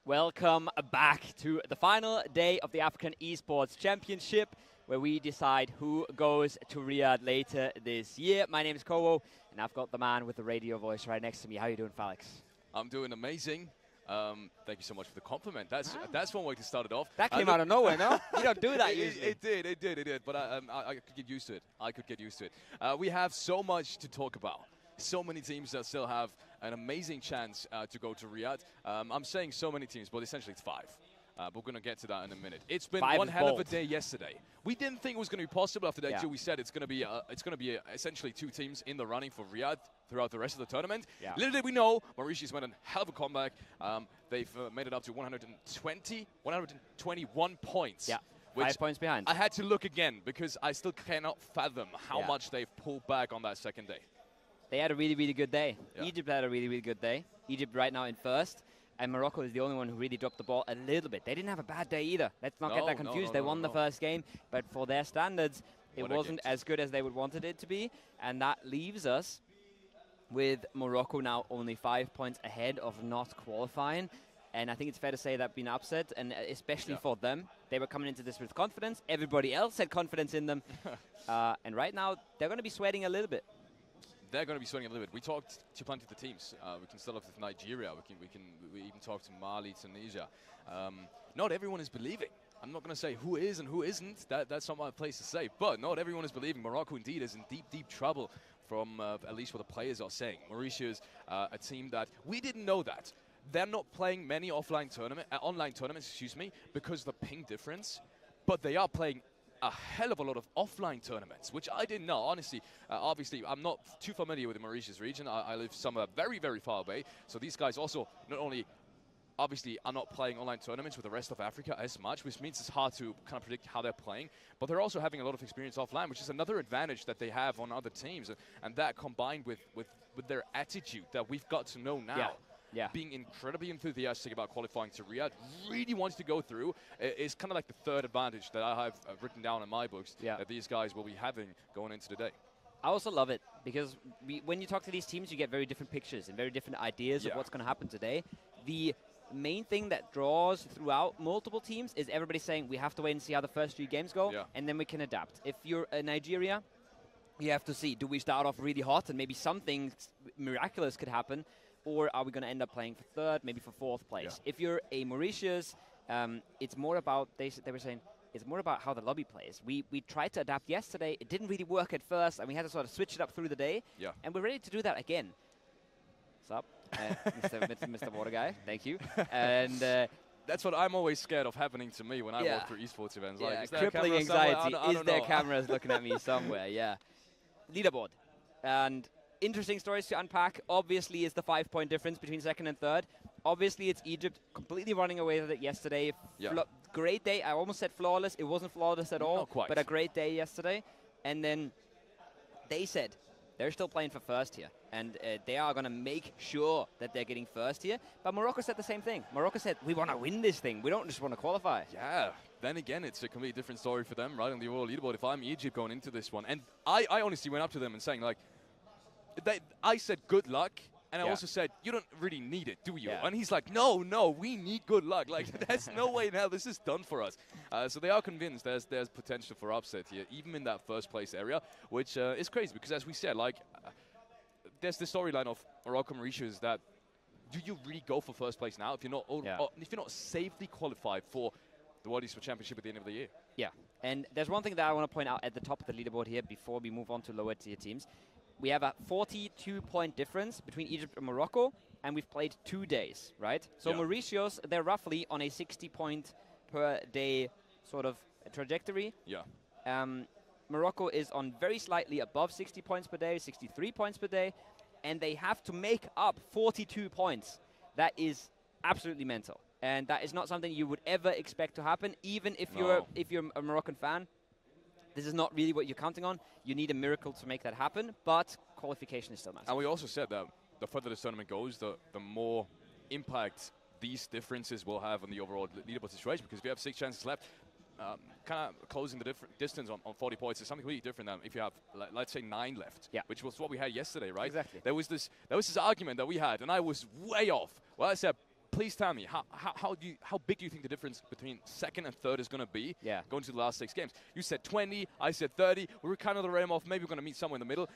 Welcome back to the final day of the African Esports Championship, where we decide who goes to Riyadh later this year. My name is Kowo, and I've got the man with the radio voice right next to me. How are you doing, Felix? I'm doing amazing. Thank you so much for the compliment. That's one way to start it off. That came out of nowhere, no? You don't do that usually. It did. But I could get used to it. We have so much to talk about. So many teams that still have an amazing chance to go to Riyadh. I'm saying so many teams, but essentially it's 5. But we're going to get to that in a minute. It's been one hell of a day yesterday. We didn't think it was going to be possible after day 2. We said it's going to be essentially 2 teams in the running for Riyadh throughout the rest of the tournament. Yeah. Little did we know, Mauritius went a hell of a comeback. They've made it up to 121 points. Yeah. 5 points behind. I had to look again because I still cannot fathom how much they've pulled back on that second day. They had a really, really good day. Yeah. Egypt had a really, really good day. Egypt right now in first. And Morocco is the only one who really dropped the ball a little bit. They didn't have a bad day either. Let's not get that confused. They won the first game, but for their standards, it wasn't as good as they would wanted it to be. And that leaves us with Morocco now only 5 points ahead of not qualifying. And I think it's fair to say that's been upset, and especially for them. They were coming into this with confidence. Everybody else had confidence in them. And right now, they're going to be sweating a little bit. They're going to be sweating a little bit. We talked to plenty of the teams. We can start off with Nigeria. We even talk to Mali, Tunisia. Not everyone is believing. I'm not going to say who is and who isn't. That's not my place to say. But not everyone is believing. Morocco indeed is in deep, deep trouble from at least what the players are saying. Mauritius, a team that we didn't know that. They're not playing many online tournaments, because of the ping difference. But they are playing a hell of a lot of offline tournaments, which I didn't know. Honestly, obviously, I'm not too familiar with the Mauritius region. I live somewhere very, very far away. So these guys also not only, obviously, are not playing online tournaments with the rest of Africa as much, which means it's hard to kind of predict how they're playing. But they're also having a lot of experience offline, which is another advantage that they have on other teams. And that combined with their attitude that we've got to know now. Yeah. Being incredibly enthusiastic about qualifying to Riyadh, really wants to go through, is kind of like the third advantage that I have written down in my books that these guys will be having going into the day. I also love it because when you talk to these teams, you get very different pictures and very different ideas of what's going to happen today. The main thing that draws throughout multiple teams is everybody saying we have to wait and see how the first 3 games go, and then we can adapt. If you're Nigeria, you have to see, do we start off really hot and maybe something miraculous could happen, or are we going to end up playing for 3rd, maybe for 4th place? If you're a Mauritius, it's more about, they were saying, it's more about how the lobby plays. We tried to adapt yesterday. It didn't really work at first, and we had to sort of switch it up through the day. Yeah. And we're ready to do that again. What's up, Mr. Water Guy? Thank you. And that's what I'm always scared of happening to me when I walk through esports events. Yeah, like, is there crippling anxiety. Is there cameras looking at me somewhere? Yeah. Leaderboard. And interesting stories to unpack. Obviously, it's the 5-point difference between 2nd and 3rd. Obviously, it's Egypt completely running away with it yesterday. Great day. I almost said flawless. It wasn't flawless at all. Not quite. But a great day yesterday. And then they said they're still playing for 1st here. And they are going to make sure that they're getting 1st here. But Morocco said the same thing. Morocco said, we want to win this thing. We don't just want to qualify. Yeah. Then again, it's a completely different story for them, right, on the overall leaderboard. If I'm Egypt going into this one. And I honestly went up to them and saying, like, I said good luck, and I also said, you don't really need it, do you? Yeah. And he's like, no, we need good luck. Like, there's no way now this is done for us. So they are convinced there's potential for upset here, even in that 1st place area, which is crazy because, as we said, like, there's the storyline of Morocco Mauritius that do you really go for 1st place now if you're not safely qualified for the World Esports Championship at the end of the year? Yeah. And there's one thing that I want to point out at the top of the leaderboard here before we move on to lower tier teams. We have a 42-point difference between Egypt and Morocco, and we've played 2 days, right? So Mauritius, they're roughly on a 60-point per day sort of trajectory. Yeah. Morocco is on very slightly above 60 points per day, 63 points per day, and they have to make up 42 points. That is absolutely mental, and that is not something you would ever expect to happen, even if you're a Moroccan fan. This is not really what you're counting on. You need a miracle to make that happen, but qualification is still massive. And we also said that the further this tournament goes, the more impact these differences will have on the overall leaderboard situation, because if you have 6 chances left, kind of closing the distance on 40 points is something really different than if you have, let's say, 9 left, which was what we had yesterday, right? Exactly. There was this argument that we had, and I was way off. Well, I said please tell me, how big do you think the difference between second and third is going to be going to the last 6 games? You said 20, I said 30. We were kind of the realm of maybe we're going to meet somewhere in the middle.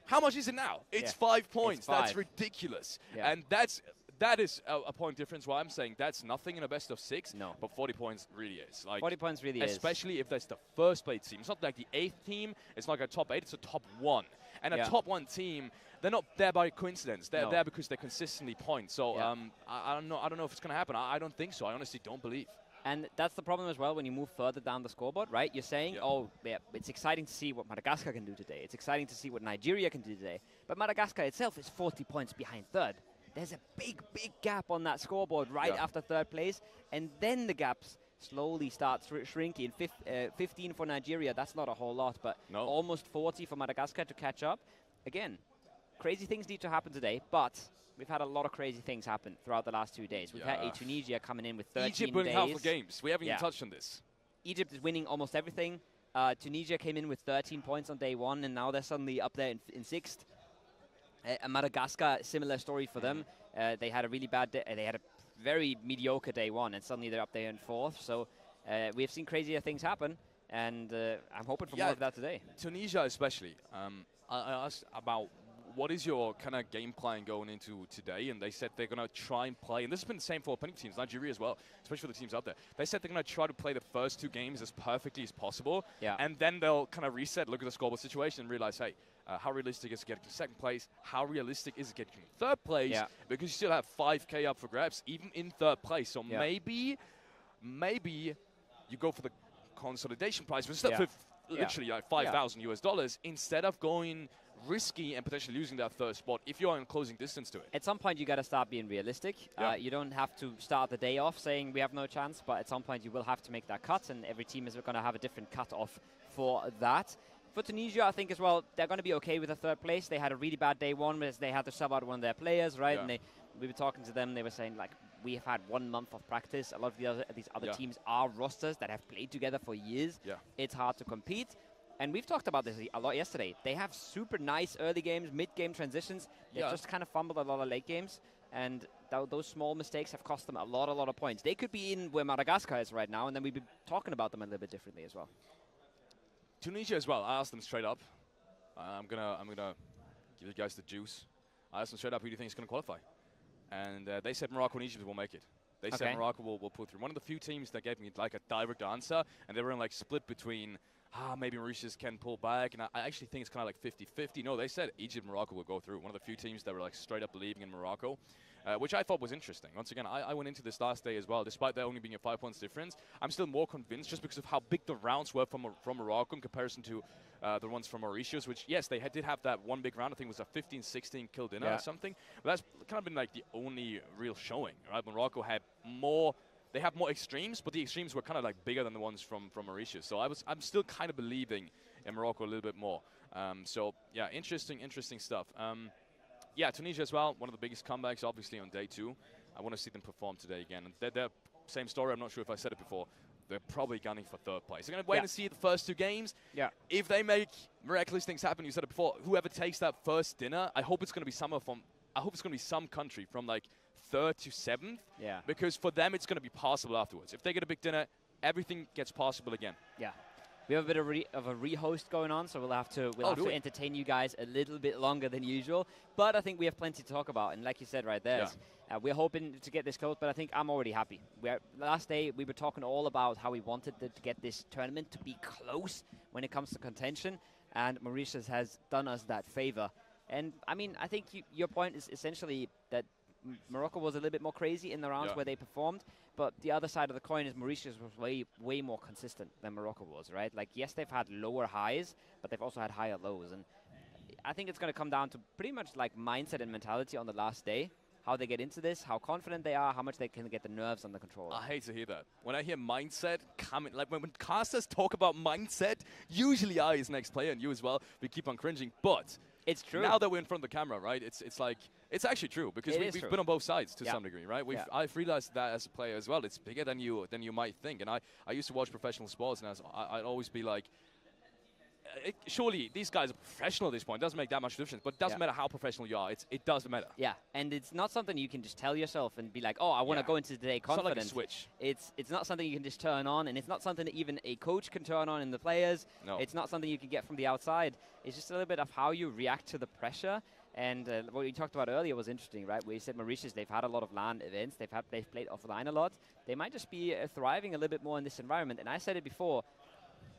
How much is it now? It's 5 points. It's 5. That's ridiculous. Yeah. And that is a point difference where I'm saying that's nothing in a best of 6. No. But 40 points really is. Like 40 points really is. Especially if that's the first place team. It's not like the 8th team. It's not like a top 8. It's a top 1. And a top 1 team, they're not there by coincidence. They're there because they consistently point. So I don't know if it's going to happen. I don't think so. I honestly don't believe. And that's the problem as well when you move further down the scoreboard, right? You're saying, it's exciting to see what Madagascar can do today. It's exciting to see what Nigeria can do today. But Madagascar itself is 40 points behind third. There's a big, big gap on that scoreboard right after third place. And then the gaps slowly start shrinking. 15 for Nigeria, that's not a whole lot, but almost 40 for Madagascar to catch up. Again, crazy things need to happen today, but we've had a lot of crazy things happen throughout the last 2 days. We've had Tunisia coming in with 13 Egypt winning half the games. We haven't even touched on this. Egypt is winning almost everything. Tunisia came in with 13 points on day 1, and now they're suddenly up there in 6th. Madagascar, similar story for them. They had a really bad day. They had a very mediocre day 1, and suddenly they're up there in 4th. So we've seen crazier things happen, and I'm hoping for more of that today. Tunisia especially. I asked about what is your kind of game plan going into today, and they said they're going to try and play, and this has been the same for opponent teams, Nigeria as well, especially for the teams out there. They said they're going to try to play the first 2 games as perfectly as possible, and then they'll kind of reset, look at the scoreboard situation, and realize, hey, how realistic is it getting to 2nd place? How realistic is it getting to 3rd place? Yeah. Because you still have 5K up for grabs, even in 3rd place. So maybe you go for the consolidation prize, but instead of literally like $5,000 instead of going risky and potentially losing that 3rd spot if you're in closing distance to it. At some point, you got to start being realistic. You don't have to start the day off saying we have no chance, but at some point, you will have to make that cut, and every team is going to have a different cut-off for that. For Tunisia, I think as well, they're going to be okay with a 3rd place. They had a really bad day 1 because they had to sub out one of their players, right? And we were talking to them. They were saying, like, we have had 1 month of practice. A lot of these other teams are rosters that have played together for years. It's hard to compete. And we've talked about this a lot yesterday. They have super nice early games, mid-game transitions. They just kind of fumbled a lot of late games. And those small mistakes have cost them a lot of points. They could be in where Madagascar is right now, and then we'd be talking about them a little bit differently as well. Tunisia as well. I asked them straight up. I'm gonna give you guys the juice. I asked them straight up, who do you think is going to qualify? And they said Morocco and Egypt will make it. They said Morocco will pull through. One of the few teams that gave me like a direct answer, and they were in like split between maybe Mauritius can pull back, and I actually think it's kind of like 50-50. No, they said Egypt and Morocco will go through. One of the few teams that were like straight up believing in Morocco, which I thought was interesting. Once again, I went into this last day as well, despite there only being a 5 points difference. I'm still more convinced just because of how big the rounds were from Morocco in comparison to the ones from Mauritius, which, yes, they did have that one big round. I think it was a 15-16 kill dinner or something. But that's kind of been like the only real showing, right? Morocco had more. They have more extremes, but the extremes were kind of like bigger than the ones from Mauritius. So I'm still kind of believing in Morocco a little bit more. So yeah, interesting stuff. Yeah, Tunisia as well, one of the biggest comebacks, obviously, on day 2. I want to see them perform today again. And they're same story. I'm not sure if I said it before. They're probably gunning for 3rd place. They're going to wait and see the first 2 games. Yeah. If they make miraculous things happen, you said it before. Whoever takes that first dinner, I hope it's going to be some country from like 3rd to 7th. Yeah. Because for them, it's going to be possible afterwards. If they get a big dinner, everything gets possible again. Yeah. We have a bit of a re-host going on, so we'll have to entertain you guys a little bit longer than usual. But I think we have plenty to talk about, and like you said right there, we're hoping to get this close. But I think I'm already happy. Last day we were talking all about how we wanted to get this tournament to be close when it comes to contention, and Mauritius has done us that favor. And I mean, I think your point is essentially that Morocco was a little bit more crazy in the rounds where they performed, but the other side of the coin is Mauritius was way more consistent than Morocco was, right? Like, yes, they've had lower highs, but they've also had higher lows, and I think it's going to come down to pretty much like mindset and mentality on the last day, how they get into this, how confident they are, how much they can get the nerves under control. I hate to hear that. When I hear mindset coming, like when casters talk about mindset, usually I, as next player, and you as well, we keep on cringing, but it's true. Now that we're in front of the camera, right? It's like it's actually true because we've been on both sides to some degree, right? I've realized that as a player as well. It's bigger than you might think. And I used to watch professional sports, and I'd always be like, surely these guys are professional at this point. It doesn't make that much difference. But it doesn't matter how professional you are. It does matter. Yeah, and it's not something you can just tell yourself and be like, oh, I want to go into today confident. It's not like a switch. It's not something you can just turn on, and it's not something that even a coach can turn on in the players. No. It's not something you can get from the outside. It's just a little bit of how you react to the pressure. And what you talked about earlier was interesting, right? Where you said Mauritius, they've had a lot of LAN events. They've played offline a lot. They might just be thriving a little bit more in this environment. And I said it before,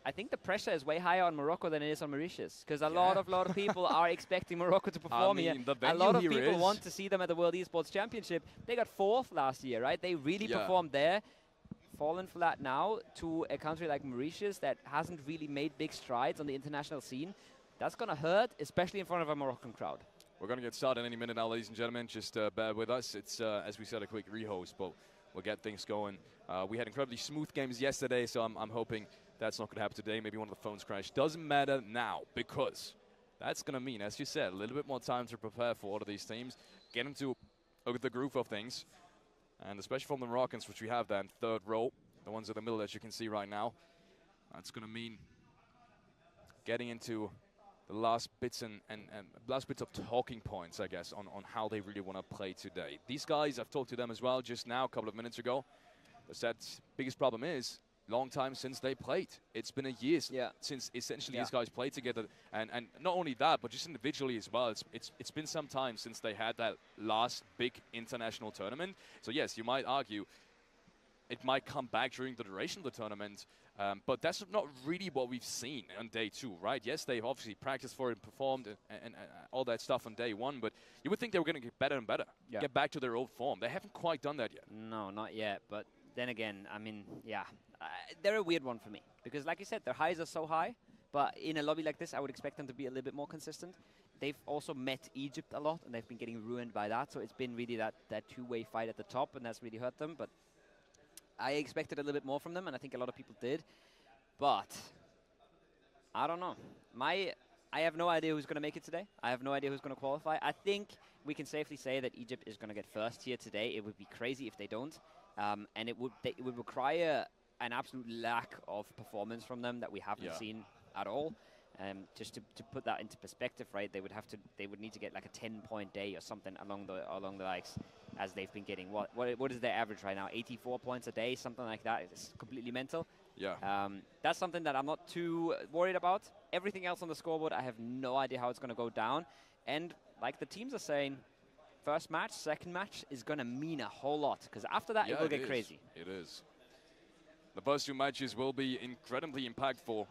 I think the pressure is way higher on Morocco than it is on Mauritius, because a lot of people are expecting Morocco to perform here. A lot of people want to see them at the World Esports Championship. They got 4th last year, right? They really performed there. Fallen flat now to a country like Mauritius that hasn't really made big strides on the international scene. That's going to hurt, especially in front of a Moroccan crowd. We're going to get started any minute now, ladies and gentlemen. Just bear with us. It's, as we said, a quick rehost, but we'll get things going. We had incredibly smooth games yesterday, so I'm hoping that's not going to happen today. Maybe one of the phones crashed. Doesn't matter now, because that's going to mean, as you said, a little bit more time to prepare for all of these teams, get into the groove of things, and especially from the Moroccans, which we have there in 3rd row, the ones in the middle, as you can see right now. That's going to mean getting into the last bits and last bits of talking points, I guess, on how they really want to play today. These guys, I've talked to them as well just now, a couple of minutes ago. They said biggest problem is long time since they played. It's been a year since essentially these guys played together, and not only that, but just individually as well. It's been some time since they had that last big international tournament. So yes, you might argue it might come back during the duration of the tournament. But that's not really what we've seen on day 2, right? Yes, they've obviously practiced for it and performed and all that stuff on day 1, but you would think they were going to get better and better, get back to their old form. They haven't quite done that yet. No, not yet. But then again, I mean, they're a weird one for me. Because like you said, their highs are so high, but in a lobby like this, I would expect them to be a little bit more consistent. They've also met Egypt a lot, and they've been getting ruined by that. So it's been really that two-way fight at the top, and that's really hurt them. But I expected a little bit more from them, and I think a lot of people did. But I don't know. I have no idea who's going to make it today. I have no idea who's going to qualify. I think we can safely say that Egypt is going to get first here today. It would be crazy if they don't. And it would require an absolute lack of performance from them that we haven't seen at all. Just to put that into perspective, right? They would need to get like a 10-point day or something along the likes, as they've been getting. What is their average right now? 84 points a day, something like that. It's completely mental. Yeah. That's something that I'm not too worried about. Everything else on the scoreboard, I have no idea how it's going to go down. And like the teams are saying, first match, second match is going to mean a whole lot, because after that it will get crazy. It is. The first 2 matches will be incredibly impactful.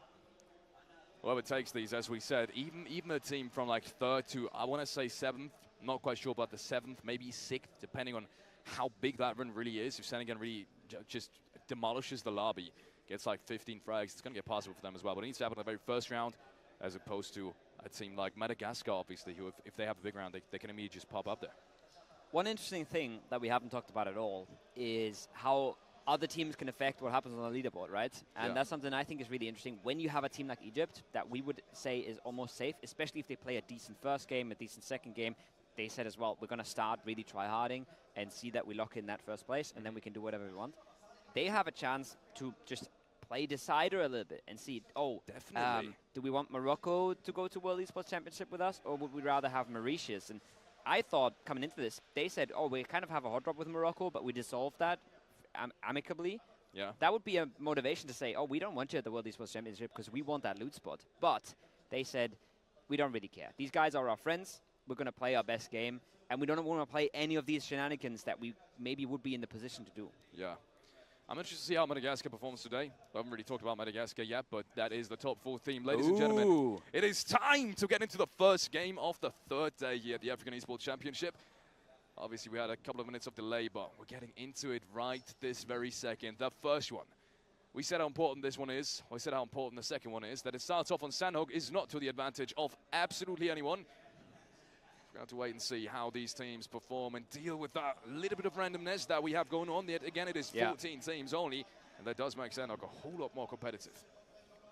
Whoever takes these, as we said, even a team from like 3rd to, I want to say 7th, not quite sure about the 7th, maybe 6th, depending on how big that run really is. If Senegal really just demolishes the lobby, gets like 15 frags, it's going to get possible for them as well. But it needs to happen in the very first round, as opposed to a team like Madagascar, obviously, who, if they have a big round, they can immediately just pop up there. One interesting thing that we haven't talked about at all is how other teams can affect what happens on the leaderboard, right? And that's something I think is really interesting. When you have a team like Egypt that we would say is almost safe, especially if they play a decent first game, a decent second game, they said as well, we're going to start really try-harding and see that we lock in that first place, and then we can do whatever we want. They have a chance to just play decider a little bit and see, definitely. Do we want Morocco to go to World Esports Championship with us, or would we rather have Mauritius? And I thought, coming into this, they said, we kind of have a hot drop with Morocco, but we dissolved that amicably. Yeah. That would be a motivation to say, we don't want you at the World Esports Championship because we want that loot spot. But they said, we don't really care. These guys are our friends. We're going to play our best game, and we don't want to play any of these shenanigans that we maybe would be in the position to do. Yeah. I'm interested to see how Madagascar performs today. I haven't really talked about Madagascar yet, but that is the top 4 theme. Ladies and gentlemen, it is time to get into the first game of the 3rd day here at the African Esports Championship. Obviously, we had a couple of minutes of delay, but we're getting into it right this very second. The first one. We said how important this one is. We said how important the second one is. That it starts off on Sandhog is not to the advantage of absolutely anyone. We're going to have to wait and see how these teams perform and deal with that little bit of randomness that we have going on. Yet again, it is 14 teams only, and that does make Sandhog a whole lot more competitive.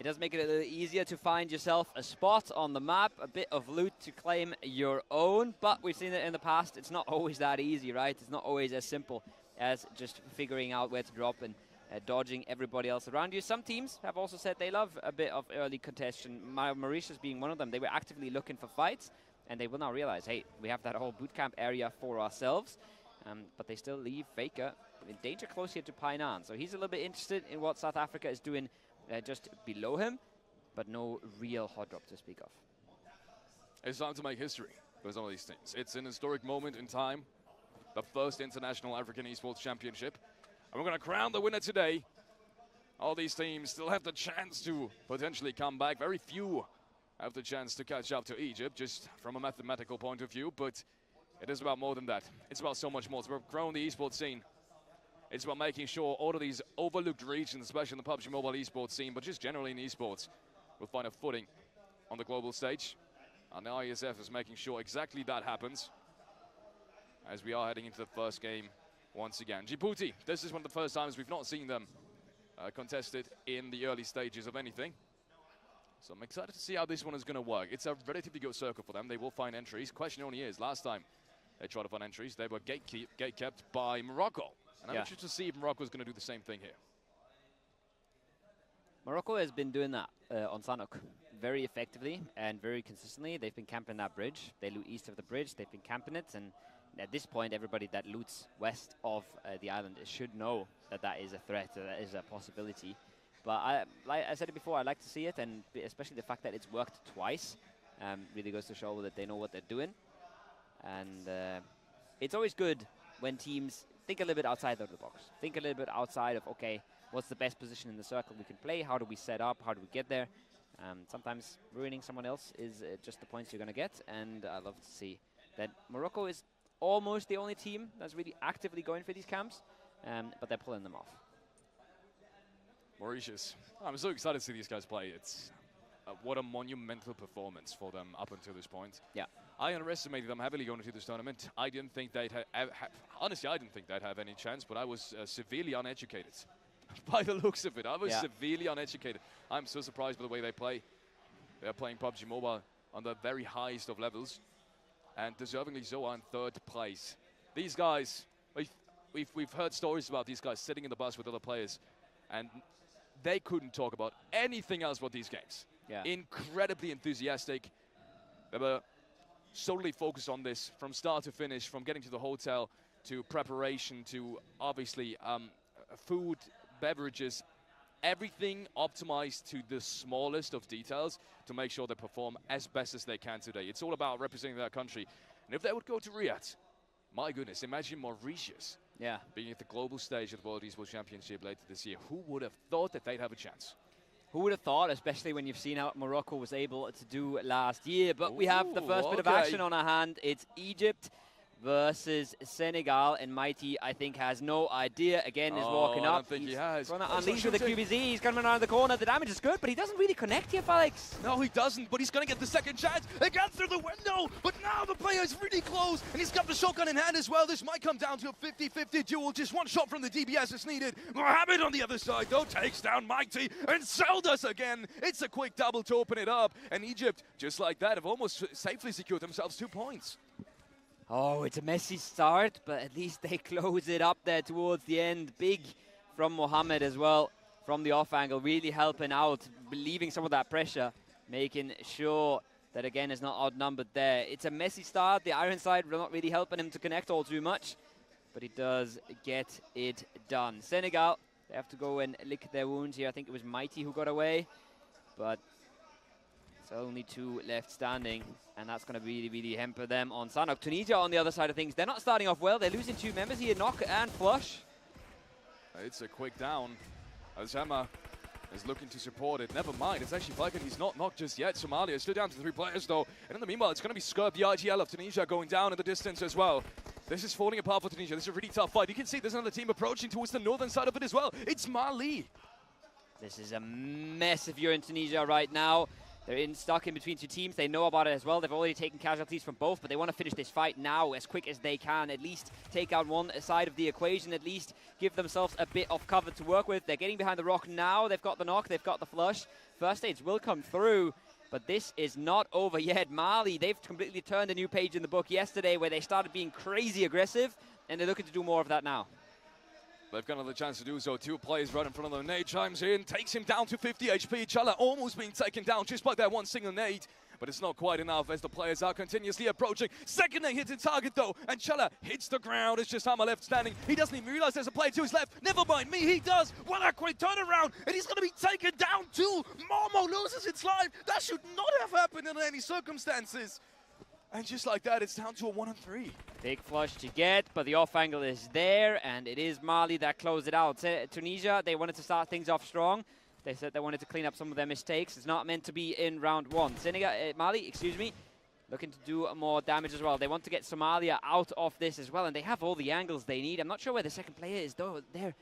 It does make it a little easier to find yourself a spot on the map, a bit of loot to claim your own, but we've seen it in the past. It's not always that easy, right? It's not always as simple as just figuring out where to drop. And dodging everybody else around you. Some teams have also said they love a bit of early contention. Mauritius being one of them. They were actively looking for fights, and they will now realize, hey, we have that whole bootcamp area for ourselves. But they still leave Faker in danger close here to Painan. So he's a little bit interested in what South Africa is doing just below him, but no real hot drop to speak of. It's time to make history for some of these teams. It's an historic moment in time, the first International African Esports Championship. And we're going to crown the winner today. All these teams still have the chance to potentially come back. Very few have the chance to catch up to Egypt, just from a mathematical point of view. But it is about more than that. It's about so much more. It's about growing the esports scene. It's about making sure all of these overlooked regions, especially in the PUBG Mobile esports scene, but just generally in esports, will find a footing on the global stage. And now Iesf is making sure exactly that happens as we are heading into the first game once again. Djibouti, this is one of the first times we've not seen them contested in the early stages of anything. So I'm excited to see how this one is going to work. It's a relatively good circle for them. They will find entries. Question only is, last time they tried to find entries, they were gate-kept by Morocco. And I'm interested to see if Morocco is going to do the same thing here. Morocco has been doing that on Sanok very effectively and very consistently. They've been camping that bridge. They loot east of the bridge. They've been camping it. And at this point, everybody that loots west of the island should know that that is a threat, that is a possibility. But like I said it before, I like to see it, and especially the fact that it's worked twice really goes to show that they know what they're doing. And it's always good when teams think a little bit outside of the box. Think a little bit outside of, okay, what's the best position in the circle we can play? How do we set up? How do we get there? Sometimes ruining someone else is just the points you're going to get, and I love to see that Morocco is almost the only team that's really actively going for these camps, but they're pulling them off. Mauritius. I'm so excited to see these guys play. It's what a monumental performance for them up until this point. Yeah. I underestimated them heavily going into this tournament. I didn't think they'd honestly, I didn't think they'd have any chance, but I was severely uneducated by the looks of it. I was severely uneducated. I'm so surprised by the way they play. They're playing PUBG Mobile on the very highest of levels, and deservingly so on third place. These guys, we've heard stories about these guys sitting in the bus with other players, and they couldn't talk about anything else but these games. Yeah. Incredibly enthusiastic. They were solely focused on this from start to finish, from getting to the hotel to preparation to obviously food, beverages, everything optimized to the smallest of details to make sure they perform as best as they can today. It's all about representing their country. And if they would go to Riyadh, my goodness, imagine Mauritius being at the global stage of the World Esports Championship later this year. Who would have thought that they'd have a chance? Who would have thought, especially when you've seen how Morocco was able to do last year. But we have the first bit of action on our hand. It's Egypt versus Senegal, and Mighty, I think, has no idea. Again, is walking up. I don't think he has. Unleashed with the QBZ. He's coming around the corner. The damage is good, but he doesn't really connect here, Felix. No, he doesn't, but he's going to get the second chance. Again through the window, but now the player is really close, and he's got the shotgun in hand as well. This might come down to a 50-50 duel. Just one shot from the DBS is needed. Mohammed on the other side, though, takes down Mighty, and Zeldas again. It's a quick double to open it up, and Egypt, just like that, have almost safely secured themselves 2 points. Oh, it's a messy start, but at least they close it up there towards the end. Big from Mohammed as well, from the off angle, really helping out, relieving some of that pressure, making sure that, again, is not outnumbered there. It's a messy start. The Ironside not really helping him to connect all too much, but he does get it done. Senegal, they have to go and lick their wounds here. I think it was Mighty who got away, but it's only 2 left standing, and that's going to really, really hamper them on Sanok. Tunisia on the other side of things, they're not starting off well. They're losing 2 members here, Knock and Flush. It's a quick down. Azema is looking to support it. Never mind, it's actually Falcon. He's not knocked just yet. Somalia is still down to 3 players, though. And in the meanwhile, it's going to be Skirb, the IGL of Tunisia, going down in the distance as well. This is falling apart for Tunisia. This is a really tough fight. You can see there's another team approaching towards the northern side of it as well. It's Mali. This is a mess if you're in Tunisia right now. They're stuck in between 2 teams. They know about it as well. They've already taken casualties from both, but they want to finish this fight now as quick as they can. At least take out one side of the equation. At least give themselves a bit of cover to work with. They're getting behind the rock now. They've got the knock. They've got the flush. First stage will come through, but this is not over yet. Mali, they've completely turned a new page in the book yesterday where they started being crazy aggressive, and they're looking to do more of that now. They've got another chance to do so. 2 players right in front of them. Nade chimes in, takes him down to 50 HP. Chala almost being taken down just by that one single nade. But it's not quite enough as the players are continuously approaching. Second nade hits in target though, and Chala hits the ground. It's just Hammer left standing. He doesn't even realize there's a player to his left. Never mind me, he does. What a quick turnaround, and he's going to be taken down too. Momo loses its life. That should not have happened in any circumstances. And just like that, it's down to a 1-3. Big flush to get, but the off angle is there, and it is Mali that closed it out. Tunisia, they wanted to start things off strong. They said they wanted to clean up some of their mistakes. It's not meant to be in round 1. Mali, excuse me, looking to do more damage as well. They want to get Somalia out of this as well, and they have all the angles they need. I'm not sure where the second player is, though. There,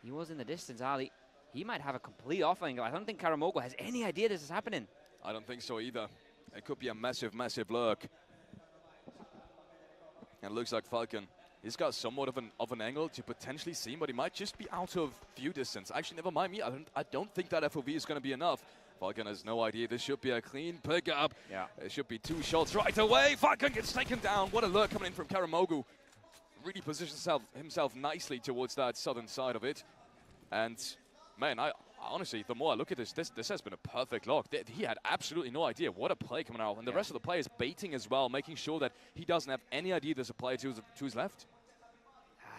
he was in the distance, Ali. He might have a complete off angle. I don't think Karamogo has any idea this is happening. I don't think so either. It could be a massive, massive lurk. And it looks like Falcon, he's got somewhat of an angle to potentially see him, but he might just be out of view distance. Actually, never mind me. I don't think that FOV is going to be enough. Falcon has no idea. This should be a clean pickup. Yeah. It should be 2 shots right away. Falcon gets taken down. What a lurk coming in from Karamogo. Really positions himself nicely towards that southern side of it. And, man, honestly, the more I look at this has been a perfect lock. He had absolutely no idea. What a play coming out. And the rest of the players baiting as well, making sure that he doesn't have any idea there's a player to his left.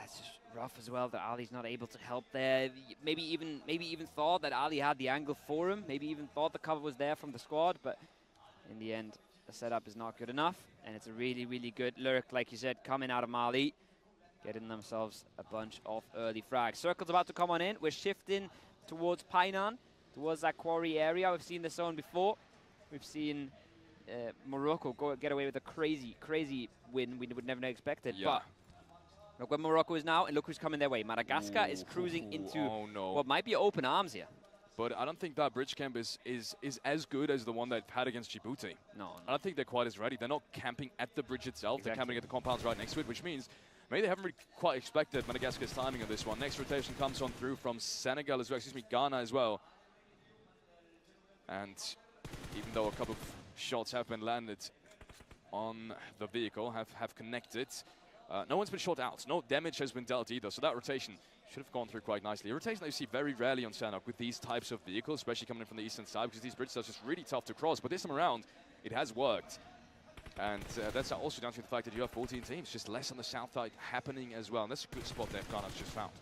It's just rough as well that Ali's not able to help there. Maybe even thought that Ali had the angle for him. Maybe even thought the cover was there from the squad. But in the end, the setup is not good enough. And it's a really, really good lurk, like you said, coming out of Mali. Getting themselves a bunch of early frags. Circle's about to come on in. We're shifting towards Painan, towards that quarry area. We've seen the zone before. We've seen Morocco get away with a crazy, crazy win we would never have expected. Yeah. But look where Morocco is now, and look who's coming their way. Madagascar is cruising into what might be open arms here. But I don't think that bridge camp is as good as the one they've had against Djibouti. No. I don't think they're quite as ready. They're not camping at the bridge itself. Exactly. They're camping at the compounds right next to it, which means maybe they haven't really quite expected Madagascar's timing on this one. Next rotation comes on through from Senegal as well, Ghana as well. And even though a couple of shots have been landed on the vehicle, have connected, no one's been shot out. No damage has been dealt either, so that rotation should have gone through quite nicely. A rotation that you see very rarely on Sanok with these types of vehicles, especially coming in from the eastern side, because these bridges are just really tough to cross. But this time around, it has worked. And that's also down to the fact that you have 14 teams, just less on the south side happening as well. And that's a good spot that Ghana's just found.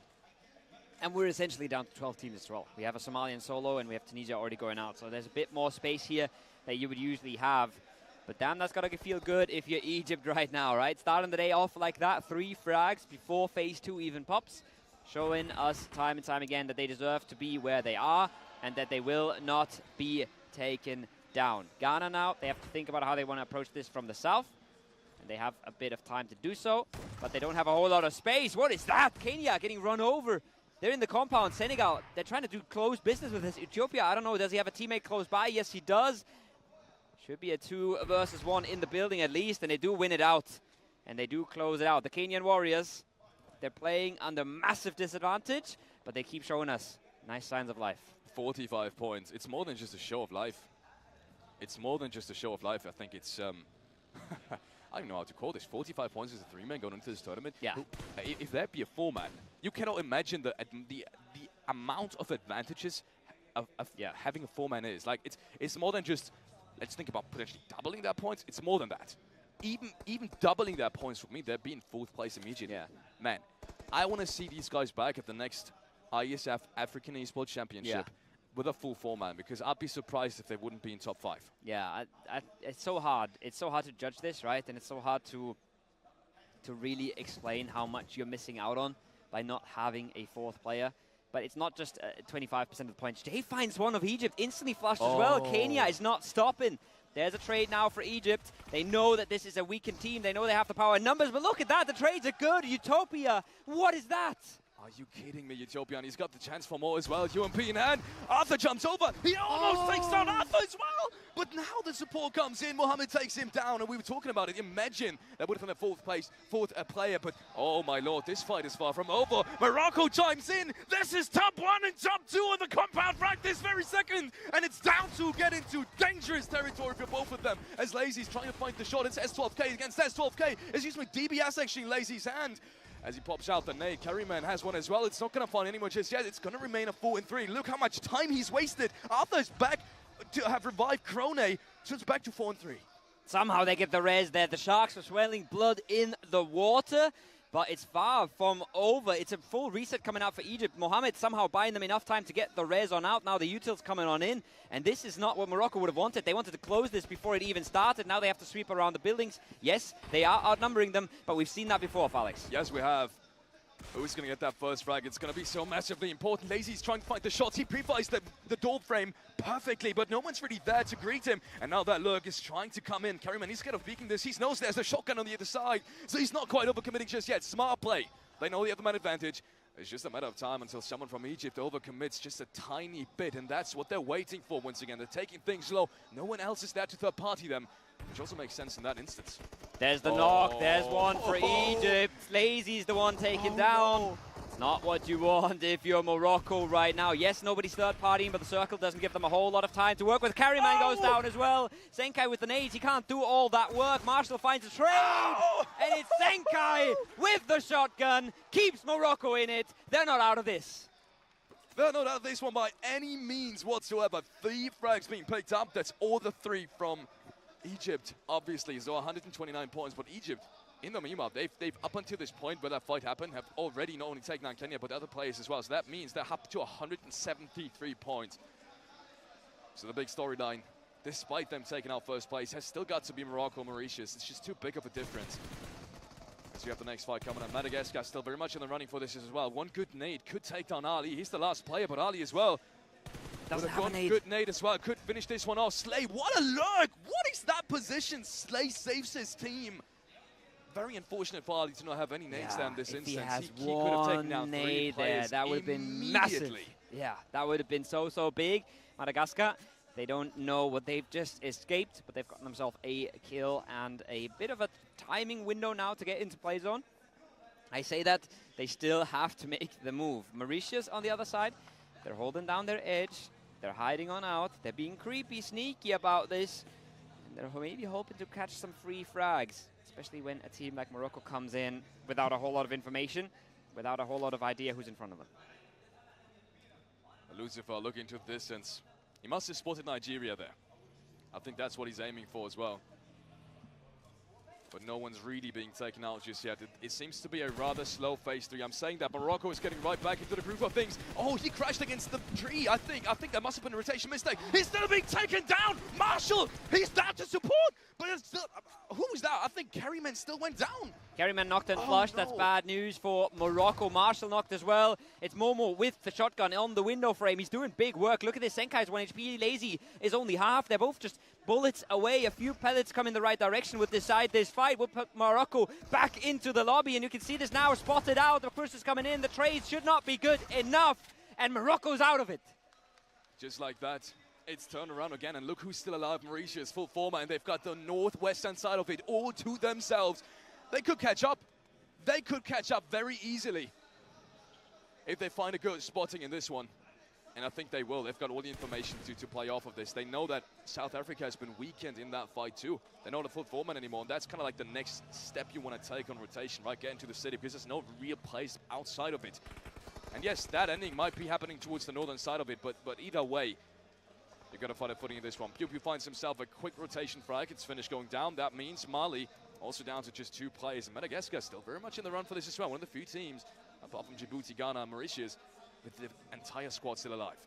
And we're essentially down to 12 teams as well. We have a Somalian solo, and we have Tunisia already going out. So there's a bit more space here that you would usually have. But damn, that's got to feel good if you're Egypt right now, right? Starting the day off like that, 3 frags before phase 2 even pops. Showing us time and time again that they deserve to be where they are and that they will not be taken down. Ghana now, they have to think about how they want to approach this from the south. And they have a bit of time to do so, but they don't have a whole lot of space. What is that? Kenya getting run over. They're in the compound. Senegal, they're trying to do close business with this. Ethiopia, I don't know, does he have a teammate close by? Yes, he does. Should be a 2 versus 1 in the building at least, and they do win it out. And they do close it out. The Kenyan Warriors, they're playing under massive disadvantage, but they keep showing us nice signs of life. 45 points. It's more than just a show of life. It's more than just a show of life. I think it's, I don't know how to call this. 45 points as a 3-man going into this tournament. Yeah. If that be a 4-man, you cannot imagine the amount of advantages of having a 4-man is. Like, it's more than just, let's think about potentially doubling their points. It's more than that. Even doubling their points for me, they'd be in 4th place immediately. Yeah. Man, I want to see these guys back at the next Iesf African Esports Championship with a full 4-man, because I'd be surprised if they wouldn't be in top 5. Yeah, it's so hard. It's so hard to judge this, right? And it's so hard to really explain how much you're missing out on by not having a 4th player. But it's not just 25% of the points. Jay finds one of Egypt, instantly flushed as well. Kenya is not stopping. There's a trade now for Egypt. They know that this is a weakened team. They know they have the power in numbers, but look at that. The trades are good. Utopia, what is that? Are you kidding me, Utopia? And he's got the chance for more as well. UMP in hand. Arthur jumps over. He almost takes down Arthur as well. But now the support comes in. Mohammed takes him down. And we were talking about it. Imagine that would have been a 4th place, 4th player. But, oh, my Lord, this fight is far from over. Morocco chimes in. This is top 1 and top 2 on the compound right this very second. And it's down to get into dangerous territory for both of them. As Lazy's trying to find the shot. It's S12K against S12K. It's used with DBS actually in Lazy's hand. as he pops out the nade. Carryman has one as well. It's not going to find anyone just yet. It's going to remain a 4-3. Look how much time he's wasted. Arthur's back to have revived Krone, so it's back to 4-3. Somehow they get the res there. The Sharks are swelling blood in the water, but it's far from over. It's a full reset coming out for Egypt. Mohamed somehow buying them enough time to get the res on out. Now the utils coming on in, and this is not what Morocco would have wanted. They wanted to close this before it even started. Now they have to sweep around the buildings. Yes, they are outnumbering them, but we've seen that before, Alex. Yes, we have. Who's going to get that first frag? It's going to be so massively important. Lazy's trying to find the shots. He pre-fires the door frame perfectly, but no one's really there to greet him. And now that Lurk is trying to come in. Carryman, he's scared of peeking this. He knows there's a shotgun on the other side, so he's not quite overcommitting just yet. Smart play. They know they have the man advantage. It's just a matter of time until someone from Egypt overcommits just a tiny bit, and that's what they're waiting for once again. They're taking things low. No one else is there to third-party them, which also makes sense in that instance. There's the knock. There's one for Egypt. Lazy's the one taken down. No. It's not what you want if you're Morocco right now. Yes, nobody's third-partying, but the circle doesn't give them a whole lot of time to work with. Carryman goes down as well. Senkai with the nades. He can't do all that work. Marshall finds a trade. And it's Senkai with the shotgun. Keeps Morocco in it. They're not out of this. They're not out of this one by any means whatsoever. 3 frags being picked up. That's all the 3 from Egypt, obviously. So 129 points, but Egypt, in the meanwhile, they've up until this point where that fight happened, have already not only taken down Kenya, but other players as well. So that means they're up to 173 points. So the big storyline, despite them taking out first place, has still got to be Morocco-Mauritius. It's just too big of a difference. As we have the next fight coming up. Madagascar still very much in the running for this as well. One good nade could take down Ali. He's the last player, but Ali as well. Doesn't have a nade. Good nade as well. Could finish this one off. Slay, what a lurk! What is that position? Slay saves his team. Very unfortunate for Ali to not have any nades there in this instance. He could have taken down 3 players that would have been massive. Yeah, that would have been so big. Madagascar, they don't know what they've just escaped, but they've gotten themselves a kill and a bit of a timing window now to get into play zone. I say that they still have to make the move. Mauritius on the other side, they're holding down their edge. They're hiding on out. They're being creepy, sneaky about this. And they're maybe hoping to catch some free frags, especially when a team like Morocco comes in without a whole lot of information, without a whole lot of idea who's in front of them. Lucifer looking to the distance. He must have spotted Nigeria there. I think that's what he's aiming for as well. But no one's really being taken out just yet. It seems to be a rather slow phase 3. I'm saying that Morocco is getting right back into the groove of things. Oh, he crashed against the tree, I think. I think that must have been a rotation mistake. He's still being taken down! Marshall, he's down to support! But it's still... who was that? I think Carryman still went down. Carryman knocked and flushed. No. That's bad news for Morocco. Marshall knocked as well. It's Momo with the shotgun on the window frame. He's doing big work. Look at this. Senkai's 1 HP. Lazy is only half. They're both just bullets away. A few pellets come in the right direction would decide this fight. We'll put Morocco back into the lobby, and you can see this now spotted out. The first is coming in. The trades should not be good enough, and Morocco's out of it. Just like that. It's turned around again, and look who's still alive. Mauritius, full format, and they've got the northwestern side of it all to themselves. They could catch up. They could catch up very easily if they find a good spotting in this one. And I think they will. They've got all the information to play off of this. They know that South Africa has been weakened in that fight too. They're not a full format anymore, and that's kind of like the next step you want to take on rotation, right? Get into the city, because there's no real place outside of it. And yes, that ending might be happening towards the northern side of it, but either way, you're going to find a footing in this one. Pew Pew finds himself a quick rotation frag. It's finished going down. That means Mali also down to just 2 players. And Madagascar still very much in the run for this as well. One of the few teams, apart from Djibouti, Ghana, and Mauritius, with the entire squad still alive.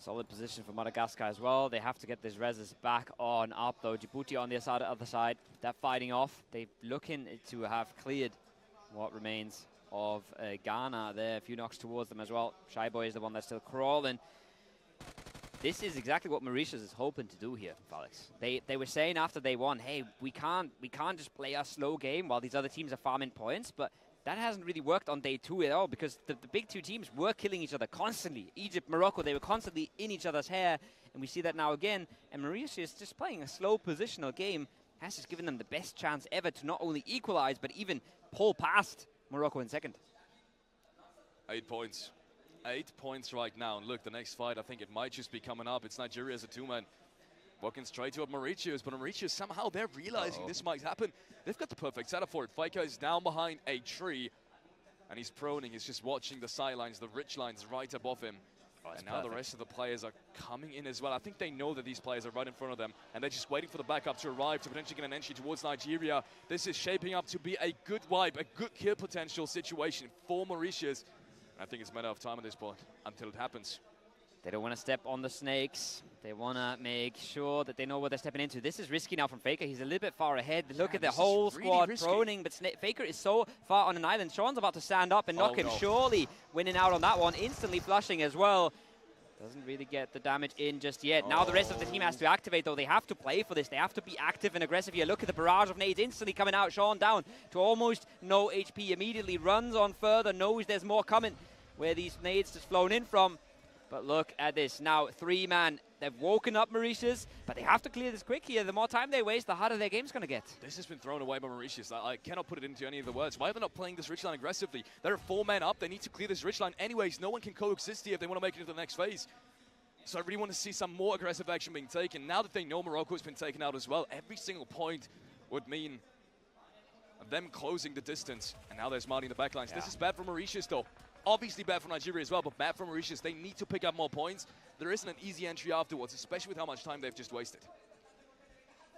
Solid position for Madagascar as well. They have to get this reses back on up, though. Djibouti on the other side. They're fighting off. They're looking to have cleared what remains of Ghana there. A few knocks towards them as well. Shy Boy is the one that's still crawling. This is exactly what Mauritius is hoping to do here, Alex. They were saying after they won, hey, we can't just play a slow game while these other teams are farming points, but that hasn't really worked on day 2 at all, because the big 2 teams were killing each other constantly. Egypt, Morocco, they were constantly in each other's hair, and we see that now again. And Mauritius just playing a slow positional game has just given them the best chance ever to not only equalize, but even pull past Morocco in second. 8 points. 8 points right now. And look, the next fight, I think it might just be coming up. It's Nigeria as a 2-man. Walking straight to Mauritius, but Mauritius, somehow they're realizing this might happen. They've got the perfect setup for it. Faker is down behind a tree, and he's proning. He's just watching the sidelines, the ridge lines right above him. And now the rest of the players are coming in as well. I think they know that these players are right in front of them, and they're just waiting for the backup to arrive to potentially get an entry towards Nigeria. This is shaping up to be a good wipe, a good kill potential situation for Mauritius. And I think it's a matter of time at this point until it happens. They don't want to step on the snakes. They want to make sure that they know what they're stepping into. This is risky now from Faker. He's a little bit far ahead. Look at the whole squad proning, but Faker is so far on an island. Sean's about to stand up and knock him. Surely winning out on that one. Instantly flushing as well. Doesn't really get the damage in just yet. Now the rest of the team has to activate, though. They have to play for this. They have to be active and aggressive here. Look at the barrage of nades instantly coming out. Sean down to almost no HP. Immediately runs on further. Knows there's more coming where these nades just flown in from. But look at this. Now, 3-man. They've woken up Mauritius, but they have to clear this quick here. The more time they waste, the harder their game's going to get. This has been thrown away by Mauritius. I cannot put it into any of the words. Why are they not playing this ridgeline aggressively? There are 4 men up. They need to clear this ridgeline anyways. No one can coexist here if they want to make it into the next phase. So I really want to see some more aggressive action being taken. Now that they know Morocco's been taken out as well, every single point would mean them closing the distance. And now there's Mali in the backlines. Yeah. This is bad for Mauritius, though. Obviously bad for Nigeria as well, but bad for Mauritius. They need to pick up more points. There isn't an easy entry afterwards, especially with how much time they've just wasted.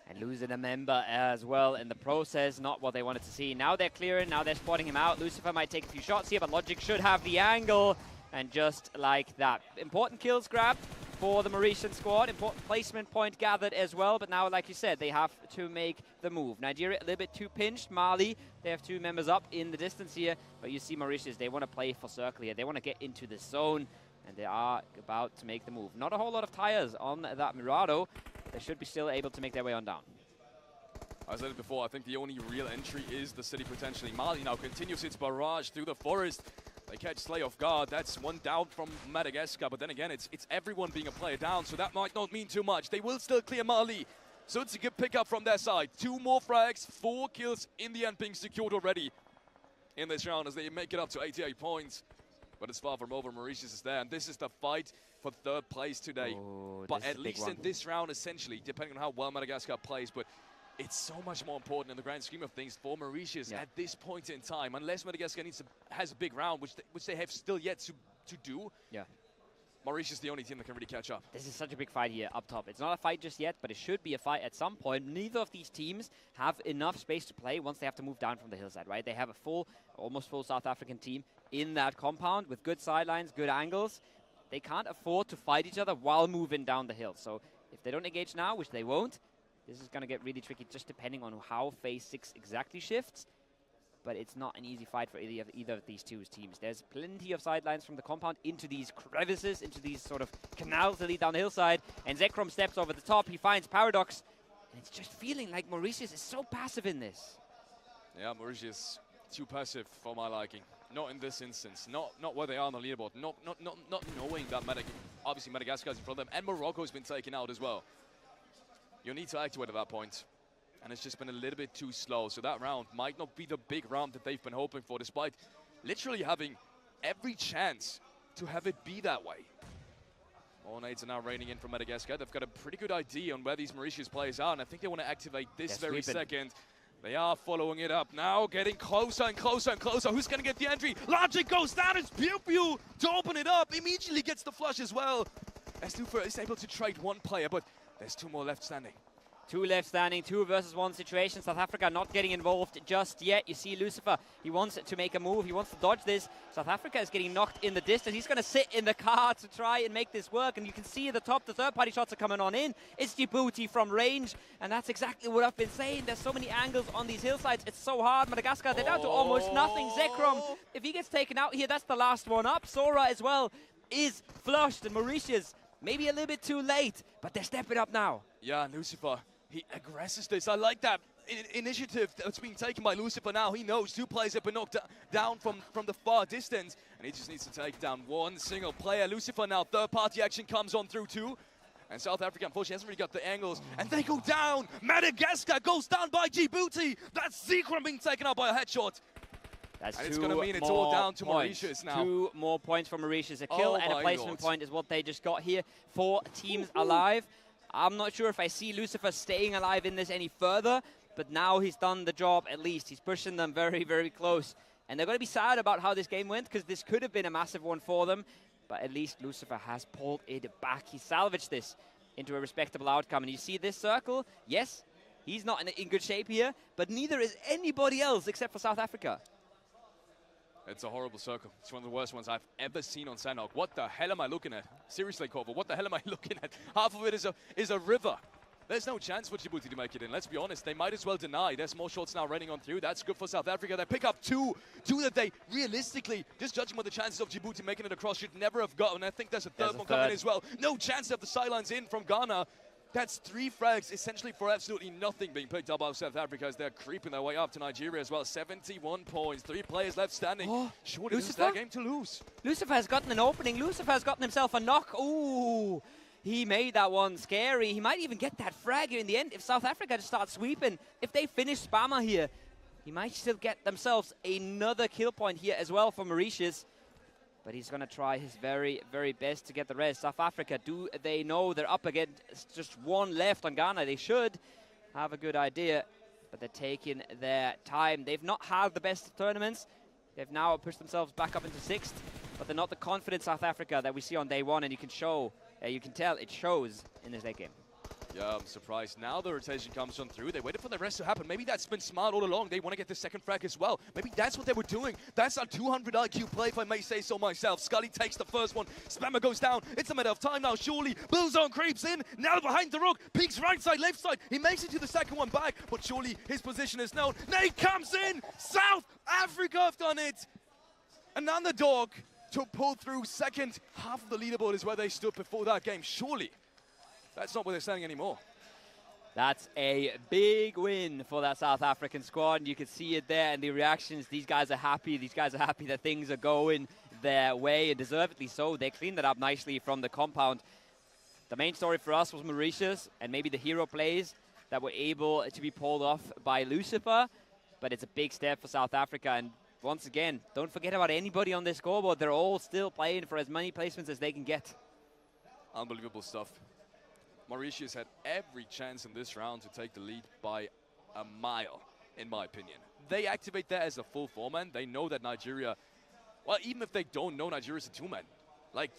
And losing a member as well in the process, not what they wanted to see. Now they're clearing, now they're spotting him out. Lucifer might take a few shots here, but Logic should have the angle. And just like that. Important kills grabbed for the Mauritian squad. Important placement point gathered as well. But now, like you said, they have to make the move. Nigeria a little bit too pinched. Mali, they have 2 members up in the distance here. But you see Mauritius, they want to play for circle here. They want to get into the zone. And they are about to make the move. Not a whole lot of tires on that Mirado. They should be still able to make their way on down. I said it before, I think the only real entry is the city potentially. Mali now continues its barrage through the forest. They catch Slay off guard. That's 1 down from Madagascar. But then again, it's everyone being a player down, so that might not mean too much. They will still clear Mali. So it's a good pickup from their side. 2 more frags, 4 kills in the end being secured already in this round as they make it up to 88 points. But it's far from over. Mauritius is there, and this is the fight for 3rd place today. But at least in this round, essentially, depending on how well Madagascar plays, but it's so much more important in the grand scheme of things for Mauritius at this point in time. Unless Madagascar has a big round, which they have still yet to do. Yeah. Mauritius is the only team that can really catch up. This is such a big fight here up top. It's not a fight just yet, but it should be a fight at some point. Neither of these teams have enough space to play once they have to move down from the hillside, right? They have a almost full South African team in that compound with good sidelines, good angles. They can't afford to fight each other while moving down the hill. So if they don't engage now, which they won't, this is going to get really tricky just depending on how phase 6 exactly shifts. But it's not an easy fight for either of these 2 teams. There's plenty of sidelines from the compound into these crevices, into these sort of canals that lead down the hillside. And Zekrom steps over the top. He finds Paradox. And it's just feeling like Mauritius is so passive in this. Yeah, Mauritius too passive for my liking. Not in this instance. Not where they are on the leaderboard. Not knowing that obviously Madagascar is in front of them. And Morocco's been taken out as well. You need to activate at that point. And it's just been a little bit too slow. So that round might not be the big round that they've been hoping for, despite literally having every chance to have it be that way. All nades are now raining in from Madagascar. They've got a pretty good idea on where these Mauritius players are, and I think they want to activate this very second. They are following it up now, getting closer and closer and closer. Who's going to get the entry? Logic goes down. It's Pew Pew to open it up. Immediately gets the flush as well. As Lufer is able to trade 1 player, but there's 2 more left standing. 2 left standing, 2 versus 1 situation. South Africa not getting involved just yet. You see Lucifer, he wants to make a move. He wants to dodge this. South Africa is getting knocked in the distance. He's going to sit in the car to try and make this work. And you can see at the top, the third-party shots are coming on in. It's Djibouti from range. And that's exactly what I've been saying. There's so many angles on these hillsides. It's so hard. Madagascar, they're down to almost nothing. Zekrom, if he gets taken out here, that's the last one up. Sora as well is flushed. And Mauritius, maybe a little bit too late. But they're stepping up now. Yeah, Lucifer. He aggresses this. I like that initiative that's being taken by Lucifer now. He knows 2 players have been knocked down from the far distance, and he just needs to take down 1 single player. Lucifer now, third-party action comes on through too. And South Africa, unfortunately, hasn't really got the angles. And they go down. Madagascar goes down by Djibouti. That's Zekrom being taken out by a headshot. That's and it's going to mean it's all down to Mauritius now. 2 more points for Mauritius. A kill and a placement point is what they just got here. 4 teams alive. I'm not sure if I see Lucifer staying alive in this any further, but now he's done the job at least. He's pushing them very, very close. And they're going to be sad about how this game went, because this could have been a massive one for them. But at least Lucifer has pulled it back. He salvaged this into a respectable outcome. And you see this circle, yes, he's not in good shape here, but neither is anybody else except for South Africa. It's a horrible circle. It's one of the worst ones I've ever seen on Sandhawk. What the hell am I looking at? Seriously, Corvo, what the hell am I looking at? Half of it is a river. There's no chance for Djibouti to make it in. Let's be honest. They might as well deny. There's more shots now running on through. That's good for South Africa. They pick up two that they realistically, just judging by the chances of Djibouti making it across, should never have gotten. I think there's a third one coming as well. No chance of the sidelines in from Ghana. That's 3 frags essentially for absolutely nothing being picked up by South Africa as they're creeping their way up to Nigeria as well. 71 points, 3 players left standing. Oh, surely this is their game to lose. Lucifer has gotten an opening. Lucifer has gotten himself a knock. Ooh, he made that one scary. He might even get that frag here in the end if South Africa just starts sweeping. If they finish Spammer here, he might still get themselves another kill point here as well for Mauritius. But he's going to try his very, very best to get the rest. South Africa, do they know they're up against just one left on Ghana? They should have a good idea, but they're taking their time. They've not had the best tournaments. They've now pushed themselves back up into 6th, but they're not the confident South Africa that we see on day 1, and you can tell it shows in this late game. Yeah, I'm surprised. Now the rotation comes on through. They waited for the rest to happen. Maybe that's been smart all along. They want to get the second frag as well. Maybe that's what they were doing. That's a 200 IQ play, if I may say so myself. Scully takes the first one. Spammer goes down. It's a matter of time now, surely. Blue Zone creeps in. Now behind the rook. Peeks right side, left side. He makes it to the second one back, but surely his position is known. Nate comes in. South Africa have done it. An underdog to pull through second. Half of the leaderboard is where they stood before that game. Surely that's not where they're standing anymore. That's a big win for that South African squad. And you can see it there in the reactions. These guys are happy. These guys are happy that things are going their way, and deservedly so. They cleaned it up nicely from the compound. The main story for us was Mauritius and maybe the hero plays that were able to be pulled off by Lucifer. But it's a big step for South Africa. And once again, don't forget about anybody on this scoreboard. They're all still playing for as many placements as they can get. Unbelievable stuff. Mauritius had every chance in this round to take the lead by a mile, in my opinion. They activate that as a full 4-man. They know that Nigeria, well, even if they don't know Nigeria's a 2-man, like,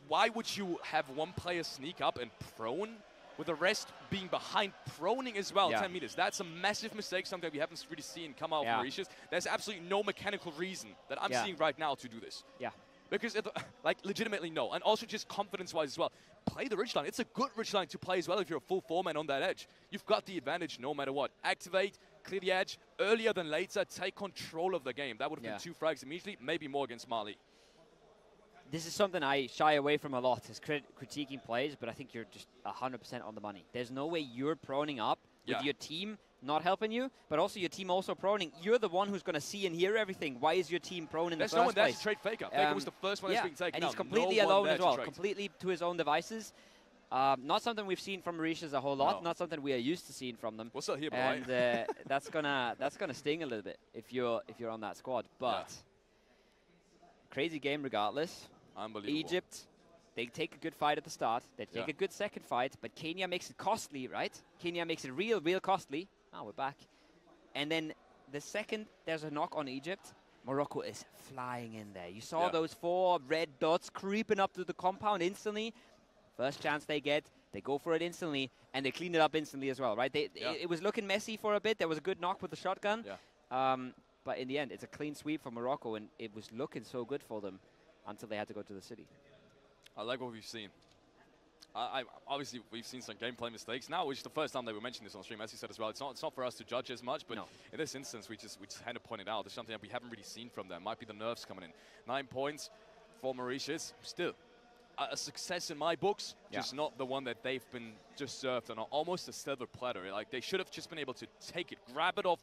why would you have one player sneak up and prone with the rest being behind, proning as well, 10 meters? That's a massive mistake, something we haven't really seen come out of Mauritius. There's absolutely no mechanical reason that I'm seeing right now to do this. Yeah. Because, like, legitimately no. And also just confidence-wise as well. Play the ridgeline. It's a good ridgeline to play as well if you're a full 4-man on that edge. You've got the advantage no matter what. Activate, clear the edge, earlier than later, take control of the game. That would have been 2 frags immediately, maybe more against Mali. This is something I shy away from a lot, is critiquing plays, but I think you're just 100% on the money. There's no way you're proning up with your team not helping you, but also your team also proning. You're the one who's going to see and hear everything. Why is your team prone in the first place? There's no one there to trade Faker. Faker was the first one that's being taken and out. he's completely alone as well, completely to his own devices. Not something we've seen from Mauritius a whole lot. Not something we are used to seeing from them. We're still here, and that's gonna sting a little bit if you're on that squad. But crazy game regardless. Unbelievable. Egypt, they take a good fight at the start. They take a good second fight, but Kenya makes it costly, right? Kenya makes it real costly. Oh, we're back. And then the second there's a knock on Egypt, Morocco is flying in there. You saw those 4 red dots creeping up to the compound instantly. First chance they get, they go for it instantly, and they clean it up instantly as well, right? It was looking messy for a bit. There was a good knock with the shotgun. But in the end, it's a clean sweep for Morocco, and it was looking so good for them until they had to go to the city. I like what we've seen. Obviously, we've seen some gameplay mistakes. Now, which is the first time they were mentioning this on stream, as you said as well. It's not for us to judge as much, but in this instance, we just kind of pointed out there's something that we haven't really seen from them. Might be the nerves coming in. 9 points for Mauritius. Still, a success in my books, just not the one that they've been just served on almost a silver platter. Like, they should have just been able to take it, grab it off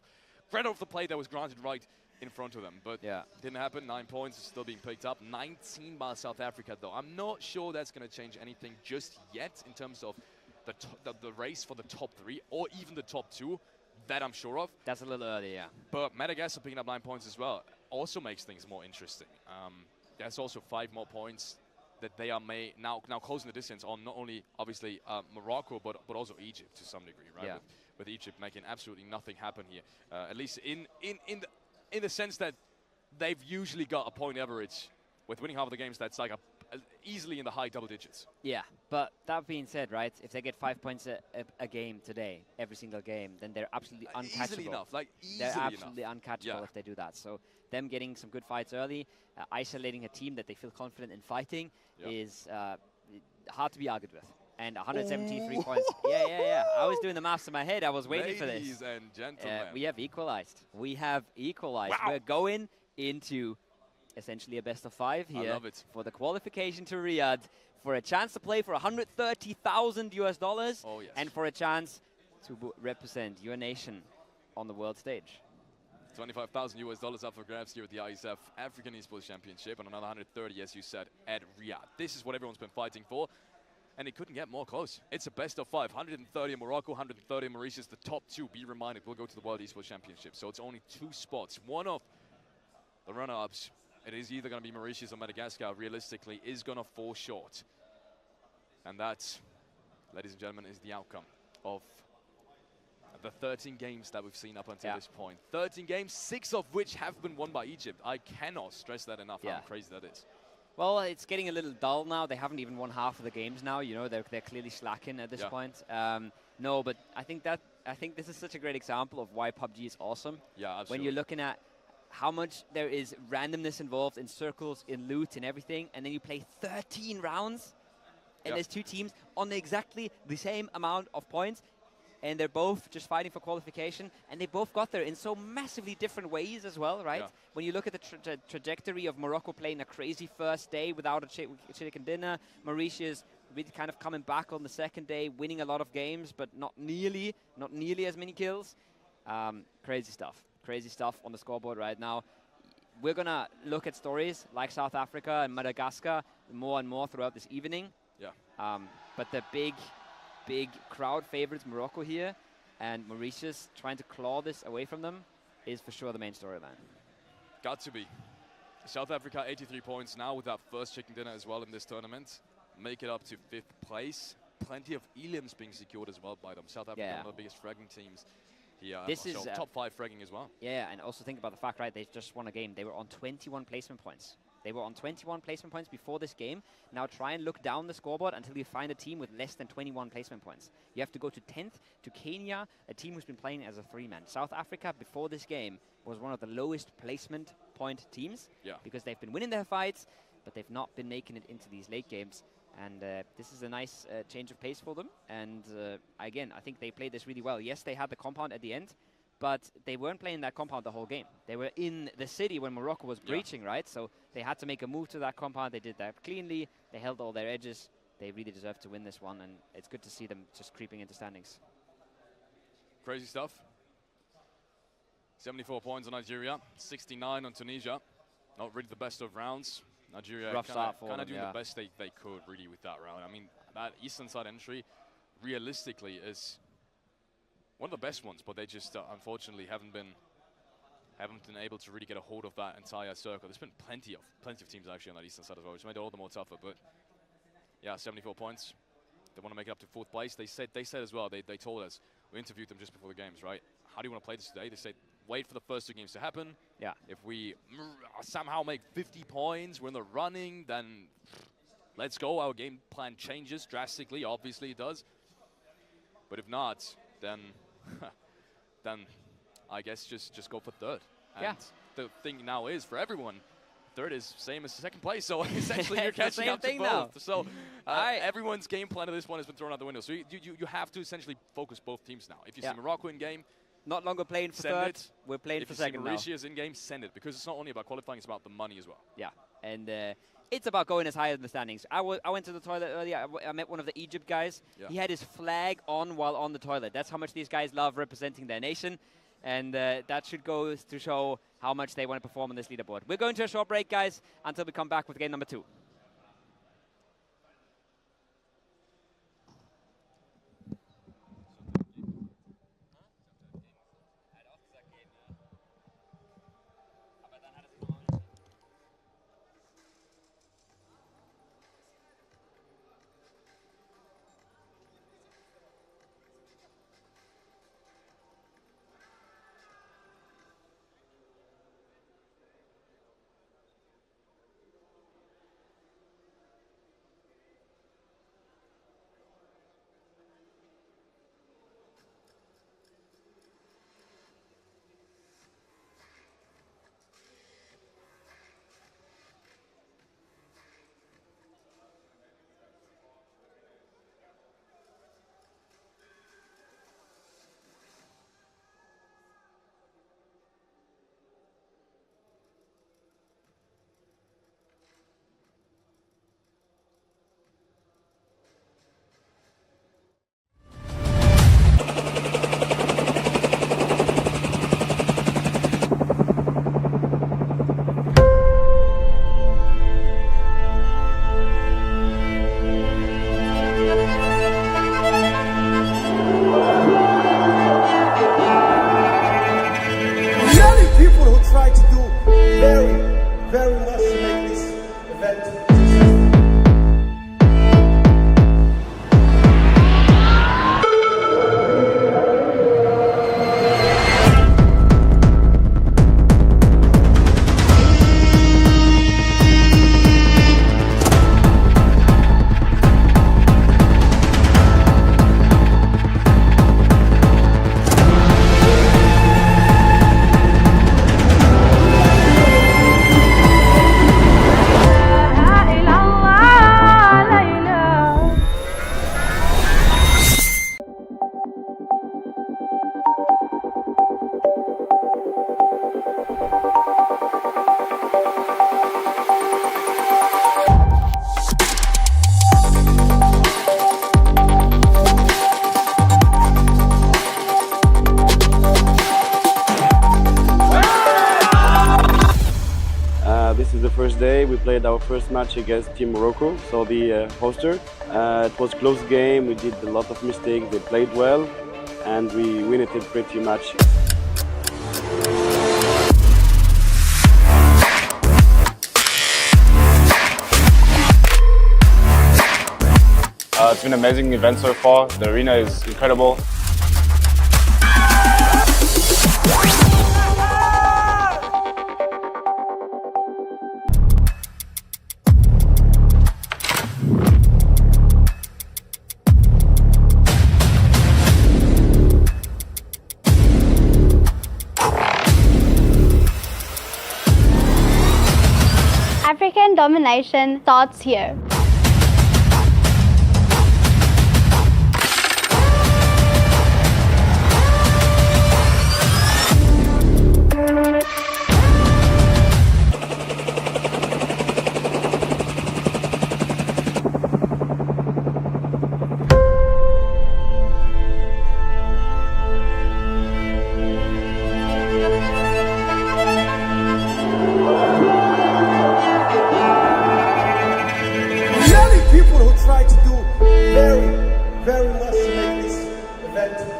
the plate that was granted right in front of them, but didn't happen. 9 points is still being picked up. 19 by South Africa, though. I'm not sure that's going to change anything just yet in terms of the race for the top 3 or even the top 2. That I'm sure of. That's a little early, But Madagascar picking up 9 points as well also makes things more interesting. There's also 5 more points that they are now closing the distance on not only obviously Morocco but also Egypt to some degree, right? Yeah. With Egypt making absolutely nothing happen here, at least in the sense that they've usually got a point average with winning half of the games that's like easily in the high double digits. Yeah, but that being said, right, if they get 5 points a game today, every single game, then they're absolutely uncatchable. Easily enough, like easily they're enough. absolutely uncatchable if they do that. So them getting some good fights early, isolating a team that they feel confident in fighting is hard to be argued with. And 173 points. Yeah. I was doing the maths in my head. I was waiting for this. Ladies and gentlemen. We have equalized. Wow. We're going into essentially a best of 5 here. I love it. For the qualification to Riyadh, for a chance to play for $130,000 US, oh, yes. and for a chance to represent your nation on the world stage. $25,000 US up for grabs here at the Iesf African Esports Championship, and another 130, as you said, at Riyadh. This is what everyone's been fighting for, and it couldn't get more close. It's a best of 5. 130 in Morocco, 130 in Mauritius. The top 2, be reminded, will go to the World Esports Championship. So it's only 2 spots. One of the runner-ups, it is either going to be Mauritius or Madagascar, realistically, is going to fall short. And that, ladies and gentlemen, is the outcome of the 13 games that we've seen up until this point. 13 games, 6 of which have been won by Egypt. I cannot stress that enough, how crazy that is. Well, it's getting a little dull now. They haven't even won half of the games now. You know, they're clearly slacking at this point. No, but I think this is such a great example of why PUBG is awesome. Yeah, absolutely. When you're looking at how much there is randomness involved in circles, in loot, and everything, and then you play 13 rounds, and there's 2 teams on exactly the same amount of points, and they're both just fighting for qualification, and they both got there in so massively different ways as well, right? Yeah. When you look at the trajectory of Morocco playing a crazy first day without a chicken dinner, Mauritius really kind of coming back on the second day, winning a lot of games, but not nearly as many kills. Crazy stuff on the scoreboard right now. We're going to look at stories like South Africa and Madagascar more and more throughout this evening. Yeah. But the big crowd favorites Morocco here, and Mauritius trying to claw this away from them is for sure the main storyline. Got to be. South Africa 83 points now with that first chicken dinner as well in this tournament. Make it up to 5th place. Plenty of elims being secured as well by them. South Africa, one of the biggest fragging teams. This is top 5 fragging as well. Yeah, and also think about the fact, right, they just won a game. They were on 21 placement points. They were on 21 placement points before this game. Now try and look down the scoreboard until you find a team with less than 21 placement points. You have to go to 10th, to Kenya, a team who's been playing as a 3-man. South Africa, before this game, was one of the lowest placement point teams. Yeah. Because they've been winning their fights, but they've not been making it into these late games. And this is a nice change of pace for them. And again, I think they played this really well. Yes, they had the compound at the end, but they weren't playing that compound the whole game. They were in the city when Morocco was breaching, right? So they had to make a move to that compound. They did that cleanly. They held all their edges. They really deserve to win this one, and it's good to see them just creeping into standings. Crazy stuff. 74 points on Nigeria, 69 on Tunisia. Not really the best of rounds. Nigeria kind of doing the best they could really with that round. I mean, that eastern side entry realistically is one of the best ones, but they just unfortunately haven't been able to really get a hold of that entire circle. There's been plenty of teams actually on that eastern side as well, which made it all the more tougher. But yeah, 74 points. They want to make it up to 4th place. They said as well. They told us, we interviewed them just before the games, right? How do you want to play this today? They said, wait for the first 2 games to happen. Yeah. If we somehow make 50 points, we're in the running, then let's go. Our game plan changes drastically. Obviously, it does. But if not, then I guess just go for 3rd. And the thing now is, for everyone, 3rd is same as 2nd place. So essentially, you're catching up to both. Now. So everyone's game plan at this point has been thrown out the window. So you have to essentially focus both teams now. If you see Morocco in game, not longer playing for 3rd, we're playing for 2nd now. If you see Mauritius in game, send it, because it's not only about qualifying, it's about the money as well. Yeah, and it's about going as high as the standings. I went to the toilet earlier. I met one of the Egypt guys. Yeah. He had his flag on while on the toilet. That's how much these guys love representing their nation, and that should go to show how much they want to perform on this leaderboard. We're going to a short break, guys, until we come back with game number 2. we played our first match against Team Morocco, so the hoster. It was a close game, we did a lot of mistakes, they played well, and we win it pretty much. It's been an amazing event so far. The arena is incredible. African domination starts here. People who try to do very much to make this event.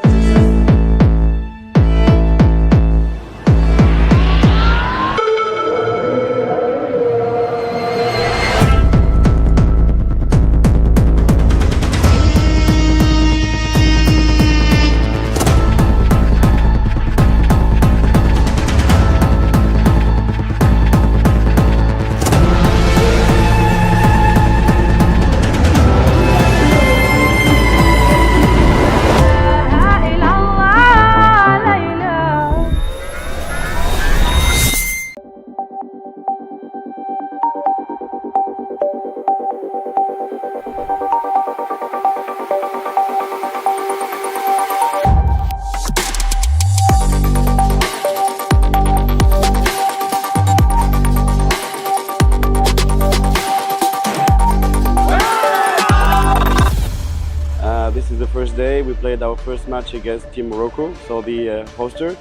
This is the first day, we played our first match against Team Morocco, so the hoster.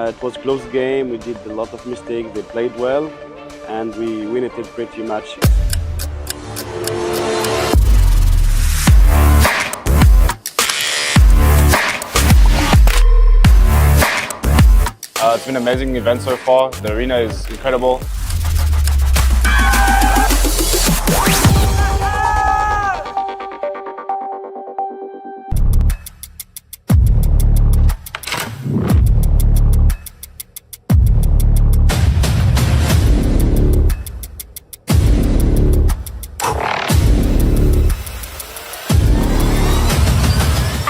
It was a close game, we did a lot of mistakes, they played well, and we win it pretty much. It's been an amazing event so far. The arena is incredible.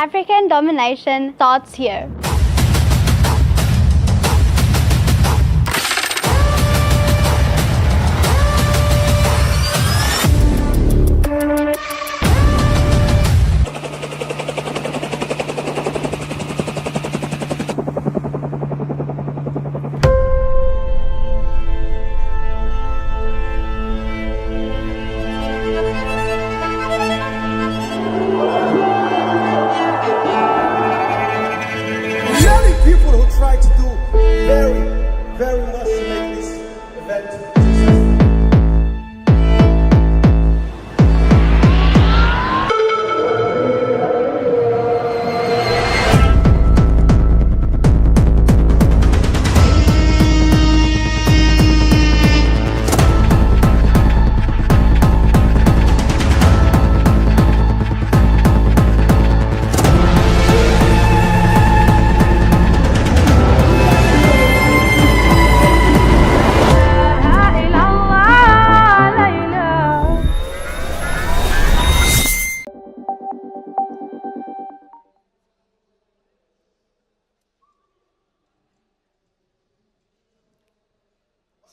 African domination starts here. People who try to do very much to make this event.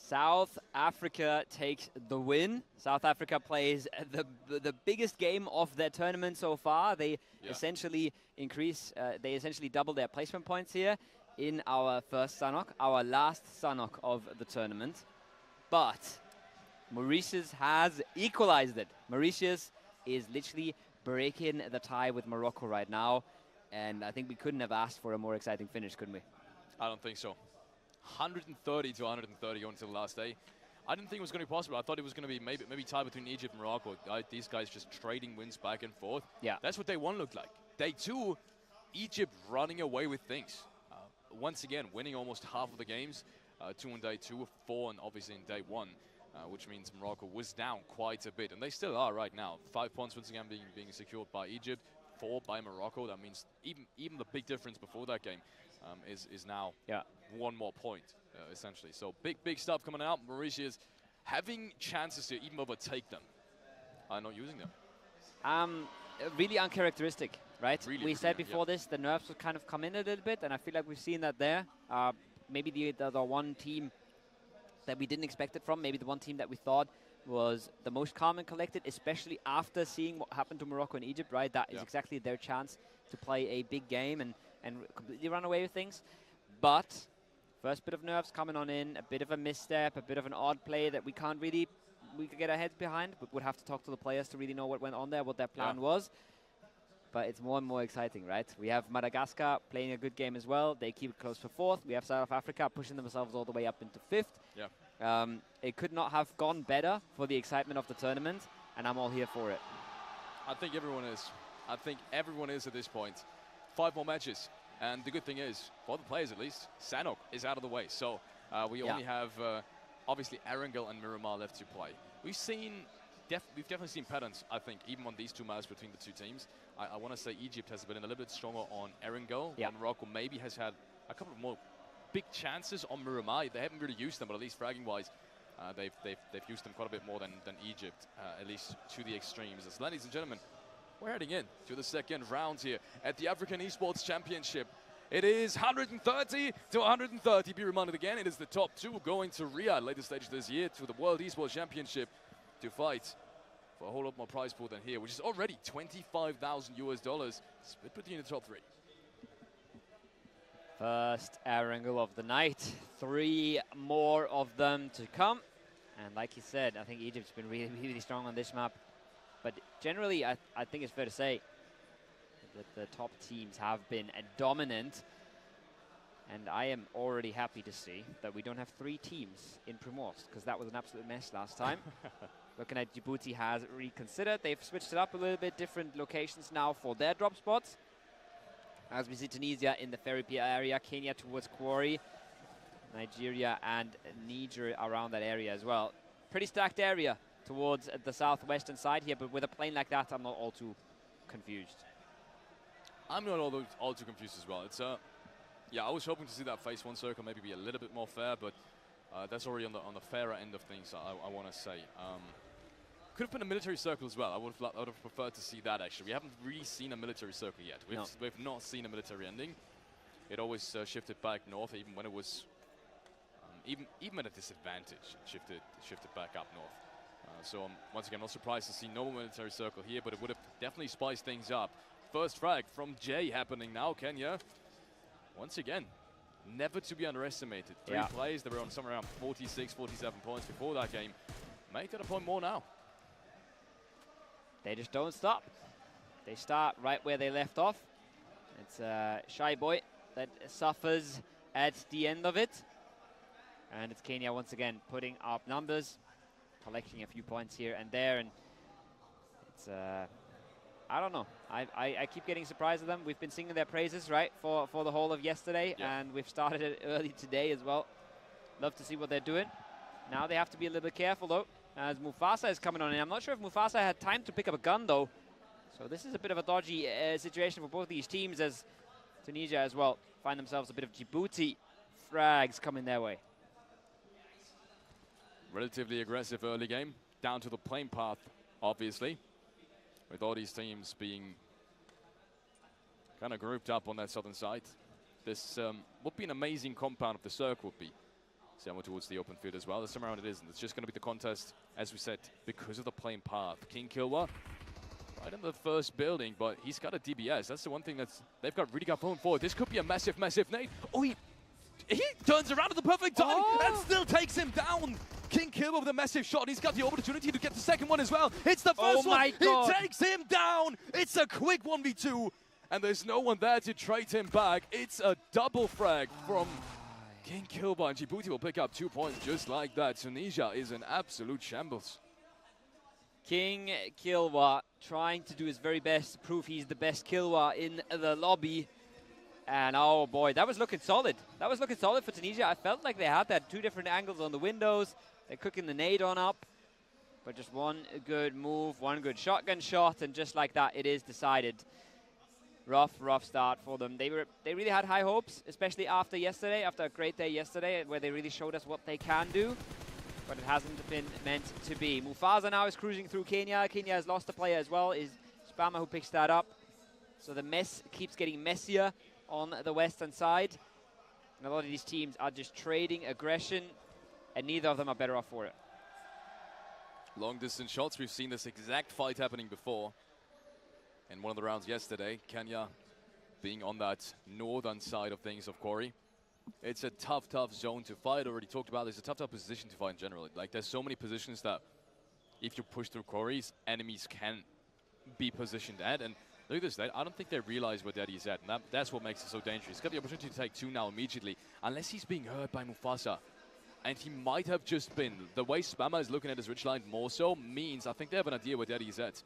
South Africa takes the win. South Africa plays the biggest game of their tournament so far. They essentially double their placement points here in our first Sanok, our last Sanok of the tournament. But Mauritius has equalized it. Mauritius is literally breaking the tie with Morocco right now. And I think we couldn't have asked for a more exciting finish, couldn't we? I don't think so. 130 to 130 going to the last day. I didn't think it was going to be possible. I thought it was going to be maybe tied between Egypt and Morocco. These guys just trading wins back and forth. Yeah. That's what day one looked like. Day two, Egypt running away with things. Once again, winning almost half of the games. 2 on day 2, 4 and obviously in day 1, which means Morocco was down quite a bit. And they still are right now. 5 points once again being secured by Egypt, 4 by Morocco. That means even the big difference before that game is now 1 more point, essentially. So big stuff coming out. Mauritius having chances to even overtake them. Not using them. Really uncharacteristic, right? Really, we said yeah, before this, the nerves would kind of come in a little bit, and I feel like we've seen that there. Maybe the one team that we didn't expect it from, maybe the one team that we thought was the most calm and collected, especially after seeing what happened to Morocco and Egypt, right? That is exactly their chance to play a big game and completely run away with things. But first bit of nerves coming on in, a bit of a misstep, a bit of an odd play that we could get our heads behind, but would have to talk to the players to really know what went on there, what their plan was. But it's more and more exciting, right? We have Madagascar playing a good game as well. They keep it close for 4th. We have South Africa pushing themselves all the way up into 5th. Yeah. It could not have gone better for the excitement of the tournament, and I'm all here for it. I think everyone is. I think everyone is at this point. 5 more matches. And the good thing is, for the players at least, Sanok is out of the way. So we only have, obviously, Erangel and Miramar left to play. We've definitely seen patterns, I think, even on these 2 matches between the 2 teams. I want to say Egypt has been a little bit stronger on Erangel. Yeah. Morocco maybe has had a couple of more big chances on Miramar. They haven't really used them, but at least fragging-wise, they've used them quite a bit more than Egypt, at least to the extremes. As ladies and gentlemen, we're heading in to the second round here at the African Esports Championship. It is 130 to 130. Be reminded again, it is the top 2 going to Riyadh later stage of this year to the World Esports Championship to fight for a whole lot more prize pool than here, which is already $25,000 split between the top 3. First Erangel of the night. 3 more of them to come. And like you said, I think Egypt's been really, really strong on this map. But generally, I think it's fair to say that the top teams have been dominant. And I am already happy to see that we don't have 3 teams in Primorsk, because that was an absolute mess last time. Looking at Djibouti has reconsidered. They've switched it up a little bit, different locations now for their drop spots. As we see Tunisia in the Ferry Pier area, Kenya towards Quarry, Nigeria and Niger around that area as well. Pretty stacked area towards the southwestern side here, but with a plane like that, I'm not all too confused. I'm not all too confused as well. It's yeah, I was hoping to see that phase 1 circle maybe be a little bit more fair, but that's already on the fairer end of things, I want to say. Could have been a military circle as well. I would have preferred to see that, actually. We haven't really seen a military circle yet. We've not seen a military ending. It always shifted back north, even when it was, even at a disadvantage, it shifted back up north. So once again, not surprised to see no military circle here, but it would have definitely spiced things up. First frag from Jay happening now, Kenya. Once again, never to be underestimated. 3 plays, they were on somewhere around 46, 47 points before that game. Make that a point more now. They just don't stop. They start right where they left off. It's Shy Boy that suffers at the end of it. And it's Kenya once again putting up numbers, collecting a few points here and there. And it's, I don't know. I keep getting surprised at them. We've been singing their praises, right, for the whole of yesterday. And we've started it early today as well. Love to see what they're doing. Now they have to be a little bit careful, though, as Mufasa is coming on in. I'm not sure if Mufasa had time to pick up a gun, though. So this is a bit of a dodgy situation for both these teams, as Tunisia as well find themselves a bit of Djibouti frags coming their way. Relatively aggressive early game, down to the plane path, obviously, with all these teams being kind of grouped up on that southern side. This would be an amazing compound if the circle would be somewhere towards the open field as well. This time around it isn't. It's just going to be the contest, as we said, because of the plane path. King Kilwa right in the first building, but he's got a DBS. That's the one thing they've got really got going forward. This could be a massive, massive nade. Oh, he turns around at the perfect time and still takes him down. King Kilwa with a massive shot. He's got the opportunity to get the second one as well. It's the first one. He takes him down. It's a quick 1v2. And there's no one there to trade him back. It's a double frag from King Kilba and Djibouti will pick up 2 points just like that. Tunisia is an absolute shambles. King Kilwa trying to do his very best to prove he's the best Kilwa in the lobby. And oh boy, that was looking solid. That was looking solid for Tunisia. I felt like they had that 2 different angles on the windows. They're cooking the nade on up. But just one good move, one good shotgun shot, and just like that, it is decided. Rough start for them. They really had high hopes, especially after yesterday, after a great day yesterday, where they really showed us what they can do. But it hasn't been meant to be. Mufasa now is cruising through Kenya. Kenya has lost a player as well. Is Spammer who picks that up. So the mess keeps getting messier on the western side. And a lot of these teams are just trading aggression, and neither of them are better off for it. Long distance shots. We've seen this exact fight happening before. In one of the rounds yesterday, Kenya being on that northern side of things of Quarry. It's a tough zone to fight. Already talked about. It's a tough position to fight in general. Like, there's so many positions that if you push through quarries, enemies can be positioned at. And look at this. I don't think they realize where Daddy is at. And that's what makes it so dangerous. He's got the opportunity to take 2 now immediately. Unless he's being hurt by Mufasa. And he might have just been. The way Spammer is looking at his ridgeline more so means I think they have an idea where Daddy is at.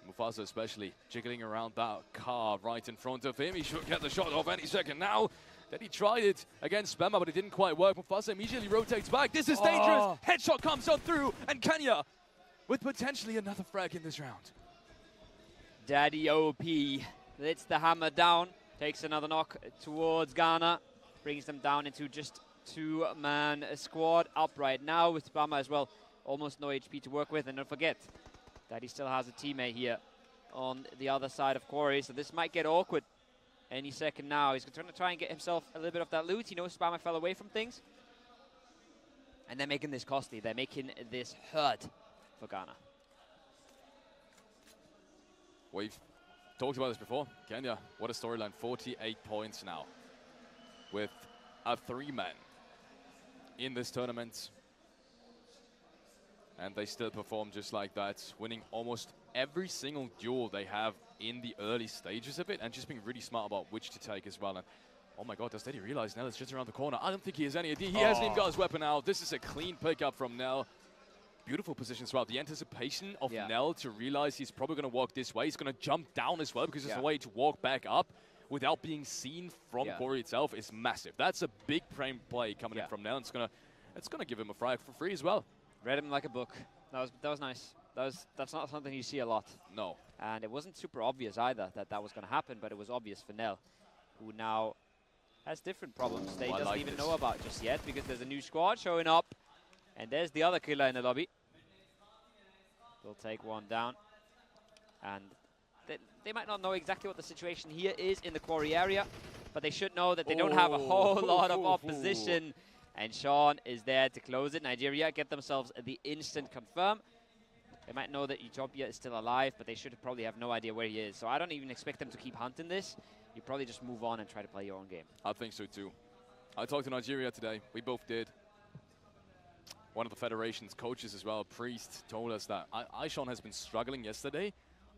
Mufasa especially jiggling around that car right in front of him. He should get the shot off any second now. Then he tried it against Spammer, but it didn't quite work. Mufasa immediately rotates back. This is dangerous. Headshot comes on through, and Kenya with potentially another frag in this round. Daddy OP lets the hammer down, takes another knock towards Ghana, brings them down into just 2-man squad up right now with Spammer as well. Almost no HP to work with, and don't forget, Daddy still has a teammate here on the other side of Quarry, so this might get awkward any second now. He's going to try and get himself a little bit of that loot. He knows Spammer fell away from things. And they're making this costly. They're making this hurt for Ghana. We've talked about this before. Kenya, what a storyline. 48 points now with a 3-man in this tournament. And they still perform just like that, winning almost every single duel they have in the early stages of it, and just being really smart about which to take as well. And oh my God, does Daddy realize Nell is just around the corner? I don't think he has any idea. He hasn't even got his weapon out. This is a clean pickup from Nell. Beautiful position as well. The anticipation of Nell to realize he's probably going to walk this way. He's going to jump down as well because there's a way to walk back up without being seen from Quarry itself is massive. That's a big frame play coming in from Nell. It's gonna give him a frag for free as well. Read him like a book. That was nice. That's not something you see a lot. No. And it wasn't super obvious either that was going to happen, but it was obvious for Nell, who now has different problems they doesn't even know about just yet, because there's a new squad showing up, and there's the other killer in the lobby. We'll take one down, and they might not know exactly what the situation here is in the Quarry area, but they should know that they don't have a whole lot of opposition. And Sean is there to close it. Nigeria get themselves the instant confirm. They might know that Ethiopia is still alive, but they should probably have no idea where he is. So I don't even expect them to keep hunting this. You probably just move on and try to play your own game. I think so too. I talked to Nigeria today. We both did. One of the federation's coaches as well, Priest, told us that Aishon has been struggling yesterday.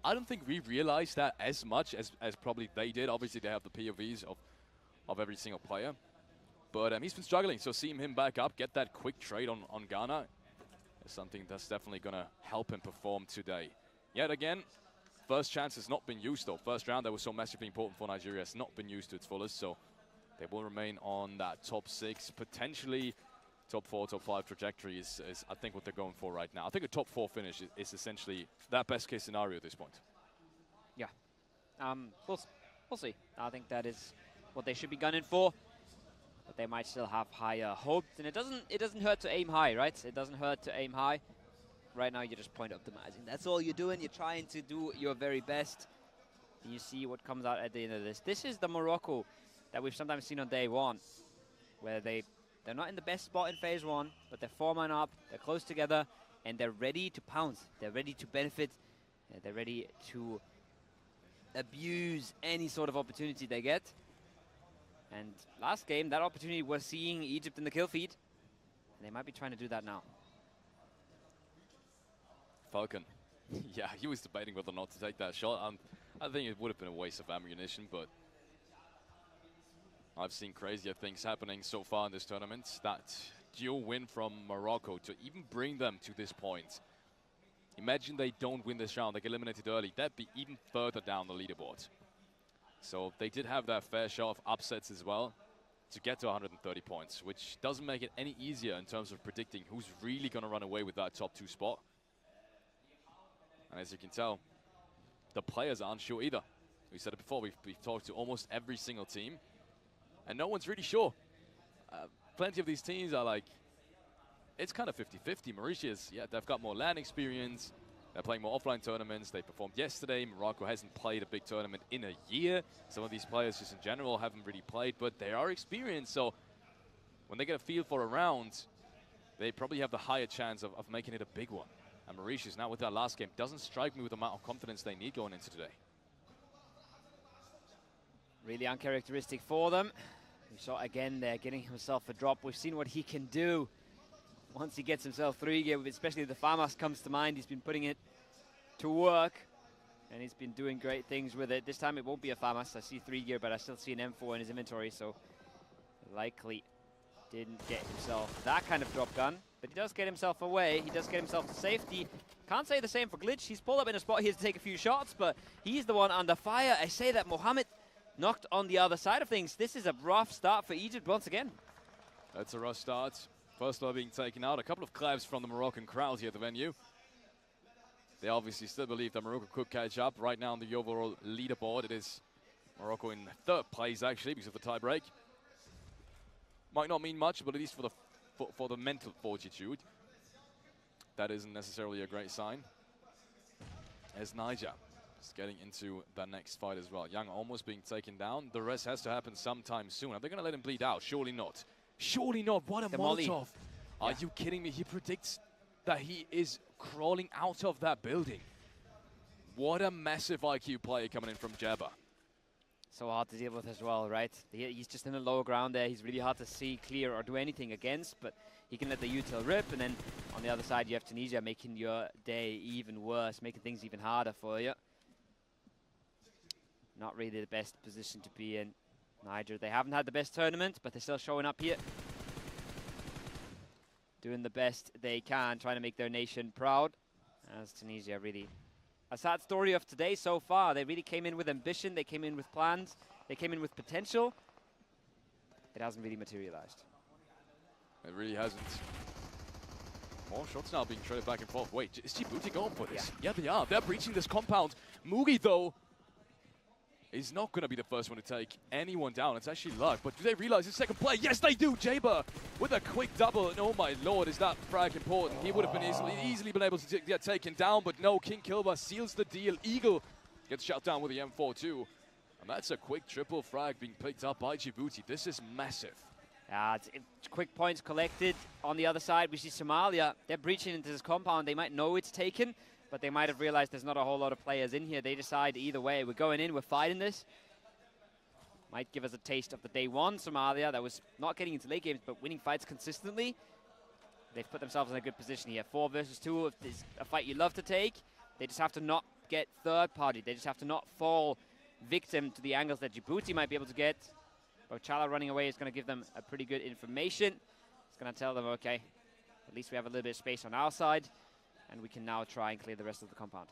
I don't think we realized that as much as probably they did. Obviously, they have the POVs of every single player. But he's been struggling, so seeing him back up, get that quick trade on Ghana is something that's definitely going to help him perform today. Yet again, first chance has not been used, though. First round that was so massively important for Nigeria has not been used to its fullest, so they will remain on that top 6, potentially top 4, top 5 trajectory is I think what they're going for right now. I think a top 4 finish is essentially that best case scenario at this point. Yeah. We'll see. I think that is what they should be gunning for. But they might still have higher hopes, and it doesn't hurt to aim high, right? It doesn't hurt to aim high. Right now, you're just point optimizing. That's all you're doing. You're trying to do your very best. And you see what comes out at the end of this. This is the Morocco that we've sometimes seen on day one, where they're not in the best spot in phase 1, but they're 4-man up, they're close together, and they're ready to pounce. They're ready to benefit. They're ready to abuse any sort of opportunity they get. And last game, that opportunity was seeing Egypt in the kill feed. And they might be trying to do that now. Falcon. Yeah, he was debating whether or not to take that shot. I think it would have been a waste of ammunition, but I've seen crazier things happening so far in this tournament. That dual win from Morocco to even bring them to this point. Imagine they don't win this round, they get eliminated early. That'd be even further down the leaderboard. So they did have their fair share of upsets as well to get to 130 points, which doesn't make it any easier in terms of predicting who's really going to run away with that top 2 spot. And as you can tell, the players aren't sure either. We said it before, we've talked to almost every single team, and no one's really sure. Plenty of these teams are like, it's kind of 50-50. Mauritius, yeah, they've got more LAN experience. They're playing more offline tournaments. They performed yesterday. Morocco hasn't played a big tournament in a year. Some of these players just in general haven't really played, but they are experienced. So when they get a feel for a round, they probably have the higher chance of making it a big one. And Mauritius, now with that last game, doesn't strike me with the amount of confidence they need going into today. Really uncharacteristic for them. We saw again there getting himself a drop. We've seen what he can do once he gets himself 3 gear, especially the FAMAS comes to mind. He's been putting it to work, and he's been doing great things with it. This time it won't be a FAMAS. I see 3 gear, but I still see an M4 in his inventory, so likely didn't get himself that kind of drop gun. But he does get himself away. He does get himself to safety. Can't say the same for Glitch. He's pulled up in a spot here to take a few shots, but he's the one under fire. I say that Mohammed knocked on the other side of things. This is a rough start for Egypt once again. That's a rough start. First love being taken out. A couple of claps from the Moroccan crowd here at the venue. They obviously still believe that Morocco could catch up. Right now on the overall leaderboard, it is Morocco in 3rd place, actually, because of the tie break. Might not mean much, but at least for the mental fortitude, that isn't necessarily a great sign. As Niger is getting into the next fight as well. Young almost being taken down. The rest has to happen sometime soon. Are they going to let him bleed out? Surely not. Surely not. What a Molotov. Are you kidding me? He predicts that he is crawling out of that building. What a massive IQ player coming in from Jabba. So hard to deal with as well, right? He's just in the lower ground there. He's really hard to see, clear, or do anything against, but he can let the util rip, and then on the other side you have Tunisia making your day even worse, making things even harder for you. Not really the best position to be in. Niger, they haven't had the best tournament, but they're still showing up here. Doing the best they can, trying to make their nation proud. As Tunisia really, a sad story of today so far. They really came in with ambition, they came in with plans, they came in with potential. It hasn't really materialized. It really hasn't. More shots now being traded back and forth. Wait, is Djibouti going for this? Yeah, they are. They're breaching this compound. Mugi, though, is not going to be the first one to take anyone down. It's actually Luck. But do they realize his second play? Yes, they do. Jaber with a quick double. And oh, my Lord, is that frag important. He would have been easily been able to get taken down. But no, King Kilba seals the deal. Eagle gets shut down with the M4 too. And that's a quick triple frag being picked up by Djibouti. This is massive. It's quick points collected. On the other side, we see Somalia. They're breaching into this compound. They might know it's taken, but they might have realized there's not a whole lot of players in here. They decide either way, we're going in, we're fighting this. Might give us a taste of the day one Somalia that was not getting into late games, but winning fights consistently. They've put themselves in a good position here. 4 versus 2 is a fight you love to take. They just have to not get third party. They just have to not fall victim to the angles that Djibouti might be able to get. Bochala running away is going to give them a pretty good information. It's going to tell them, okay, at least we have a little bit of space on our side, and we can now try and clear the rest of the compound.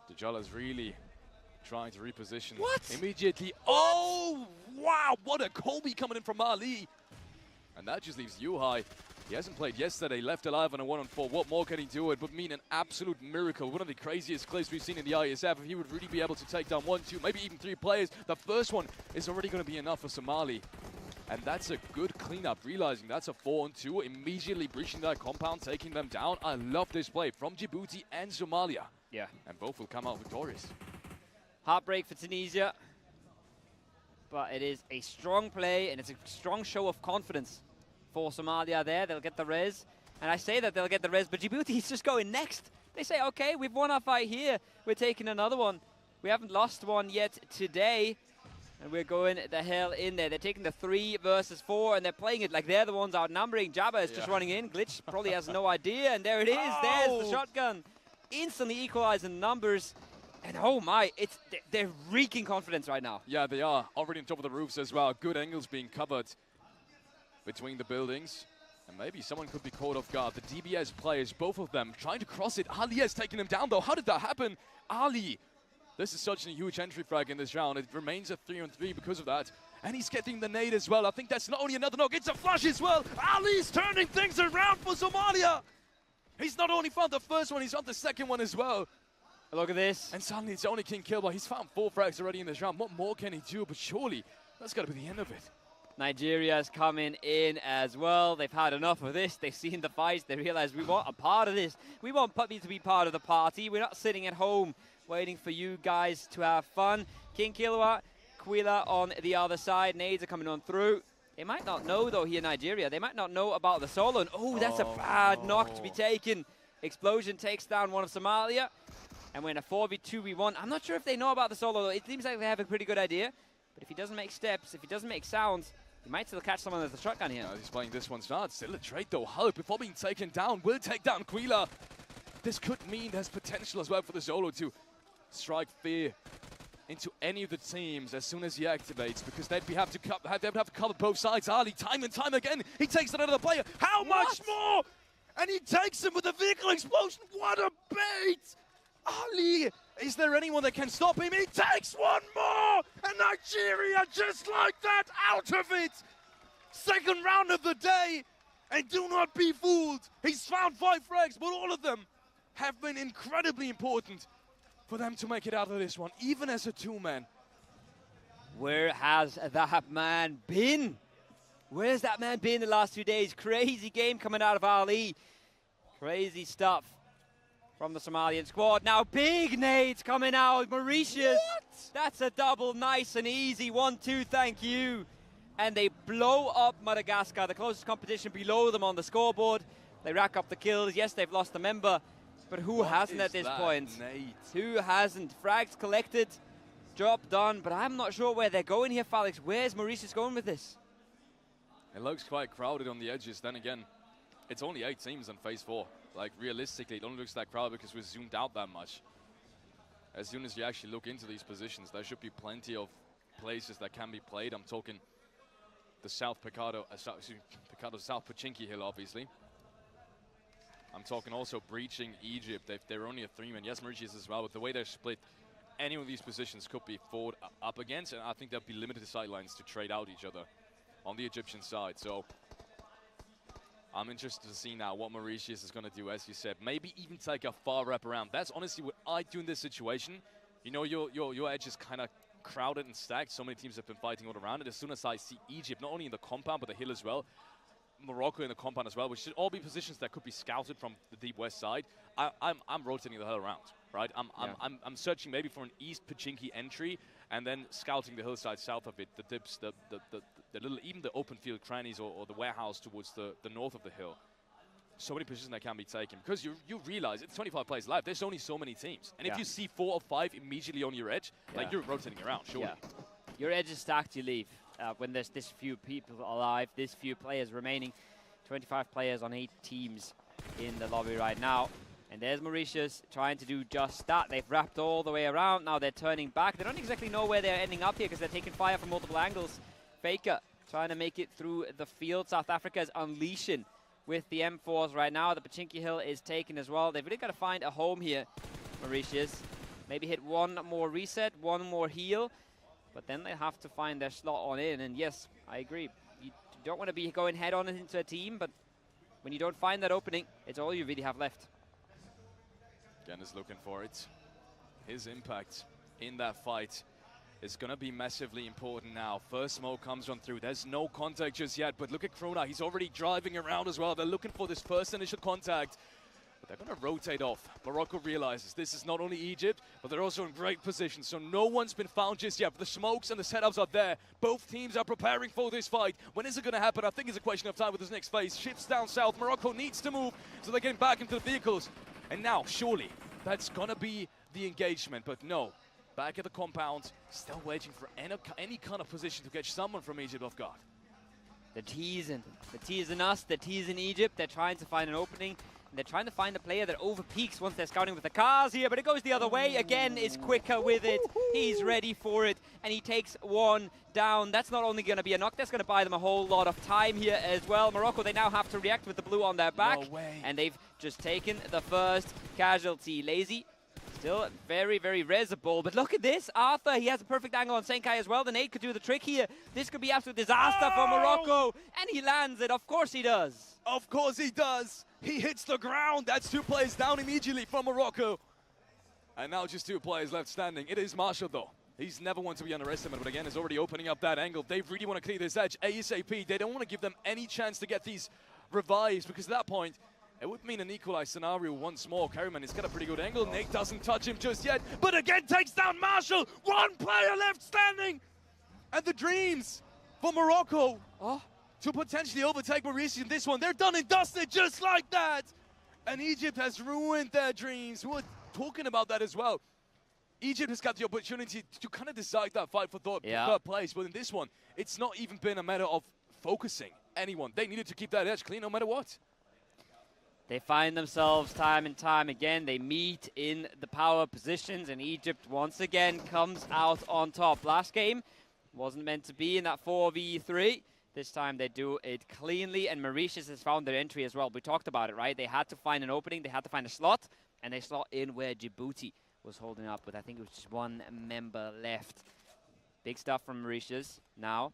Bochala is really trying to reposition immediately. Oh, wow, what a Colby coming in from Mali. And that just leaves Yuhai. He hasn't played yesterday, left alive on a 1-on-4. What more can he do? It would mean an absolute miracle. One of the craziest clips we've seen in the Iesf. If he would really be able to take down 1, 2, maybe even 3 players, the first one is already going to be enough for Somali. And that's a good cleanup, realizing that's a 4-on-2, immediately breaching that compound, taking them down. I love this play from Djibouti and Somalia. Yeah. And both will come out victorious. Heartbreak for Tunisia. But it is a strong play, and it's a strong show of confidence for Somalia there. They'll get the res. And I say that they'll get the res, but Djibouti is just going next. They say, okay, we've won our fight here. We're taking another one. We haven't lost one yet today. And we're going the hell in there. They're taking the 3 versus 4, and they're playing it like they're the ones outnumbering. Jabba is just running in. Glitch probably has no idea, and there it is. There's the shotgun. Instantly equalizing numbers. And oh my, they're reeking confidence right now. Yeah, they are. Already on top of the roofs as well. Good angles being covered between the buildings. And maybe someone could be caught off guard. The DBS players, both of them, trying to cross it. Ali has taken him down, though. How did that happen? Ali, this is such a huge entry frag in this round. It remains a 3-on-3 because of that. And he's getting the nade as well. I think that's not only another knock, it's a flash as well. Ali's turning things around for Somalia. He's not only found the first one, he's found the second one as well. Look at this. And suddenly it's only King Kilba. He's found 4 frags already in this round. What more can he do? But surely that's got to be the end of it. Nigeria's coming in as well. They've had enough of this. They've seen the fights. They realize we want a part of this. We want Pubgm to be part of the party. We're not sitting at home waiting for you guys to have fun. King Kilwa, Quila on the other side. Nades are coming on through. They might not know, though, here in Nigeria. They might not know about the solo. And, oh, that's a bad knock to be taken. Explosion takes down one of Somalia. And we're in a 4v2v1. I'm not sure if they know about the solo, though. It seems like they have a pretty good idea. But if he doesn't make steps, if he doesn't make sounds, he might still catch someone with a shotgun here. He's playing this one smart. Still a trade, though. Hope, before being taken down, will take down Quila. This could mean there's potential as well for the solo to strike fear into any of the teams as soon as he activates, because they'd have to cover both sides. Ali, time and time again, he takes another player. How much more? And he takes him with a vehicle explosion. What a bait! Ali, is there anyone that can stop him? He takes one more! And Nigeria, just like that, out of it! Second round of the day, and do not be fooled. He's found 5 frags, but all of them have been incredibly important for them to make it out of this one, even as a 2-man. Where has that man been? Where's that man been the last 2 days? Crazy game coming out of Ali. Crazy stuff from the Somalian squad. Now big nades coming out. Mauritius. What? That's a double, nice and easy. 1-2, thank you. And they blow up Madagascar, the closest competition below them on the scoreboard. They rack up the kills. Yes, they've lost a member. But who hasn't at this point? Nate? Who hasn't? Frags collected, job done, but I'm not sure where they're going here, Felix. Where's Mauritius going with this? It looks quite crowded on the edges. Then again, it's only 8 teams on phase 4. Like, realistically, it only looks that crowded because we're zoomed out that much. As soon as you actually look into these positions, there should be plenty of places that can be played. I'm talking the South Picado, South Pachinki Hill, obviously. I'm talking also breaching Egypt. They're only a 3-man. Yes, Mauritius as well, but the way they're split, any of these positions could be forward up against, and I think there'll be limited sidelines to trade out each other on the Egyptian side. So I'm interested to see now what Mauritius is going to do, as you said. Maybe even take a far wrap around. That's honestly what I do in this situation. You know, your edge is kind of crowded and stacked. So many teams have been fighting all around it. As soon as I see Egypt, not only in the compound, but the hill as well, Morocco in the compound as well, which should all be positions that could be scouted from the deep west side. I'm rotating the hell around, right? I'm searching maybe for an East Pachinki entry and then scouting the hillside south of it, the dips, the little, even the open field crannies or the warehouse towards the north of the hill. So many positions that can be taken because you realize it's 25 players live. There's only so many teams, and if you see 4 or 5 immediately on your edge, like you're rotating around, surely. Yeah. Your edge is stacked, you leave. When there's this few people alive, this few players remaining, 25 players on 8 teams in the lobby right now. And there's Mauritius trying to do just that. They've wrapped all the way around. Now they're turning back. They don't exactly know where they're ending up here because they're taking fire from multiple angles. Faker trying to make it through the field. South Africa is unleashing with the M4s right now. The Pachinki Hill is taken as well. They've really got to find a home here, Mauritius. Maybe hit one more reset, one more heal. But then they have to find their slot on in. And yes, I agree. You don't want to be going head on into a team, but when you don't find that opening, it's all you really have left. Again, is looking for it. His impact in that fight is going to be massively important now. First smoke comes on through. There's no contact just yet, but look at Krona. He's already driving around as well. They're looking for this first initial contact. But they're going to rotate off. Morocco realizes this is not only Egypt, but they're also in great position. So no one's been found just yet. But the smokes and the setups are there. Both teams are preparing for this fight. When is it going to happen? I think it's a question of time with this next phase. Ships down south. Morocco needs to move, so they're getting back into the vehicles. And now, surely, that's going to be the engagement. But no, back at the compound, still waiting for any kind of position to catch someone from Egypt off guard. They're teasing us, they're teasing Egypt. They're trying to find an opening. And they're trying to find a player that over-peaks once they're scouting with the cars here, but it goes the other way. Again, is quicker with it. He's ready for it, and he takes one down. That's not only going to be a knock, that's going to buy them a whole lot of time here as well. Morocco, they now have to react with the blue on their back. No way. And they've just taken the first casualty. Lazy, still very, very resible. But look at this. Arthur, he has a perfect angle on Senkai as well. The nade could do the trick here. This could be absolute disaster for Morocco. And he lands it. Of course he does. Of course he does. He hits the ground. That's 2 players down immediately from Morocco. And now just 2 players left standing. It is Marshall, though. He's never one to be underestimated, but again, is already opening up that angle. They really want to clear this edge ASAP. They don't want to give them any chance to get these revives, because at that point, it would mean an equalized scenario once more. Kerryman has got a pretty good angle. Nate doesn't touch him just yet, but again takes down Marshall. 1 player left standing. And the dreams for Morocco to potentially overtake Mauritius in this one. They're done and dusted just like that. And Egypt has ruined their dreams. We were talking about that as well. Egypt has got the opportunity to kind of decide that fight for third place. But in this one, it's not even been a matter of focusing anyone. They needed to keep that edge clean no matter what. They find themselves time and time again. They meet in the power positions, and Egypt once again comes out on top. Last game wasn't meant to be in that 4v3. This time they do it cleanly, and Mauritius has found their entry as well. We talked about it, right? They had to find an opening, they had to find a slot, and they slot in where Djibouti was holding up with, I think it was just 1 member left. Big stuff from Mauritius. Now,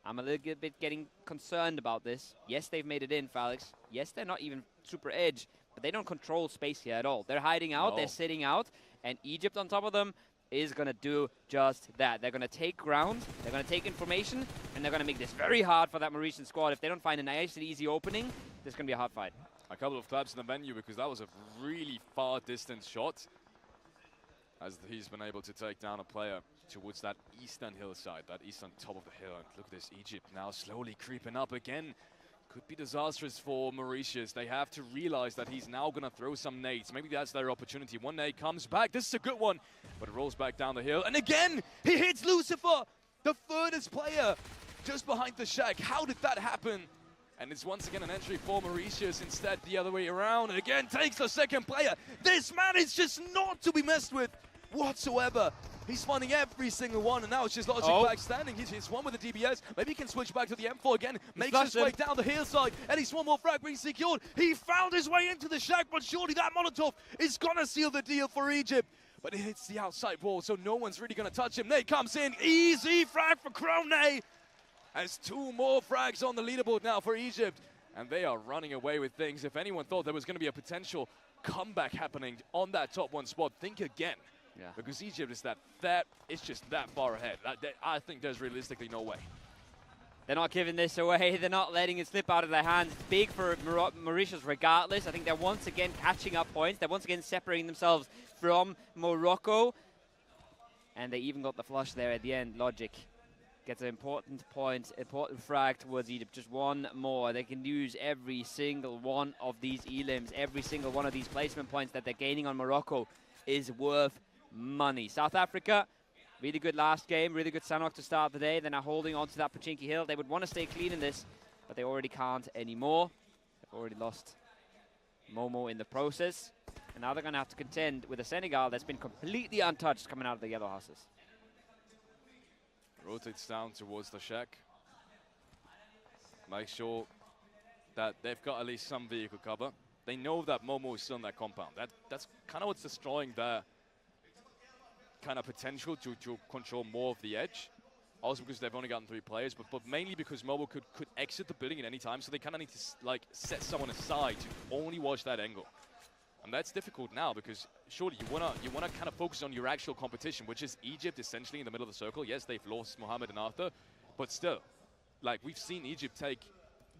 I'm a little bit getting concerned about this. Yes, they've made it in, Felix. Yes, they're not even super edge, but they don't control space here at all. They're hiding out, they're sitting out, and Egypt on top of them is going to do just that. They're going to take ground, they're going to take information, and they're going to make this very hard for that Mauritian squad. If they don't find a nice and easy opening, this is going to be a hard fight. A couple of claps in the venue, because that was a really far distance shot, as he's been able to take down a player towards that eastern hillside, that eastern top of the hill. And look at this, Egypt now slowly creeping up again. Could be disastrous for Mauritius. They have to realize that he's now going to throw some nades. Maybe that's their opportunity. 1 nade comes back. This is a good one, but it rolls back down the hill. And again, he hits Lucifer, the furthest player, just behind the shack. How did that happen? And it's once again an entry for Mauritius, instead the other way around. And again, takes the second player. This man is just not to be messed with whatsoever. He's finding every single one, and now it's just Logic back standing. He's one with the DBS. Maybe he can switch back to the M4 again. Makes his way down the hillside, and he's 1 more frag being secured. He found his way into the shack, but surely that Molotov is going to seal the deal for Egypt. But it hits the outside wall, so no one's really going to touch him. Nate comes in. Easy frag for Krone. Has 2 more frags on the leaderboard now for Egypt. And they are running away with things. If anyone thought there was going to be a potential comeback happening on that top 1 spot, think again. Yeah. Because Egypt is it's just that far ahead. I think there's realistically no way. They're not giving this away. They're not letting it slip out of their hands. It's big for Mauritius regardless. I think they're once again catching up points. They're once again separating themselves from Morocco. And they even got the flush there at the end. Logic gets an important point, important frag towards Egypt. Just 1 more. They can use every single one of these elims. Every single one of these placement points that they're gaining on Morocco is worth money. South Africa, really good last game, really good Sanok to start the day. They're now holding on to that Pachinki Hill. They would want to stay clean in this, but they already can't anymore. They've already lost Momo in the process. And now they're going to have to contend with a Senegal that's been completely untouched coming out of the yellow houses. Rotates down towards the shack. Make sure that they've got at least some vehicle cover. They know that Momo is still in that compound. That's kind of what's destroying their kind of potential to control more of the edge. Also because they've only gotten 3 players, but mainly because Momo could exit the building at any time, so they kind of need to like set someone aside to only watch that angle. And that's difficult now, because surely you wanna kind of focus on your actual competition, which is Egypt essentially in the middle of the circle. Yes, they've lost Mohammed and Arthur, but still, like we've seen Egypt take